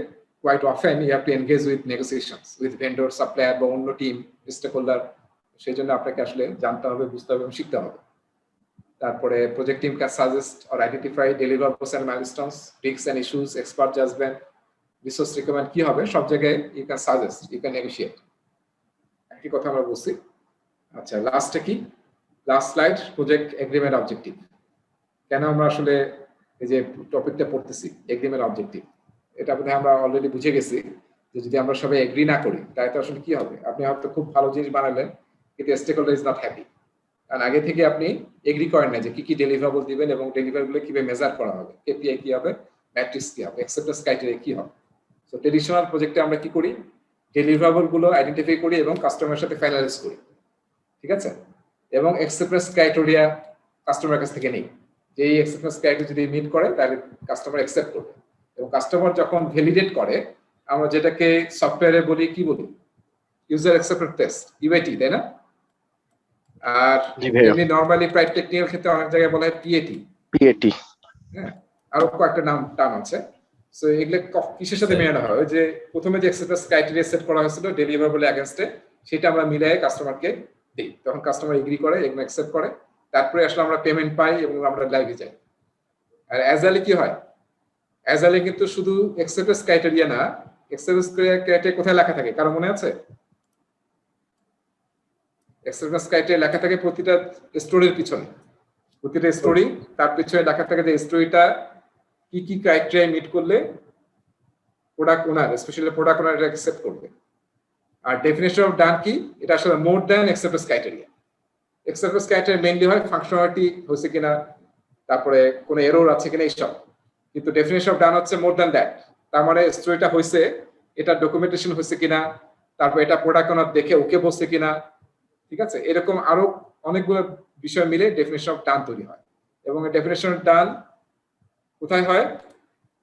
quite often you have to engage with negotiations with vendor, supplier বা অন্য টিম, স্টেকহোল্ডার। সেই জন্য আপনাকে আসলে জানতে হবে, বুঝতে হবে এবং শিখতে হবে। তারপরে project team can suggest or identify deliverables and milestones, risks and issues, expert judgement, resource requirement কি হবে, সব জায়গায় you can suggest, you can negotiate. একই কথা আমরা বলছি। আচ্ছা, লাস্টে কি, last slide, project agreement objective. কেন আমরা আসলে এই যে টপিকটা পড়তেছি এগ্রিমেন্ট অবজেক্টিভ, এটা বোধহয় আমরা অলরেডি বুঝে গেছি যে যদি আমরা সবাই এগ্রি না করি তাহলে তো আসলে কি হবে। আপনি হয়তো খুব ভালো জিনিস বানালেন কিন্তু স্টেকহোল্ডার ইজ নট হ্যাপি, কারণ আগে থেকে আপনি এগ্রি করেন না যে কি কি ডেলিভারেবল দিবেন এবং ডেলিভারেবল কিভাবে মেজার করা হবে, কেপিআই কি হবে, ম্যাট্রিক্স কি হবে, অ্যাকসেপ্টেন্স ক্রাইটেরিয়া কি হবে। সো ট্রেডিশনাল প্রজেক্টে আমরা কি করি, ডেলিভারেবল গুলো আইডেন্টিফাই করি এবং কাস্টমারের সাথে ফাইনালাইজ করি, ঠিক আছে, এবং অ্যাকসেপ্টেন্স ক্রাইটেরিয়া কাস্টমারের কাছ থেকে নেই, যে এই অ্যাকসেপ্টেন্স ক্রাইটেরিয়া যদি মিট করে তাহলে কাস্টমার অ্যাকসেপ্ট করবে। এবং কাস্টমার যখন ভ্যালিডেট করে, আমরা যেটাকে সফটওয়্যারে বলি, কি বলি, ইউজার অ্যাকসেপ্টেড টেস্ট, ইউআইটি, তাই না? আর এমনি নরমালি প্রায় টেকনিক্যাল ক্ষেত্রে অনেক জায়গায় বলা হয় পিএটি, হ্যাঁ, আরো কয়েকটা টার্ম আছে। সো এগুলো কিসের সাথে মেলানো হয়, যে প্রথমে যে অ্যাকসেপ্টেন্স ক্রাইটেরিয়া সেট করা হয়েছিল ডেলিভারেবল এগেইনস্টে, সেটা আমরা মিলাই কাস্টমারকে দিই, তখন কাস্টমার এগ্রি করে এবং অ্যাকসেপ্ট করে, তারপরে আসলে আমরা পেমেন্ট পাই এবং আমরা লাইভে যাই। আর অ্যাজাইলে কি হয়, অ্যাজাইলে কিন্তু শুধু অ্যাকসেপ্টেন্স ক্রাইটেরিয়া না, অ্যাকসেপ্টেন্স ক্রাইটেরিয়া কোথায় লেখা থাকে কারো মনে আছে? অ্যাকসেপ্টেন্স ক্রাইটেরিয়া লেখা থাকে প্রতিটা স্টোরির পিছনে, প্রতিটা স্টোরি তার পিছনে লেখা থাকে যে স্টোরিটা কি কি ক্রাইটেরিয়া মিট করলে প্রোডাক্ট ওনার, স্পেশালি প্রোডাক্ট ওনার এটা অ্যাকসেপ্ট করবে। আর ডেফিনেশন অফ ডান কি, এটা আসলে more than acceptance criteria. Acceptance criteria mainly হয় ফাংশনালিটি হয়েছে কিনা, তারপরে কোনো এরর আছে কিনা, এইসব। কিন্তু ডেফিনেশন অফ ডান হচ্ছে মোর দ্যান দ্যাট, তার মানে স্টোরিটা হয়েছে, এটা ডকুমেন্টেশন হয়েছে কিনা, তারপর এটা প্রোডাক্ট ওনার দেখে ওকে বলছে কিনা, ঠিক আছে, এরকম আরো অনেকগুলো বিষয় মিলে ডেফিনেশন অফ ডান তৈরি হয়। এবং ডেফিনেশন অফ ডান কোথায় হয়,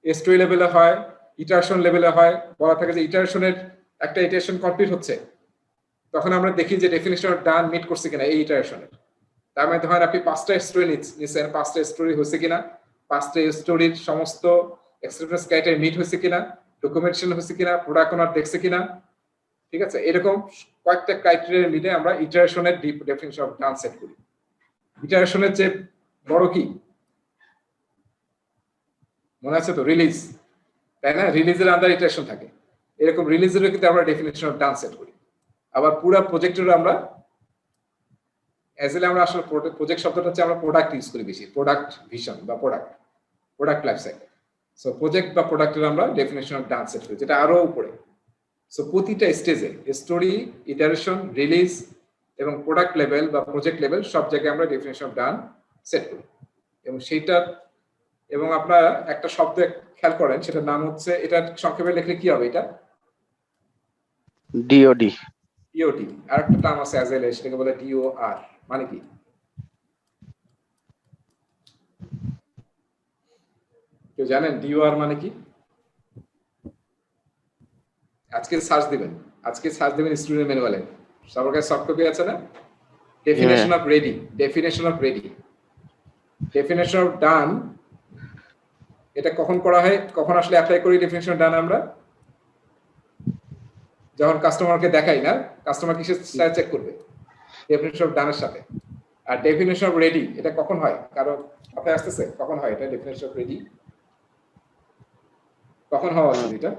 স্টোরি লেভেলে হয়, ইটারেশন লেভেলে হয়। বলা থাকে যে ইটারেশনের একটা ইটারেশন কমপ্লিট হচ্ছে, তখন আমরা দেখি যে ডেফিনেশন অফ ডান মিট করছে কিনা এই ইটারেশনের। তার মানে ধরেন আপনি 5টা স্টোরি নিচ্ছেন, 5টা স্টোরি হয়েছে কিনা, 5টা স্টোরির সমস্ত অ্যাকসেপ্টেন্স ক্রাইটেরিয়া মিট হয়েছে কিনা, ডকুমেন্টেশন হয়েছে কিনা, প্রোডাক্ট ওনার দেখছে কিনা, ঠিক আছে, এরকম কয়েকটা ক্রাইটেরিয়া মিলে আমরা ইটারেশনের ডেফিনেশন অফ ডান সেট করি। ইটারেশনের যে বড় কি মনে আছে তো, রিলিজ, তাই না? রিলিজের আন্ডার ইটারেশন থাকে, এরকম রিলিজেরও কিন্তু আমরা ডেফিনেশন অফ ডান সেট করি। আবার পুরো প্রজেক্টেরও আমরা অ্যাজেলে আমরা আসলে প্রজেক্ট শব্দটা হচ্ছে আমরা প্রোডাক্ট ইউজ করি বেশি, প্রোডাক্ট ভিশন বা product life cycle. So project বা প্রোডাক্টের আমরা ডেফিনেশন অফ ডান সেট করি, যেটা আরো উপরে। সো প্রতিটা স্টেজে স্টোরি, ইটারেশন, রিলিজ এবং প্রোডাক্ট লেভেল বা প্রজেক্ট লেভেল সব জায়গায় আমরা ডেফিনেশন অফ ডান সেট করি। এবং সেইটা, এবং আপনারা একটা শব্দ খেয়াল করেন, সেটার নাম হচ্ছে, এটা সংক্ষেপে লিখলে কি হবে, এটা ডিওডি। ডিওটি। আর একটা টার্ম আছে অ্যাজাইলে, সেটাকে বলে ডিওআর। মানে কি, কেউ জানেন ডিওআর মানে কি? আজকে সার্চ দিবেন স্টুডেন্ট ম্যানুয়ালে, সবার কাছে সফট কপি আছে না? Definition of ready, definition of done. এটা কখন করা হয়, কখন আসলে অ্যাপ্লাই করি ডেফিনেশন অফ ডান আমরা? যখন কাস্টমারকে দেখাই না, কাস্টমার কিসের সাথে চেক করবে? ডেফিনিশন অফ ডানের সাথে। আর ডেফিনিশন অফ রেডি এটা কখন হয়? কারো মাথায় আসতেছে কখন হয় এটা? ডেফিনিশন অফ রেডি কখন হওয়া উচিত এটা?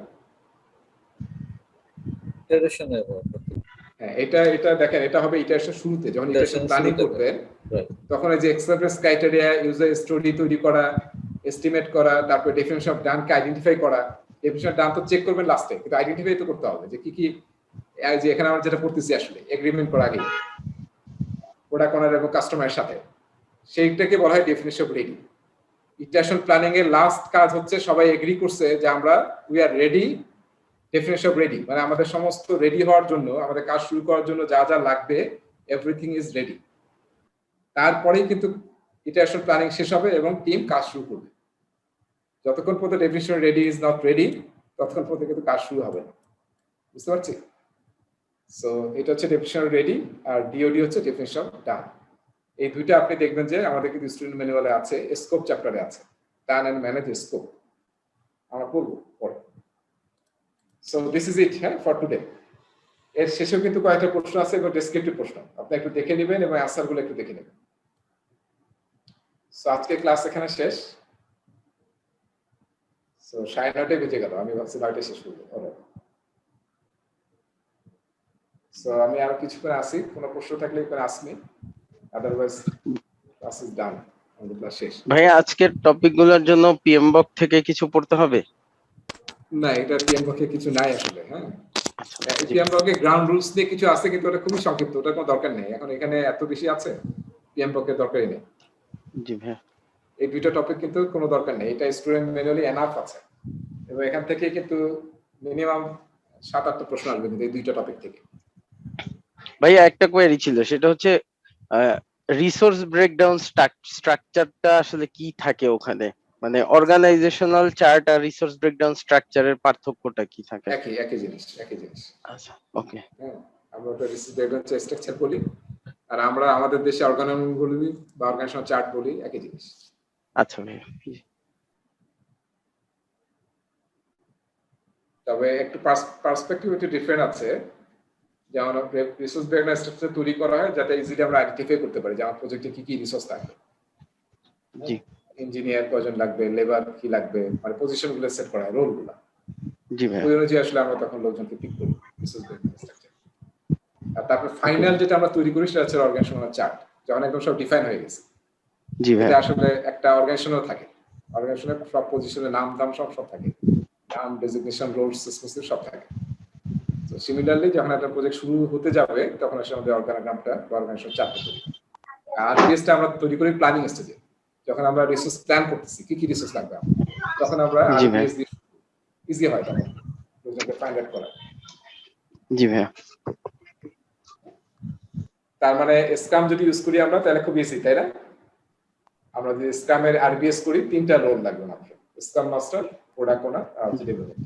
ইটারেশনে হ্যাঁ, এটা দেখেন, এটা হবে ইটারেশন শুরুতে, যখন ইটারেশন প্ল্যানিং করবেন তখন এই যে অ্যাকসেপ্টেন্স ক্রাইটেরিয়া, ইউজার স্টোরি তৈরি করা, এস্টিমেট করা, তারপর definition of done K identify করা। ডেফিনিশন অফ ডান তো চেক করবেন লাস্টে, কিন্তু আইডেন্টিফাই তো করতে হবে যে কি কি, এই যে এখানে আমরা যেটা পড়তেছি আসলে এগ্রিমেন্ট করা আগে প্রোডাক্ট ওনার এবং কাস্টমারের সাথে, সেইটাকে বলা হয় definition of ready. Iteration planning এর লাস্ট কাজ হচ্ছে সবাই এগ্রি করছে যে আমরা we are ready, definition of ready মানে আমাদের সমস্ত রেডি হওয়ার জন্য, আমাদের কাজ শুরু করার জন্য যা যা লাগবে এভরিথিং ইজ রেডি। তারপরেই কিন্তু ইটারেশন প্ল্যানিং শেষ হবে এবং টিম কাজ শুরু করবে। যতক্ষণ পর্যন্ত definition ready is not ready ততক্ষণ পর্যন্ত কিন্তু কাজ শুরু হবে না। বুঝতে পারছি? সো এটা হচ্ছে ডেফিনিশন রেডি, আর ডিওডি হচ্ছে ডেফিনিশন ডান। এই দুইটা আপনি দেখবেন যে আমাদের কিন্তু স্টুডেন্ট ম্যানুয়ালে আছে, স্কোপ চ্যাপ্টারে আছে, ডান এন্ড ম্যানেজ স্কোপ আমরা পড়বো পরে। সো দিস ইজ ইট হ্যাঁ ফর টুডে। এর শেষেও কিন্তু কয়েকটা প্রশ্ন আছে এবং ডেসক্রিপটিভ প্রশ্ন, আপনি একটু দেখে নেবেন এবং আনসারগুলো একটু দেখে নেবেন। সো আজকে ক্লাস এখানে শেষ। সো 9:30 বেজে গেল, আমি ভাবছি 9টায় শেষ করবো। সো আমি আর কিছুক্ষণ আসি, কোনো প্রশ্ন থাকলে এখানে আসনি, আদারওয়াইজ ক্লাস ইজ ডান, আমাদের ক্লাস শেষ। ভাইয়া আজকের টপিক গুলোর জন্য পিএম বক থেকে কিছু পড়তে হবে? না, এটা পিএম বকে কিছু নাই আসলে। হ্যাঁ, পিএম বকে গ্রাউন্ড রুলস দিয়ে কিছু আছে, কিন্তু ওটা খুবই সংক্ষিপ্ত, ওটার কোনো দরকার নেই এখন। এখানে এত বেশি আছে, পিএম বকের দরকারই নেই। জি ভাইয়া। এই দুইটা টপিক কিন্তু কোনো দরকার নেই, এটা স্টুডেন্ট ম্যানুয়ালি এনাফ আছে এবং এখান থেকে কিন্তু মিনিমাম 7-8টা প্রশ্ন আসবে কিন্তু এই দুইটা টপিক থেকে। ভাইয়া একটা কোয়েরি ছিল, সেটা হচ্ছে রিসোর্স ব্রেকডাউন স্ট্রাকচারটা আসলে কি থাকে ওখানে, মানে অর্গানাইজেশনাল চার্ট আর রিসোর্স ব্রেকডাউন স্ট্রাকচারের পার্থক্যটা কি থাকে? একই জিনিস। আচ্ছা ওকে। হ্যাঁ, আমরা ওটা রিসোর্স ব্রেকডাউন স্ট্রাকচার বলি, আর আমরা আমাদের দেশে অর্গানাইজেশন বলি বা অর্গানাইজেশনাল চার্ট বলি, একই জিনিস। আচ্ছা ভাইয়া। তবে একটু পার্সপেক্টিভ একটু ডিফারেন্ট আছে। যেমন রিসোর্স ব্রেকডাউন স্ট্রাকচার তৈরি করা হয় যাতে ইজিলি আমরা আইডেন্টিফাই করতে পারি যে আমার প্রজেক্টে কি কি রিসোর্স থাকবে। জি। ইঞ্জিনিয়ার কজন লাগবে, লেবার কি লাগবে, মানে পজিশনগুলো সেট করা হয়, রোলগুলো। জি ভাইয়া। ওই অনুযায়ী আসলে আমরা তখন লোকজনকে পিক করি রিসোর্স ব্রেকডাউন স্ট্রাকচার। আর তারপর ফাইনাল যেটা আমরা তৈরি করি সেটা হচ্ছে অর্গানাইজেশনাল চার্ট, যখন একদম সব ডিফাইন হয়ে গেছে। জি ভাইয়া। এটা আসলে একটা অর্গানাইজেশনও থাকে, অর্গানাইজেশনের সব পজিশনের নাম দাম সব থাকে, নাম, ডেজিগনেশন, রোলস, রেসপন্সিবিলিটি সব থাকে। তো সিমিলারলি যখন একটা প্রজেক্ট শুরু হতে যাবে তখন আসলে আমাদের অর্গানোগ্রামটা বা অর্গানাইজেশন চার্টটা তৈরি। আর আরবিএসটা আমরা তৈরি করি প্ল্যানিং স্টেজে, যখন আমরা রিসোর্স প্ল্যান করতেছি কি কি রিসোর্স লাগবে তখন আমরা আরবিএস দিয়ে ইজি হয় তখন প্রজেক্টকে ফাইন্ড আউট করা। জি ভাইয়া। তার মানে স্ক্রাম যদি ইউজ করি আমরা তাহলে খুব ইজি, তাই না? আমরা যদি স্ক্রামের আরবিএস করি 3টা রোল লাগবে মাত্র, স্ক্রাম মাস্টার, প্রোডাক্ট ওনার আর ডেভেলপার।